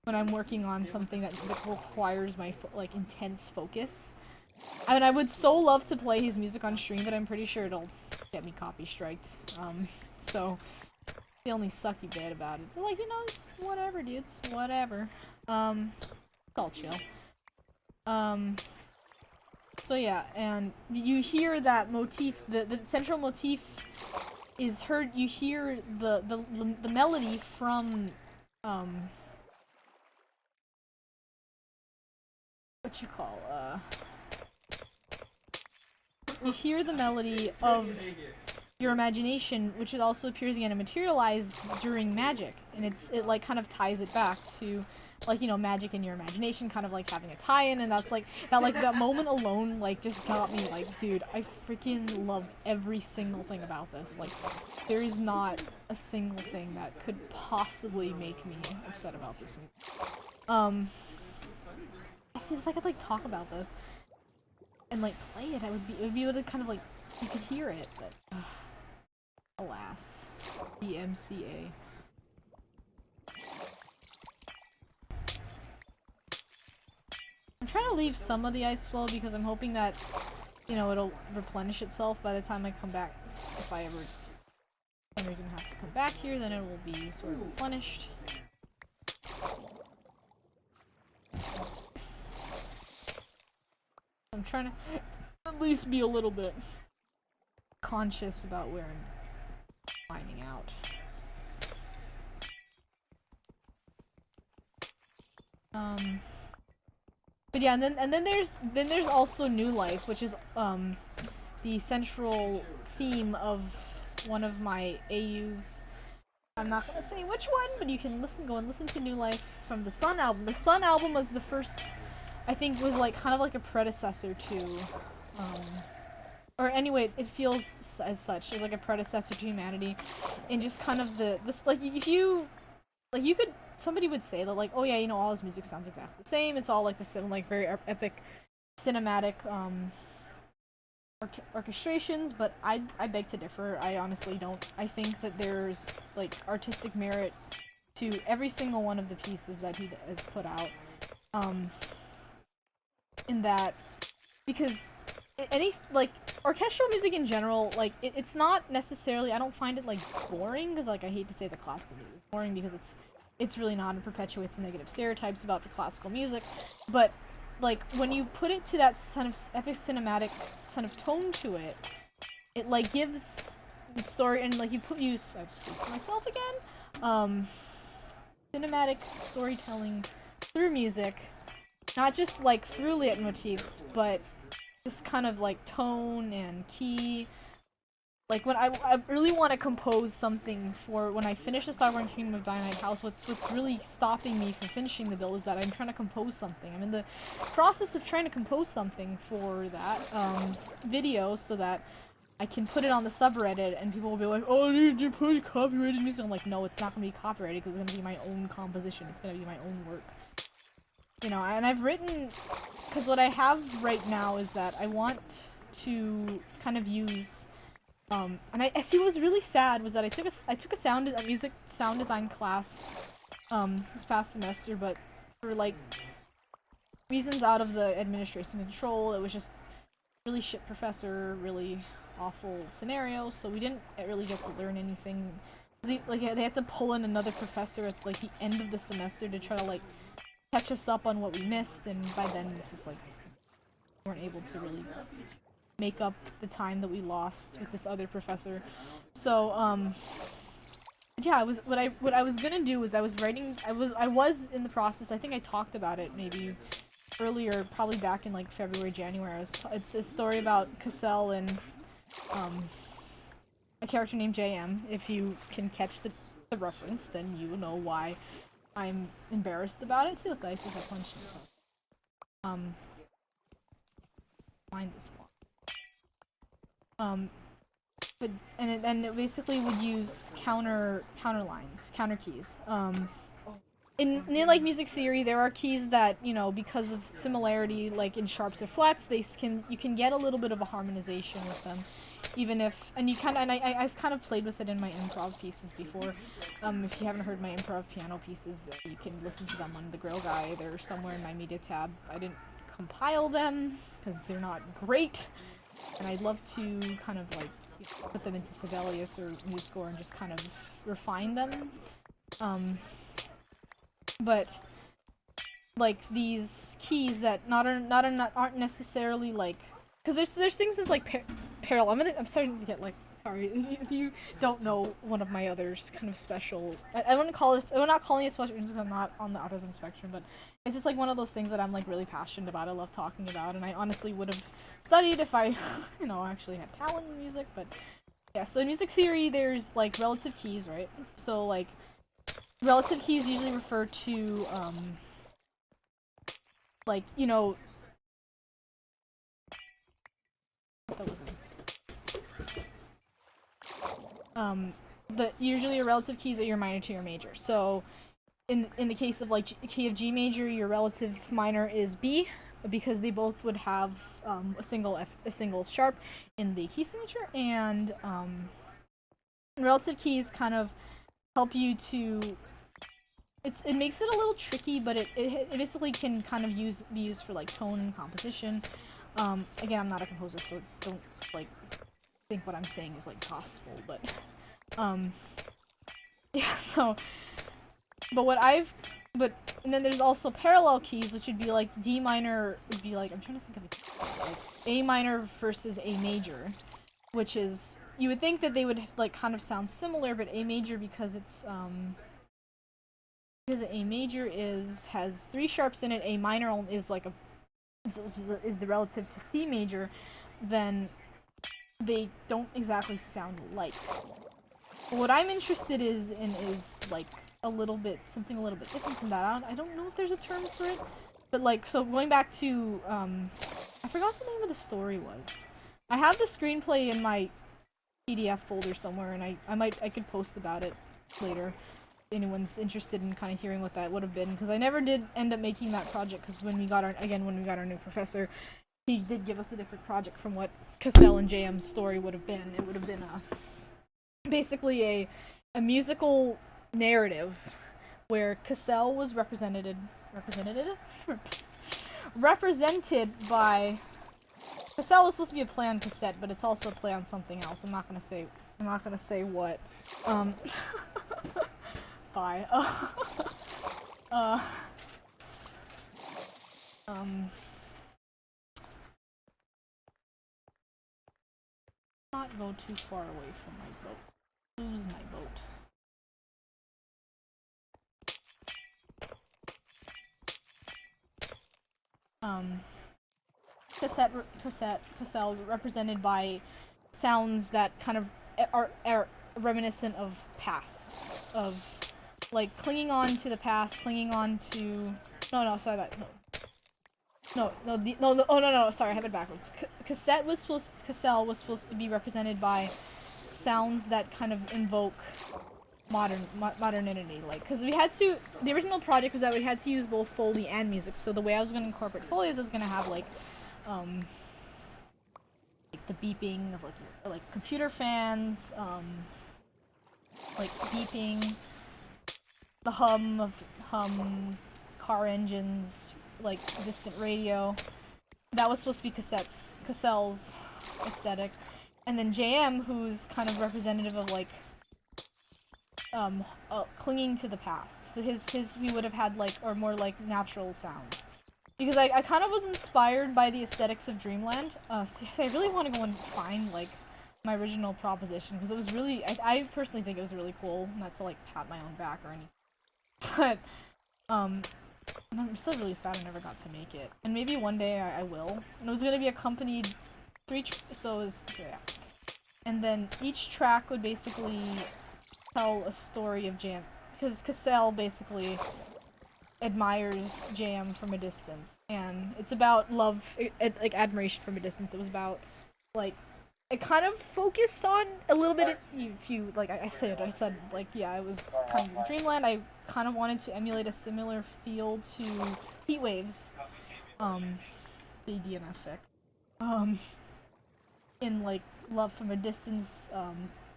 when I'm working on something that requires my like intense focus. I mean, I would so love to play his music on stream, but I'm pretty sure it'll get me copy striked. So the only sucky bit about it. So like, it's whatever, dudes, whatever. It's all chill. So yeah, and you hear that motif. The central motif is heard. You hear the melody from you hear the melody of Your Imagination, which it also appears again in Materialize during Magic, and it like kind of ties it back to like Magic and Your Imagination kind of like having a tie-in, and that's like that moment alone like just got me like, dude, I freaking love every single thing about this. Like there is not a single thing that could possibly make me upset about this music. I see if I could like talk about this and like play it, it would be able to kind of like, you could hear it, but alas, the MCA. I'm trying to leave some of the ice flow because I'm hoping that you know, it'll replenish itself by the time I come back. If I ever, for some reason, have to come back here, then it will be sort of replenished. I'm trying to at least be a little bit conscious about where I'm finding out. But yeah, and then there's also New Life, which is the central theme of one of my AUs. I'm not gonna say which one, but you can go and listen to New Life from the Sun album. The Sun album was the first, I think, was like kind of like a predecessor to, or anyway, it feels as such, like a predecessor to Humanity, and just kind of this like if you like you could somebody would say that like, oh yeah, you know, all his music sounds exactly the same. It's all like the same, like very epic, cinematic orchestrations, but I beg to differ. I honestly don't. I think that there's like artistic merit to every single one of the pieces that he has put out. In that, because any like orchestral music in general, like it's not necessarily. I don't find it like boring, because like I hate to say that classical music is boring, because it's really not, and perpetuates negative stereotypes about the classical music, but like when you put it to that kind of epic cinematic kind of tone to it, it like gives the story, and like I've spoken to myself again, cinematic storytelling through music, not just like through leitmotifs, but just kind of like tone and key. Like when I really want to compose something for when I finish the Starborn Kingdom of Dynamite House, what's really stopping me from finishing the build is that I'm trying to compose something. I'm in the process of trying to compose something for that video, so that I can put it on the subreddit, and people will be like, oh, you put copyrighted music. I'm like, no, it's not gonna be copyrighted, because it's gonna be my own composition. It's gonna be my own work. You know, and I've written, because what I have right now is that I want to kind of use. And I see what was really sad was that I took a music sound design class this past semester, but for like reasons out of the administration control, it was just really shit professor, really awful scenarios, so we didn't really get to learn anything. Like they had to pull in another professor at like the end of the semester to try to like catch us up on what we missed, and by then it's just like we weren't able to really make up the time that we lost with this other professor. So yeah, what I was gonna do was I was in the process. I think I talked about it maybe earlier, probably back in like February, January. It's a story about Cassell and a character named JM. If you can catch the reference, then you know why I'm embarrassed about it. See, look, I see if I punched myself. Find this one. But and it basically would use counter lines, counter keys. In like music theory, there are keys that, you know, because of similarity, like in sharps or flats, you can get a little bit of a harmonization with them, even if, and I've kind of played with it in my improv pieces before. If you haven't heard my improv piano pieces, you can listen to them on the Grill Guy. They're somewhere in my media tab. I didn't compile them because they're not great. And I'd love to kind of like put them into Sibelius or MuseScore and just kind of refine them. But like these keys that aren't necessarily like, because there's things as like parallel. I'm starting to get like, sorry if you don't know one of my others kind of special. I wouldn't call this. I'm not calling it special because I'm not on the autism spectrum, but it's just like one of those things that I'm like really passionate about. I love talking about, and I honestly would have studied if I, you know, actually had talent in music. But yeah, so in music theory, there's like relative keys, right? So like relative keys usually refer to like, you know, that was but usually your relative keys are your minor to your major. So in the case of like key of G major, your relative minor is B, because they both would have a single sharp in the key signature, and relative keys kind of help you to. It makes it a little tricky, but it basically can kind of be used for like tone and composition. Again, I'm not a composer, so don't, like, think what I'm saying is, like, gospel, but, yeah, so, and then there's also parallel keys, which would be, like, D minor would be, like, I'm trying to think of it, like, A minor versus A major, which is, you would think that they would, like, kind of sound similar, but A major, because it's, because A major has 3 sharps in it, A minor is, like, is the relative to C major, then they don't exactly sound alike. But what I'm interested in is like something a little bit different from that. I don't know if there's a term for it, but like, so going back to I forgot the name of the story was. I have the screenplay in my PDF folder somewhere, and I could post about it later. If anyone's interested in kind of hearing what that would have been, because I never did end up making that project, because when we got our new professor, he did give us a different project from what Cassell and JM's story would have been. It would have been basically a musical narrative where Cassell was represented by Cassell was supposed to be a play on cassette, but it's also a play on something else. I'm not gonna say what. Bye. Not go too far away from my boat. Lose my boat. Cassell represented by sounds that kind of are reminiscent of past, of like clinging on to the past, clinging on to sorry, I have it backwards. Cassell was supposed to be represented by sounds that kind of invoke modernity, like, because the original project was that we had to use both Foley and music, so the way I was going to incorporate Foley is I was going to have like the beeping of like computer fans, like beeping, the hums, car engines, like distant radio. That was supposed to be Cassell's aesthetic, and then JM, who's kind of representative of like clinging to the past. So his we would have had like, or more like natural sounds. Because I kind of was inspired by the aesthetics of Dreamland. So I really want to go and find like my original proposition, because it was really, I personally think it was really cool, not to like pat my own back or anything. But I'm still really sad I never got to make it. And maybe one day I will. And it was gonna be accompanied so yeah. And then each track would basically tell a story of JM, because Cassell basically admires JM from a distance, and it's about love, like admiration from a distance. It was about like, it kind of focused on a little bit. If you like, I said like, yeah, it was kind of Dreamland. I kind of wanted to emulate a similar feel to Heat Waves, the EDM effect, in like love from a distance,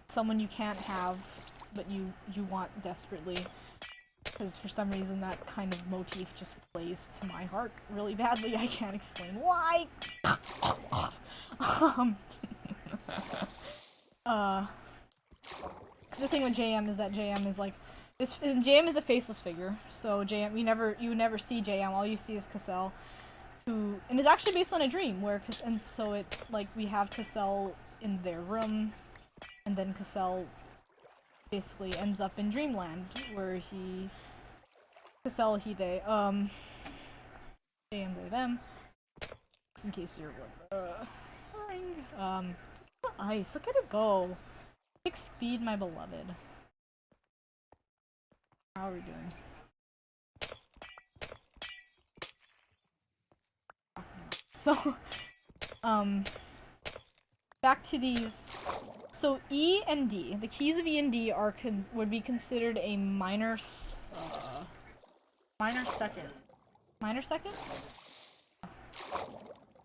someone you can't have but you want desperately, because for some reason that kind of motif just plays to my heart really badly. I can't explain why. Because the thing with JM is that JM is like this. JM is a faceless figure, so JM, you never see JM. All you see is Cassell, who, and is actually based on a dream where, and so it, like, we have Cassell in their room, and then Cassell basically ends up in Dreamland, where Cassell, they, JM, they, them, just in case you're, ice, look at it go. 6 speed, my beloved. How are we doing? So, back to these. So E and D, the keys of E and D would be considered a minor second. Minor second?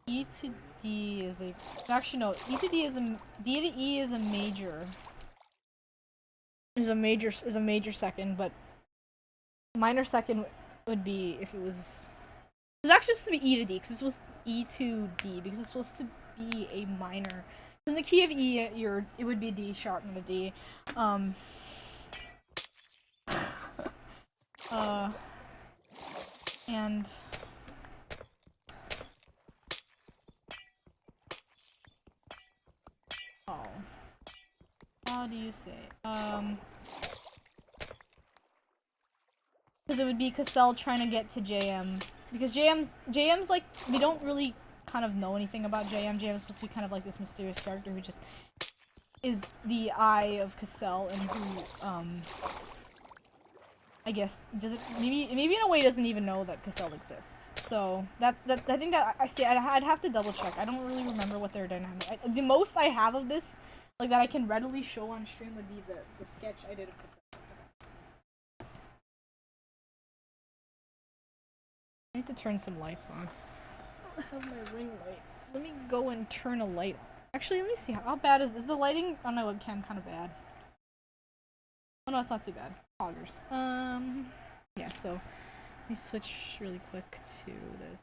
E to D is a, actually no, E to D is a, D to E is a major. Is a major second, but minor second would be if it was. It was actually supposed to be E to D, because E to D because it's supposed to be a minor. In the key of E, it would be a D sharp, not a D. And how do you say? Because it would be Cassell trying to get to JM. Because JM's like, we don't really kind of know anything about JM. JM is supposed to be kind of like this mysterious character who just is the eye of Cassell and who, I guess, maybe in a way doesn't even know that Cassell exists. So, I think that, I'd have to double check. I don't really remember what their dynamic, the most I have of this, like that I can readily show on stream would be the sketch I did of Cassell. I need to turn some lights on. I have my ring light. Let me go and turn a light on. Actually, let me see. How bad is the lighting on my webcam kind of bad? Oh no, it's not too bad. Poggers. Yeah, so let me switch really quick to this.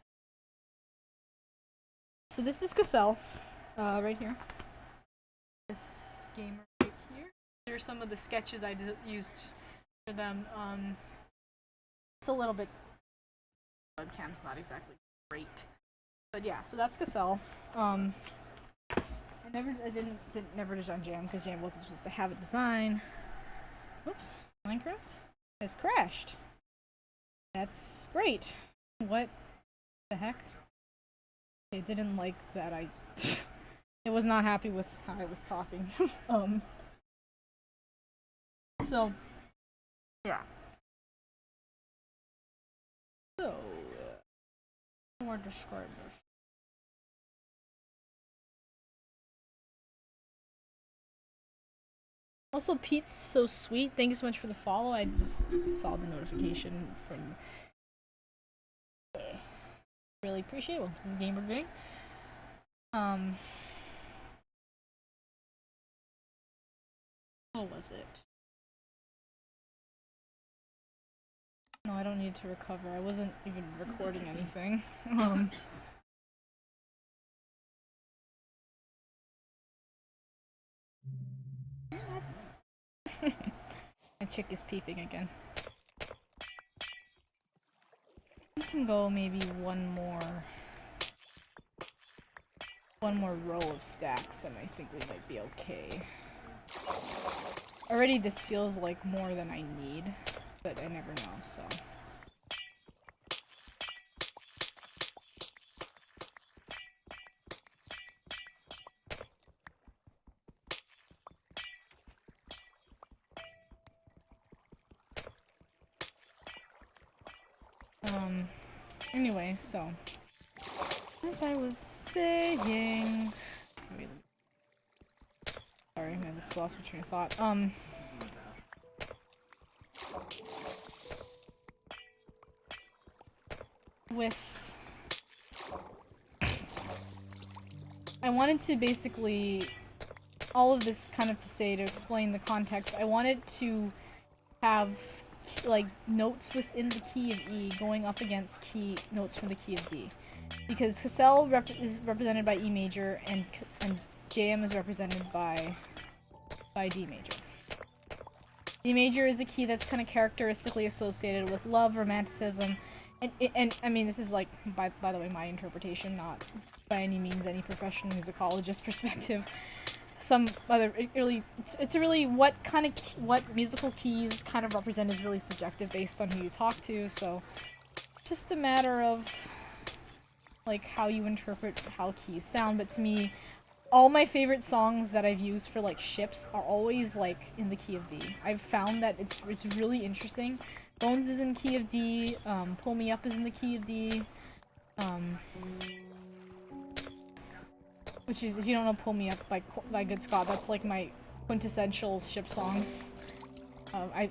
So this is Cassell, right here. This gamer right here. Here are some of the sketches I used for them. It's a little bit. Webcam's not exactly great, but yeah. So that's Cassell. I never designed Jam because Jam wasn't supposed to have a design. Oops, Minecraft has crashed. That's great. What the heck? It didn't like that it was not happy with how I was talking. So, yeah. So, more describe this. Also, Pete's so sweet. Thank you so much for the follow. I just saw the notification from. Really appreciate it. Welcome to Gamer Gang. What was it? No, I don't need to recover. I wasn't even recording anything. My chick is peeping again. We can go maybe one more row of stacks and I think we might be okay. Already this feels like more than I need, but I never know, so. Anyway, so as I was saying, sorry, I just lost my train of thought. I wanted to basically, all of this kind of to explain the context, I wanted to have like notes within the key of E going up against notes from the key of D, because Cassell is represented by E major and JM is represented by D major. D major is a key that's kind of characteristically associated with love, romanticism, and I mean this is like by the way my interpretation, not by any means any professional musicologist perspective. Some other it's really what musical keys kind of represent is really subjective based on who you talk to, so just a matter of like how you interpret how keys sound. But to me, all my favorite songs that I've used for like ships are always like in the key of D. I've found that it's really interesting. Bones is in key of D, Pull Me Up is in the key of D, which is, if you don't know Pull Me Up by Good Scott, that's like my quintessential ship song. I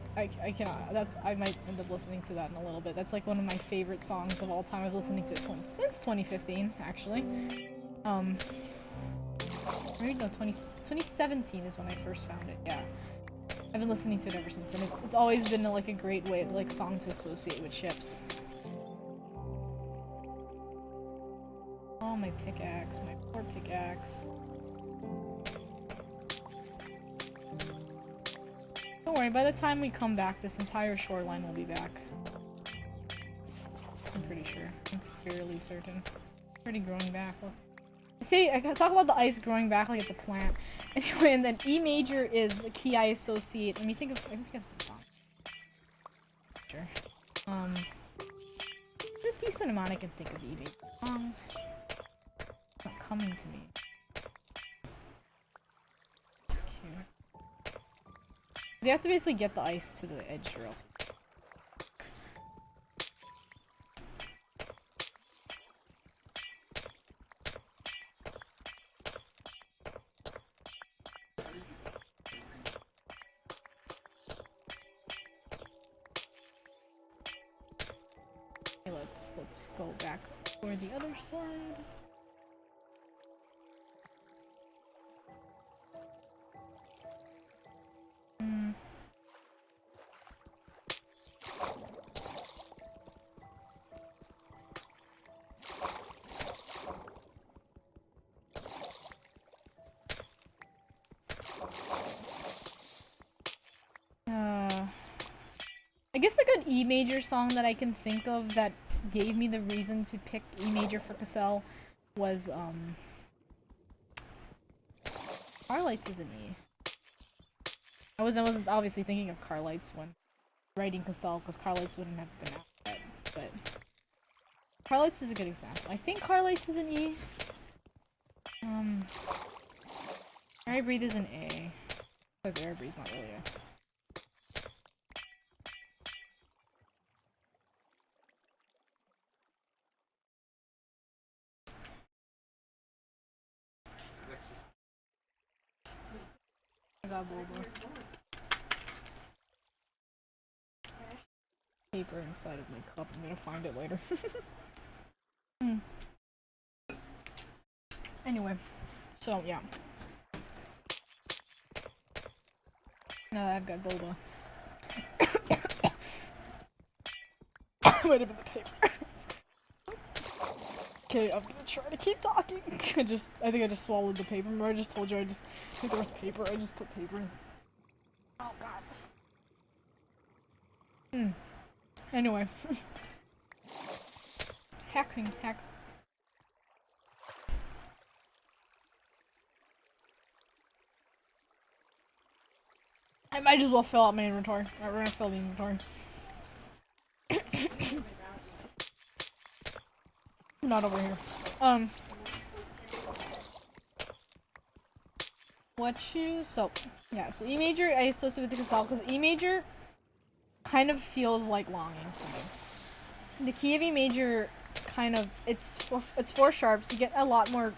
cannot, I might end up listening to that in a little bit. That's like one of my favorite songs of all time. I've listening to it since 2015, actually. Maybe no, 2017 is when I first found it, yeah. I've been listening to it ever since, and it's always been like a great way, like, song to associate with ships. Oh, my pickaxe, my poor pickaxe. Don't worry, by the time we come back, this entire shoreline will be back. I'm pretty sure. I'm fairly certain. Already growing back. Look. See, I talk about the ice growing back like it's a plant. Anyway, and then E major is a key I associate. Let me think of some songs. Sure. There's a decent amount I can think of E major songs. It's not coming to me. Okay. You have to basically get the ice to the edge or else. Let's go back for the other side. I guess a good E major song that I can think of that gave me the reason to pick E major for Cassell was Carlights is an E. I wasn't obviously thinking of Carlights when writing Cassell because Carlights wouldn't have been out yet, but Carlights is a good example. I think Carlights is an E. Air Breathe is an A. Because Air Breathe's not really a. I got Bulba. Paper inside of my cup. I'm gonna find it later. Anyway, so yeah. Now that I've got Bulba. Might have been the paper. Okay, I'm gonna try to keep talking. I think I just swallowed the paper. Remember I just told you I think there was paper. I just put paper in. Oh god. Anyway. Hack. I might as well fill out my inventory. Alright, we're gonna fill the inventory. Not over here. So E major I associate with the Cassell because E major kind of feels like longing to me. The key of E major kind of it's 4 sharps. You get a lot more.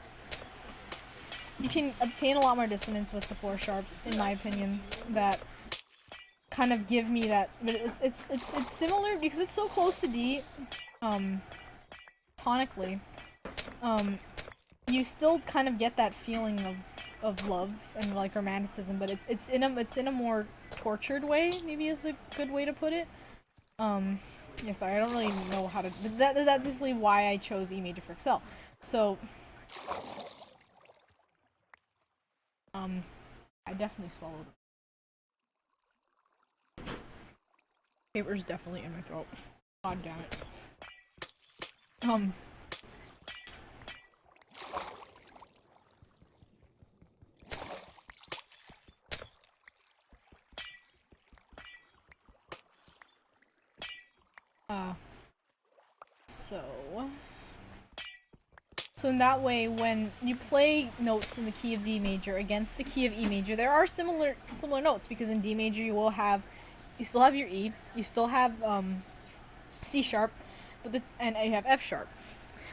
You can obtain a lot more dissonance with the 4 sharps, in my opinion. That kind of give me that, but it's similar because it's so close to D. Tonically, you still kind of get that feeling of love and like romanticism, but it's in a more tortured way. Maybe is a good way to put it. Yeah, sorry, I don't really know how to. That's basically why I chose E major for Cassell. So, I definitely swallowed it. Paper's definitely in my throat. God damn it. So in that way, when you play notes in the key of D major against the key of E major, there are similar notes because in D major you still have your E, you still have C sharp, and you have F sharp.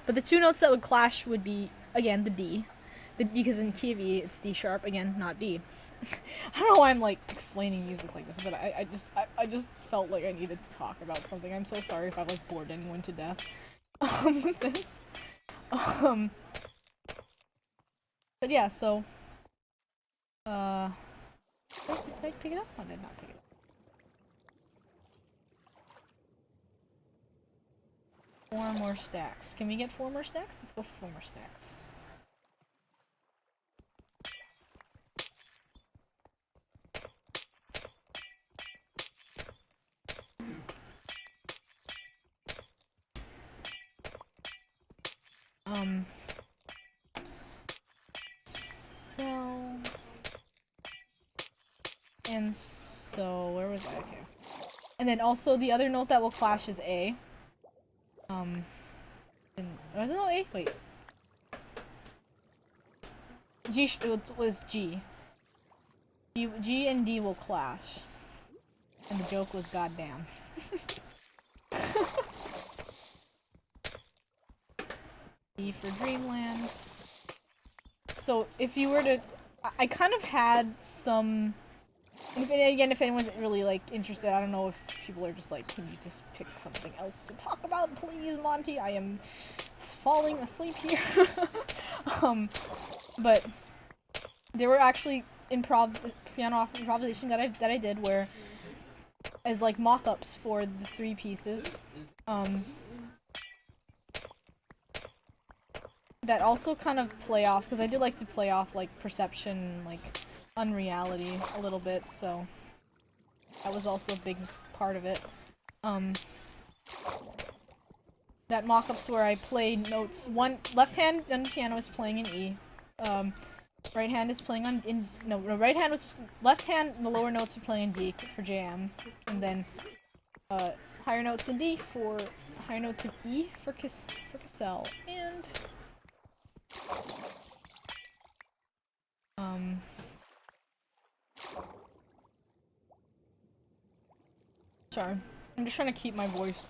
But the 2 notes that would clash would be again the D, because in key of E it's D sharp again, not D. I don't know why I'm like explaining music like this, but I just felt like I needed to talk about something. I'm so sorry if I've like bored anyone to death with this. But yeah, so did I pick it up? I did not pick it 4 more stacks. Can we get 4 more stacks? Let's go for 4 more stacks. So where was I? Okay. And then also the other note that will clash is A. Was it not A? Wait. It was G. G and D will clash. And the joke was goddamn. D for Dreamland. So if you were to, I kind of had some. If anyone's really like interested, I don't know if people are just like, can you just pick something else to talk about, please, Monty? I am falling asleep here. But there were actually piano improvisation that I did where, as like mock-ups for the 3 pieces, that also kind of play off, because I do like to play off like perception, like unreality a little bit, so that was also a big part of it. That mock-ups where I played notes, left hand on the piano is playing in E, right hand is playing on left hand and the lower notes are playing in D for JM, and then higher notes in D for higher notes in E for Cassell, and sorry, I'm just trying to keep my voice.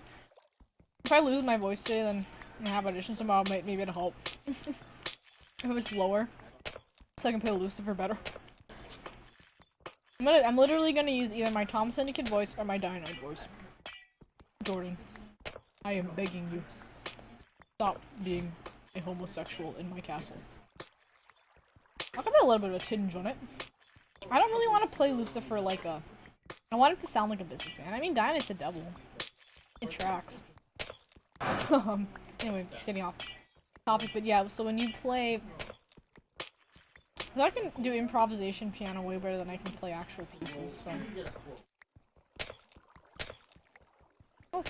If I lose my voice today, then I have auditions tomorrow, maybe it'll help. If it's lower, so I can play Lucifer better. I'm literally gonna use either my Tom Syndicate voice or my Dianite voice. Jordan, I am begging you, stop being a homosexual in my castle. I'll put a little bit of a tinge on it. I don't really want to play Lucifer like a... I want it to sound like a businessman. I mean, Dianite's a devil. It tracks. Anyway, getting off topic, but yeah, so when you play... I can do improvisation piano way better than I can play actual pieces, so... Oh,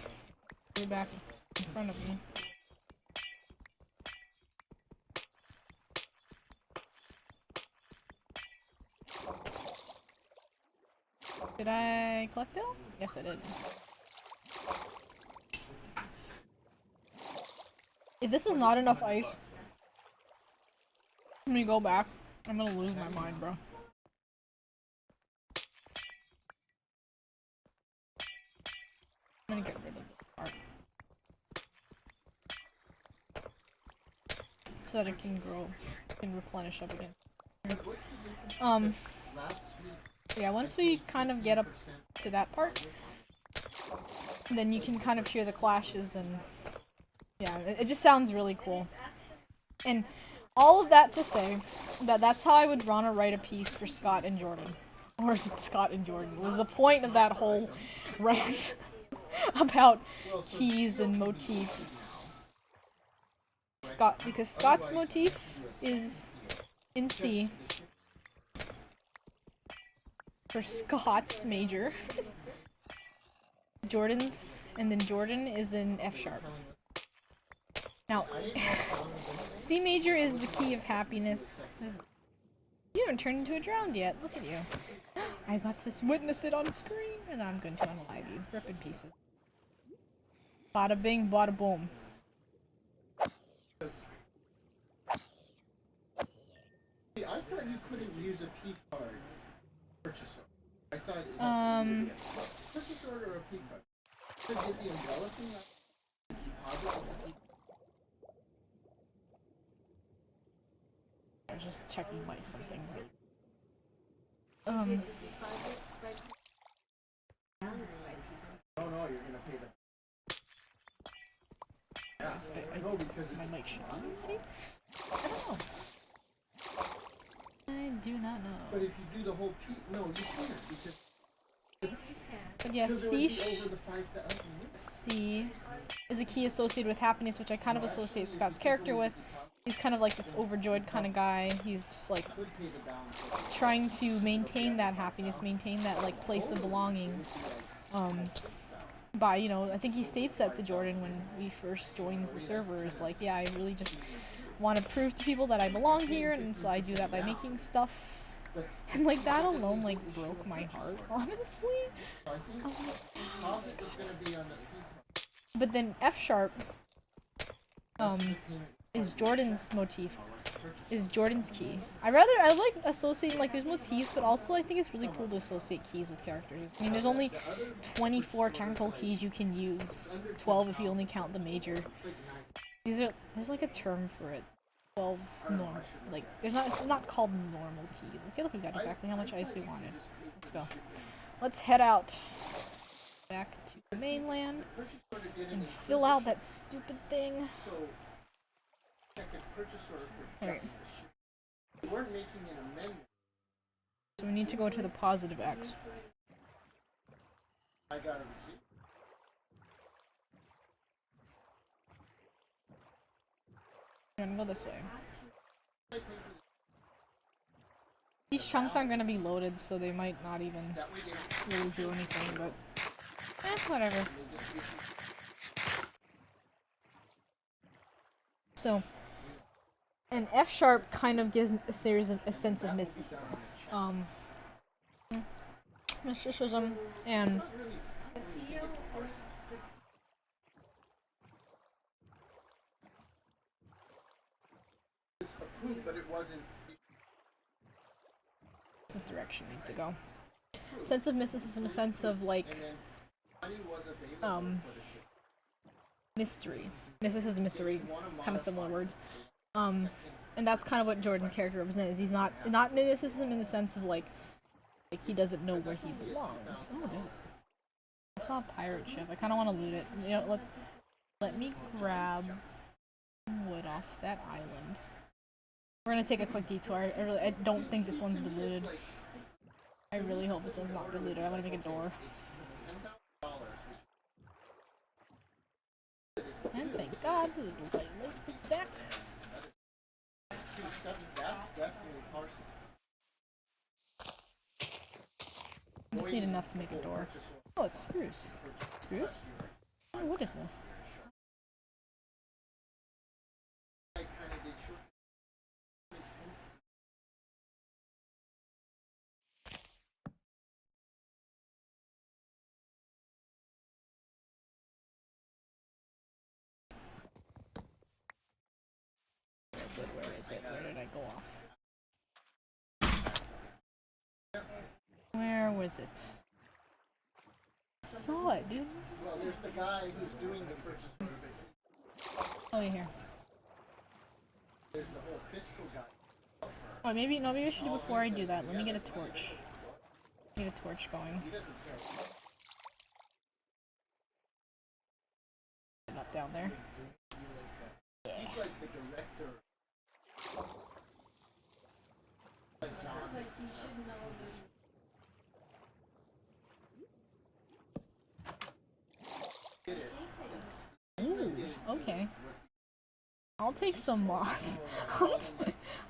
way back in front of me. Did I collect it all? Yes, I did. If this is not enough ice, when we go back, I'm gonna lose my mind, bro. I'm gonna get rid of the art. So that it can grow, can replenish up again. Yeah, once we kind of get up to that part, then you can kind of hear the clashes, and yeah, it just sounds really cool. And all of that to say that that's how I would wanna write a piece for Scott and Jordan. Or is it Scott and Jordan? Was the point of that whole rant about keys and motif. Because Scott's motif is in C for Scott's major. Jordan's, and then Jordan is in F sharp. Now, C major is the key of happiness. You haven't turned into a drowned yet. Look at you. I got to witness it on screen, and I'm going to unalive you. Rip in pieces. Bada bing, bada boom. I thought you couldn't use a P card purchase order. I thought it has to be a purchase order or a P card. Could get the umbrella thing? Deposit with the P card. I'm just checking my something. Oh no, you're gonna pay the. Yeah, no, because my mic should be safe. I don't know. I do not know. But if you do the whole P, no, you can't because. You can. But yeah, Because C, over the 5,000. C is a key associated with happiness, which I kind of associate Scott's character with. He's kind of like this overjoyed kind of guy. He's like trying to maintain that happiness, maintain that like place of belonging. By, you know, I think he states that to Jordan when he first joins the server. It's like, yeah, I really just want to prove to people that I belong here, and so I do that by making stuff. And like that alone like broke my heart, honestly. Oh, but then F sharp is Jordan's motif, is Jordan's key. I like associating, like, there's motifs, but also I think it's really cool to associate keys with characters. I mean, there's only 24 technical keys you can use, 12 if you only count the major. There's like a term for it. 12 normal, like, it's not called normal keys. Okay, look, we got exactly how much ice we wanted. Let's go. Let's head out back to the mainland and fill out that stupid thing. Alright. So we need to go to the positive X. I'm gonna go this way. These chunks aren't gonna be loaded, so they might not even really do anything, but whatever. So, and F sharp kind of gives a sense of mysticism. Mysticism and it's approved, but it wasn't. This is the direction we need to go. Sense of mysticism, a sense of like mystery. Mysticism, mystery, it's kind of similar words. And that's kind of what Jordan's character represents. He's not mysticism in the sense of like he doesn't know where he belongs. Oh, I saw a pirate ship. I kind of want to loot it. You know, let me grab wood off that island. We're gonna take a quick detour. I don't think this one's been looted. I really hope this one's not been looted. I want to make a door. And thank God the little white lake is back. I just need enough to make a door. Oh, it's spruce. Spruce? Oh, what is this? Where is it? Where did I go off? Where was it? I saw it, dude. Well, there's the guy who's doing the purchase order. Oh, you're here. There's the whole fiscal guy. Oh, maybe I should do before I do that. Let me get a torch. Get a torch going. Not down there. He's like the director. Ooh, okay. I'll take some moss.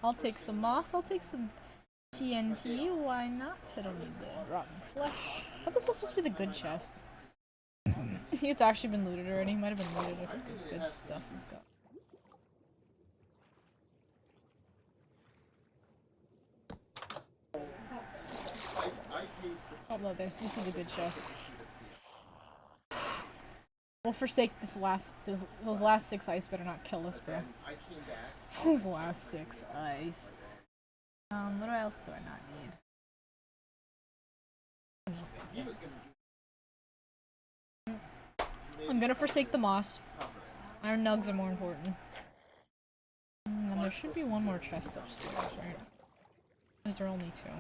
I'll take some moss. I'll take some TNT. Why not? I don't need the rotten flesh. I thought this was supposed to be the good chest. I think it's actually been looted already. Might have been looted if the good stuff is gone. Oh no, this is the good chest. We'll forsake those last 6 ice better not kill us, bro. Those last 6 ice. What else do I not need? I'm gonna forsake the moss. Iron nugs are more important. And there should be one more chest upstairs, right? Because there are only 2.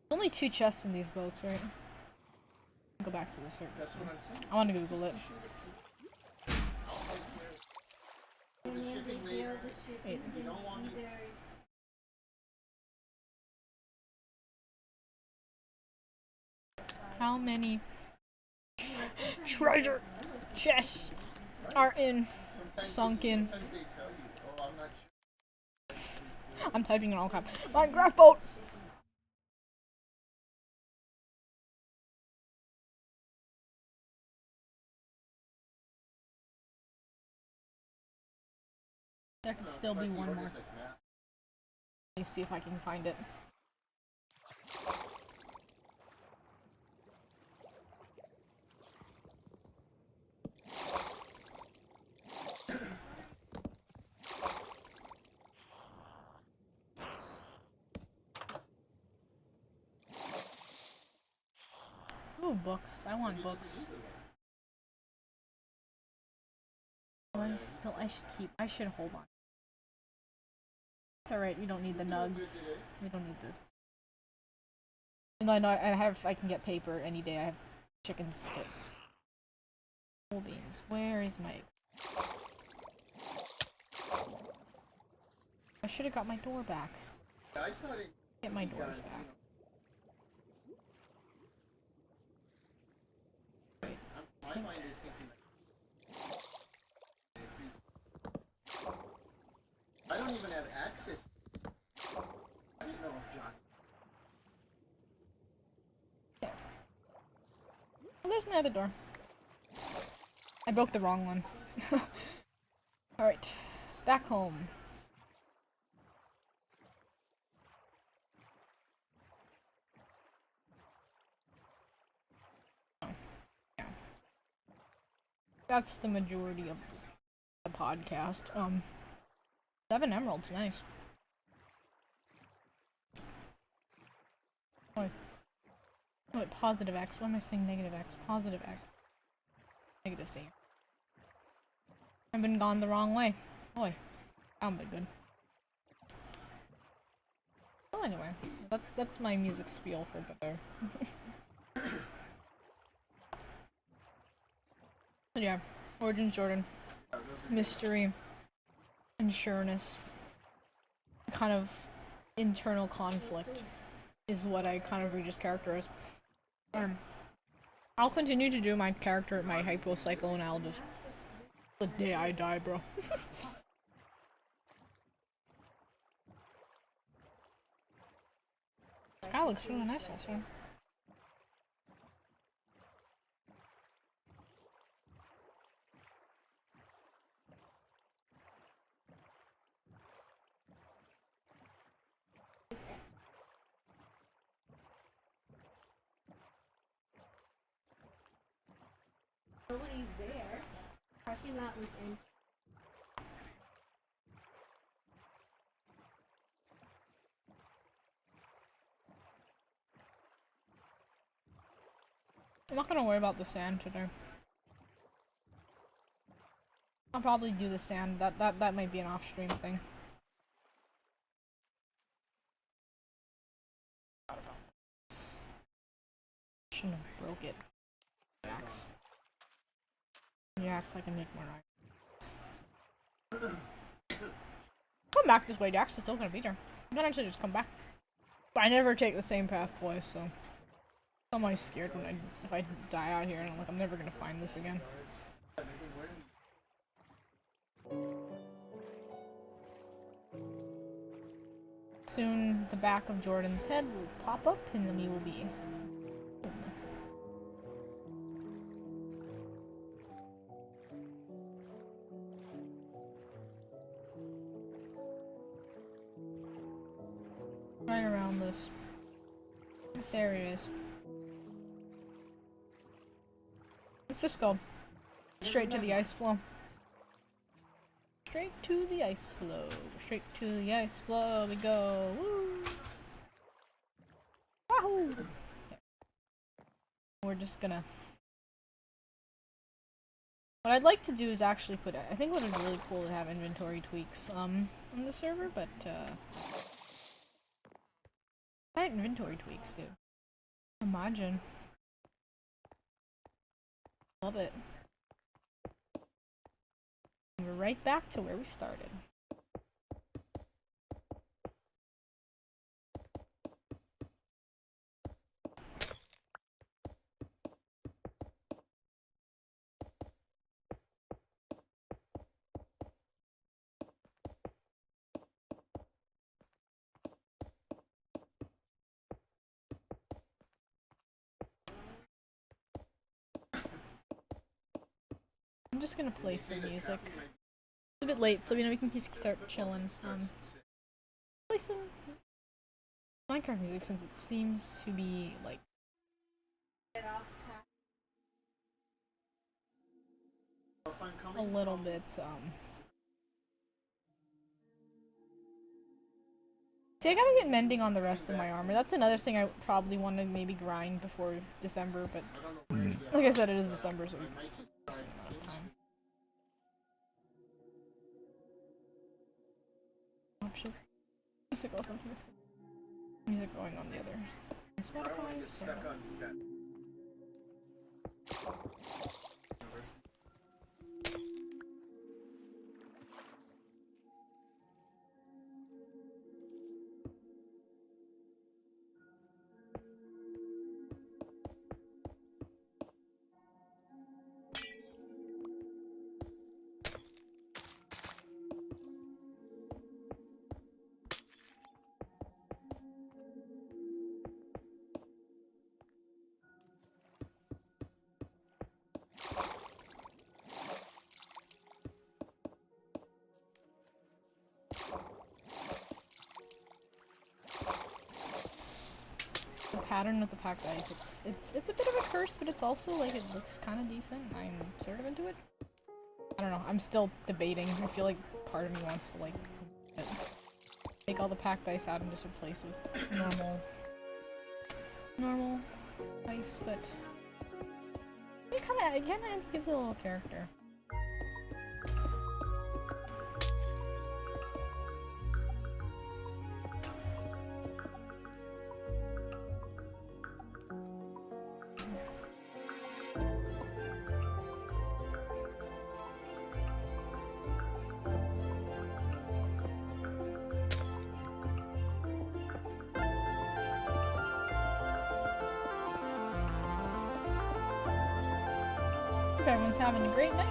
Only 2 chests in these boats, right? Go back to the surface. I want to Google it. Wait. How many treasure chests are sunk in? Sometimes they tell you, oh, I'm not sure. I'm typing in all caps. Minecraft boat! There could still be one more. Let me see if I can find it. Ooh, books. I want books. I should keep. I should hold on. It's alright, we don't need the nugs. We don't need this. No, I can get paper any day. I have chickens. But whole beans. Where is my... I should have got my door back. Get my doors back. Wait, I don't even have access. I didn't know if John. There. Well, there's my other door. I broke the wrong one. Alright. Back home. Yeah. That's the majority of the podcast. 7 emeralds, nice. Wait, positive X. Why am I saying negative X? Positive X. Negative C. I've been gone the wrong way. Boy, I'm good. So anyway, that's my music spiel for the day. But yeah, Origins Jordan, mystery, and sureness, kind of internal conflict is what I kind of read his character as. I'll continue to do my character, my hypo-cycle, and I'll just... the day I die, bro. This guy looks really nice also. Nobody's there. Parking lot was empty. I'm not gonna worry about the sand today. I'll probably do the sand. That might be an off-stream thing. Shouldn't have broke it. Axe. Axe, I can make more iron. Come back this way, Dax. It's still gonna be there. I'm gonna actually just come back. But I never take the same path twice, so I'm always scared when if I die out here and I'm like, I'm never gonna find this again. Soon, the back of Jordan's head will pop up, and then he will be home. Right around this. There it is. Let's just go straight to the ice flow. Straight to the ice flow. Straight to the ice flow we go. Woo! Wahoo! Okay. We're just gonna... What I'd like to do is actually put... I think it would be really cool to have inventory tweaks on the server, but I had inventory tweaks, dude. Imagine. Love it. We're right back to where we started. just gonna play some music. It's a bit late, so we can just start chilling. Play some Minecraft music since it seems to be like a little bit See, I gotta get mending on the rest of my armor. That's another thing I probably want to maybe grind before December, but like I said, it is December, so we have a decent amount of time. Options. Music off on here. Music going on the other Spotify. So. Pattern with the packed ice. It's a bit of a curse, but it's also like it looks kind of decent. I'm sort of into it. I don't know. I'm still debating. I feel like part of me wants to like take all the packed ice out and just replace it with normal ice, but it kind of gives it a little character. Hope everyone's having a great night.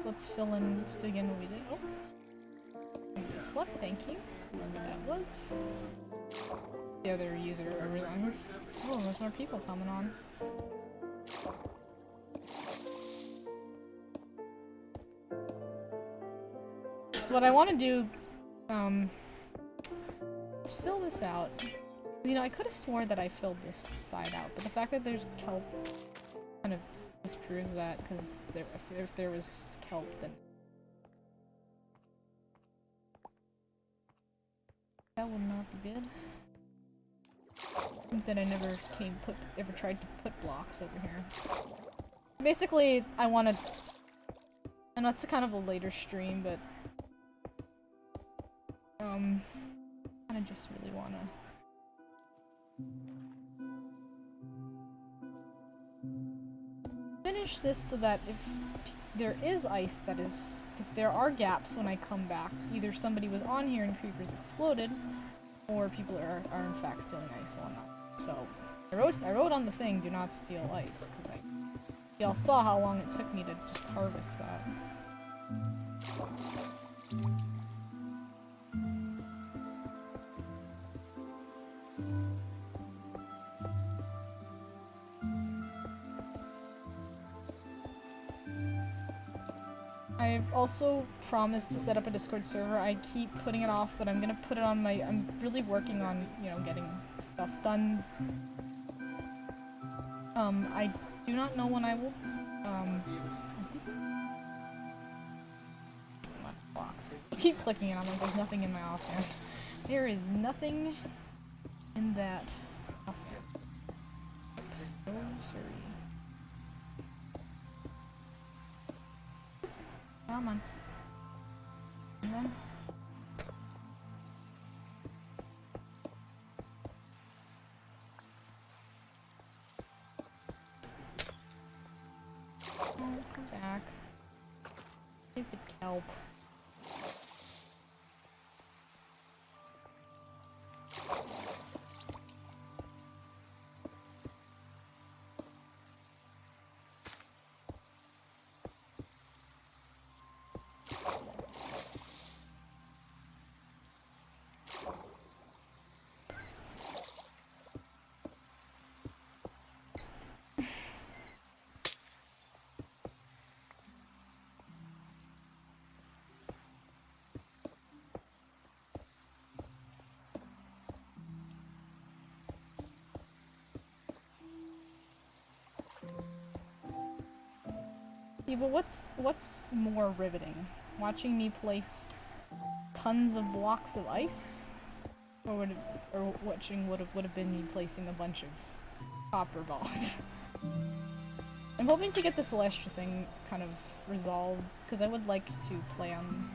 Let's fill in, let's do again what we did. Oh. We slept, thank you. Whoever that was. The other user over on. Oh, there's more people coming on. So what I want to do, is fill this out. You know, I could have sworn that I filled this side out, but the fact that there's kelp kind of disproves that, because if there was kelp, then that would not be good. That I never ever tried to put blocks over here. Basically, I wanted, I know it's kind of a later stream, but I just really wanna finish this so that if there is ice if there are gaps when I come back, either somebody was on here and creepers exploded, or people are in fact stealing ice while not. So I wrote on the thing, do not steal ice, because y'all saw how long it took me to just harvest that. I've also promised to set up a Discord server. I keep putting it off, but I'm gonna put it on my... I'm really working on, you know, getting stuff done. I do not know when I will... I keep clicking it, I'm like, there's nothing in my offhand. There is nothing in that offhand. So sorry. Come on. Come on. Come back. Stupid kelp. Yeah, but what's more riveting? Watching me place tons of blocks of ice? Or watching would have been me placing a bunch of copper balls. I'm hoping to get the Celestia thing kind of resolved, because I would like to play on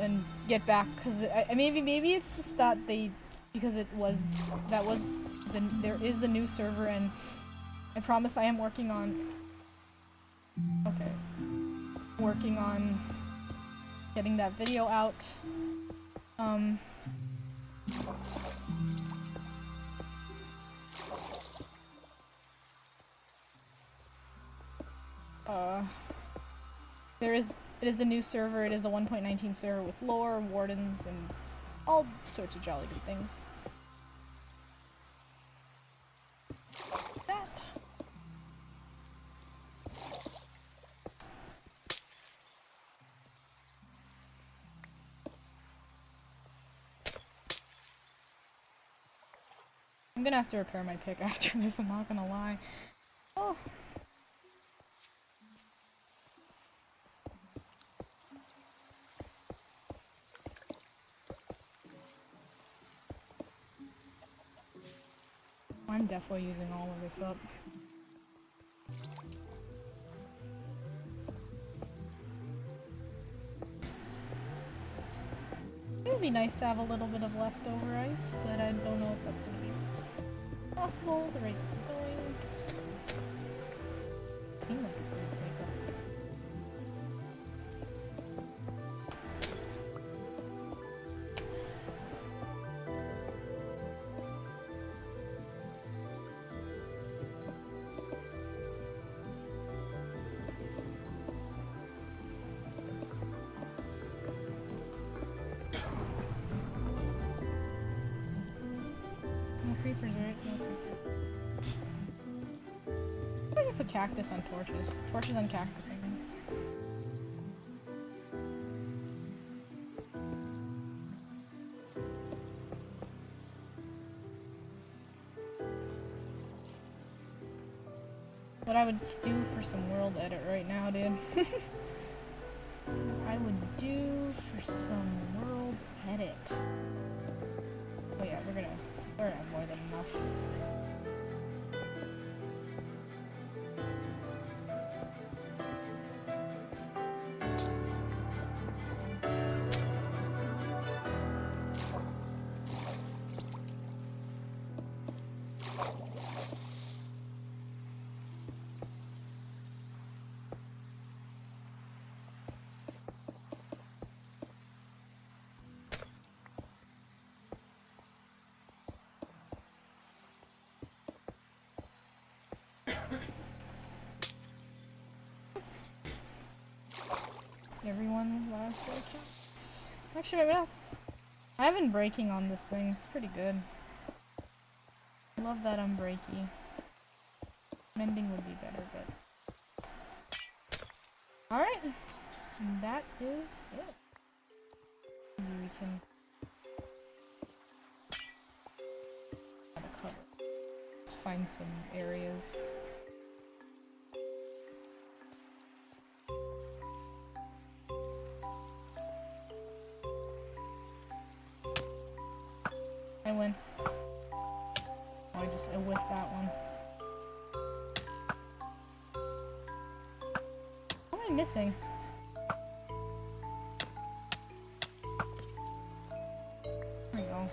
and get back, because maybe it's just that because there is a new server, and I promise I am working on getting that video out. It is a new server. It is a 1.19 server with lore, wardens, and all sorts of jolly good things. That. I'm gonna have to repair my pick after this, I'm not gonna lie. Oh. I'm definitely using all of this up. It would be nice to have a little bit of leftover ice, but I don't know if that's gonna be possible. The rate this is going. It seems like it's gonna take up. Creepers, right? No creepers. I'm gonna put cactus on torches. Torches on cactus, I think. What I would do for some world edit right now, dude. I would do for some world edit. Oh yeah, we're gonna have more than enough. Everyone last counts. Actually, maybe not. I have been breaking on this thing. It's pretty good. I love that I'm breaky. Mending would be better, but alright. And that is it. Maybe we can cover. Let's find some areas. I win. Oh, I whiffed that one. What am I missing? There we go.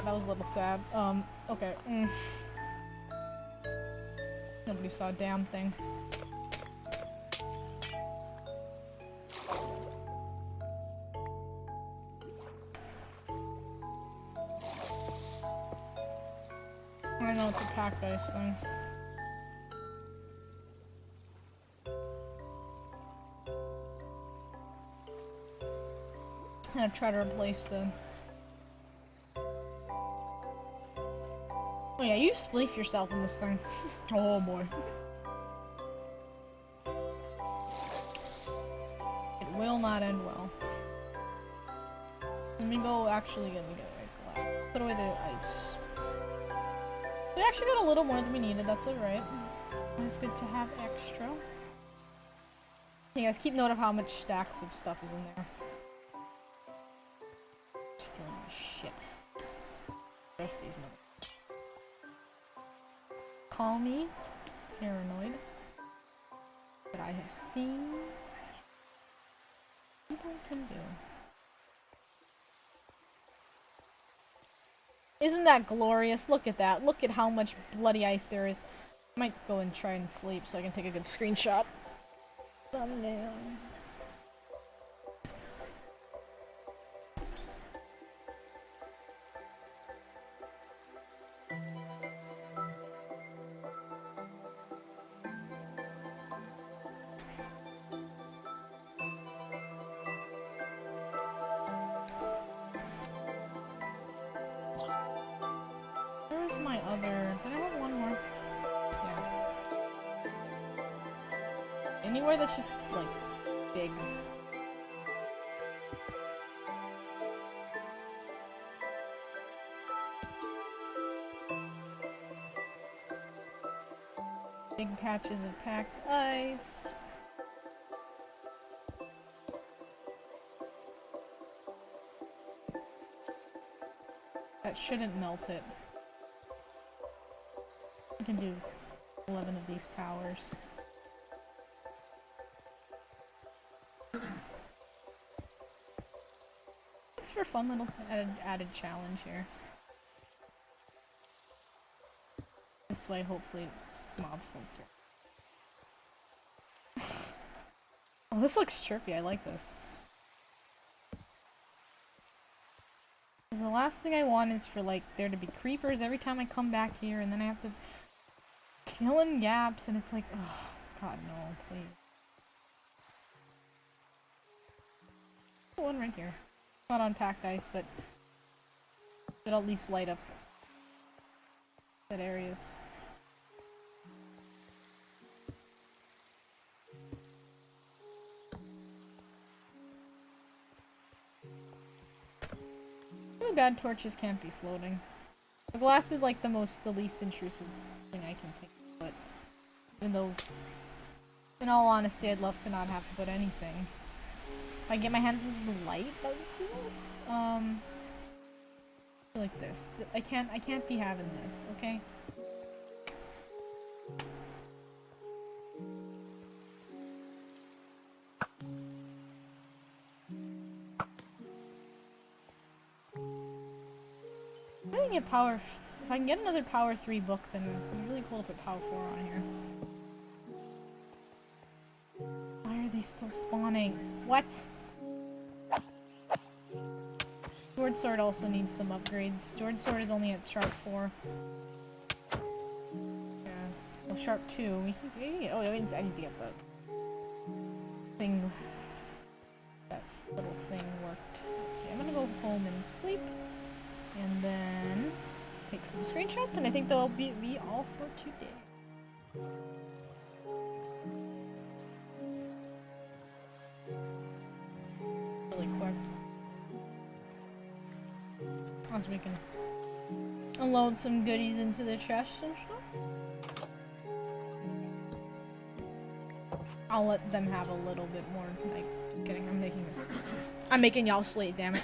that was a little sad. Okay. Nobody saw a damn thing. I know it's a cactus thing. I'm gonna try to replace the... Oh yeah, you spleef yourself in this thing. Oh boy. It will not end well. Let me go actually get put away the ice. We actually got a little more than we needed, that's alright. It's good to have extra. Hey guys, keep note of how much stacks of stuff is in there. Stealing my shit. Rest these mother. Call me paranoid. But I have seen people can do. Isn't that glorious? Look at that. Look at how much bloody ice there is. I might go and try and sleep so I can take a good screenshot. Thumbnail. Where's my other... Did I have one more? Yeah. Anywhere that's just, like, big. Big patches of packed ice. That shouldn't melt it. I can do 11 of these towers. It's for a fun little added challenge here. This way, hopefully, mobs don't start. Oh, this looks trippy. I like this. Because the last thing I want is for, like, there to be creepers every time I come back here, and then I have to fill in gaps, and it's like, oh, God, no, please. One right here. Not on packed ice, but it'll at least light up that areas. Really bad torches can't be floating. The glass is like the least intrusive thing I can think of, but even though, in all honesty, I'd love to not have to put anything. If I get my hands this light, that would be cool. Like this. I can't be having this, okay? I can get power. If I can get another power 3 book, then it'd be really cool to put power 4 on here. Why are they still spawning? What? Sword Sword also needs some upgrades. Sword Sword is only at sharp 4. Yeah. Well, sharp 2. Oh, I need to get the thing. That little thing worked. Okay, I'm gonna go home and sleep. And then take some screenshots, and I think that'll be all for today. Really quick. So we can unload some goodies into the chest and stuff. I'll let them have a little bit more. Like, just kidding. I'm making y'all sleep. Damn it.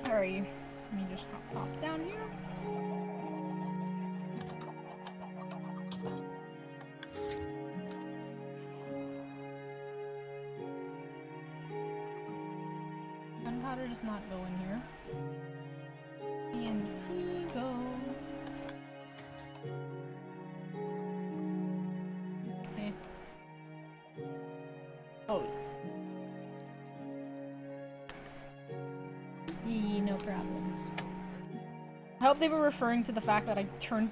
Alrighty, let me just pop down here. Gunpowder does not go in here. TNT goes. Okay. Oh. No problem. I hope they were referring to the fact that I turned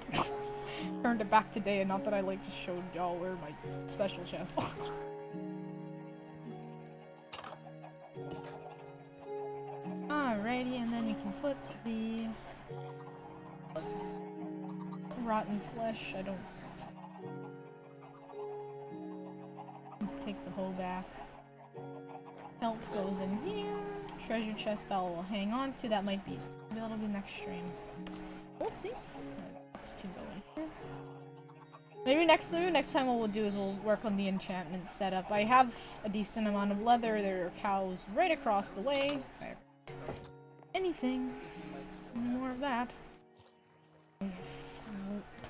it back today and not that I like just showed y'all where my special chest was. Alrighty, and then you can put the rotten flesh. I don't take the hoe back. Help goes in here. treasure chest I'll hang on to. That might be, maybe that'll be next stream. We'll see. This can go in here. Maybe next time what we'll do is we'll work on the enchantment setup. I have a decent amount of leather. There are cows right across the way. Anything. More of that.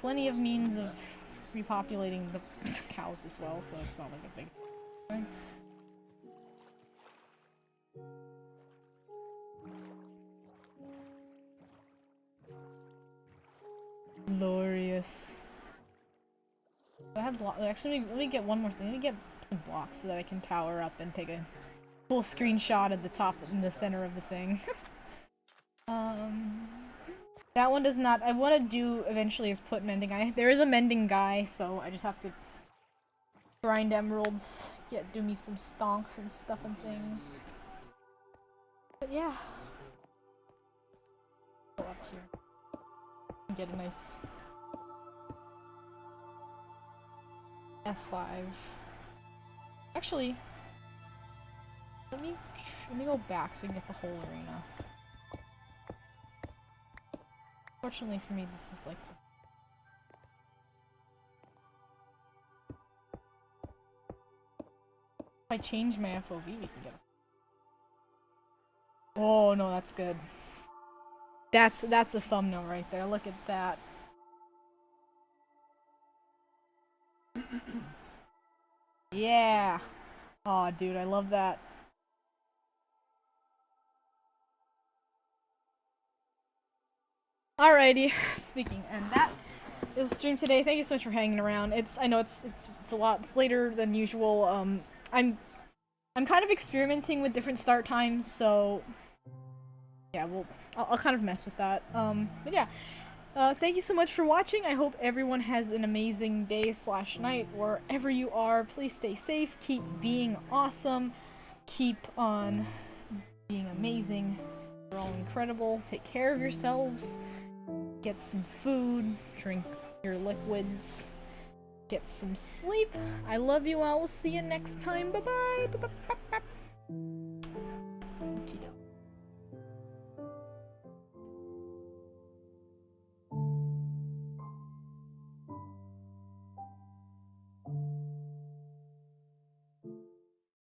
Plenty of means of repopulating the cows as well, so it's not like a big thing. Glorious. I have blocks. Actually, let me get one more thing. Let me get some blocks so that I can tower up and take a full screenshot at the top in the center of the thing. That one does not. I want to do eventually is put mending. There is a mending guy, so I just have to grind emeralds, do me some stonks and stuff and things. But yeah, go up here and get a nice F5. Actually, let me go back so we can get the whole arena. Fortunately for me, this is like if I change my FOV, we can get a... Oh no, that's good. That's a thumbnail right there. Look at that. Yeah. Aw, dude, I love that. Alrighty, speaking, and that is the stream today. Thank you so much for hanging around. I know it's a lot later than usual. I'm kind of experimenting with different start times, so yeah, I'll kind of mess with that. But yeah, thank you so much for watching. I hope everyone has an amazing day / night wherever you are. Please stay safe. Keep being awesome. Keep on being amazing. You're all incredible. Take care of yourselves. Get some food, drink your liquids, get some sleep. I love you all. We'll see you next time. Bye-bye.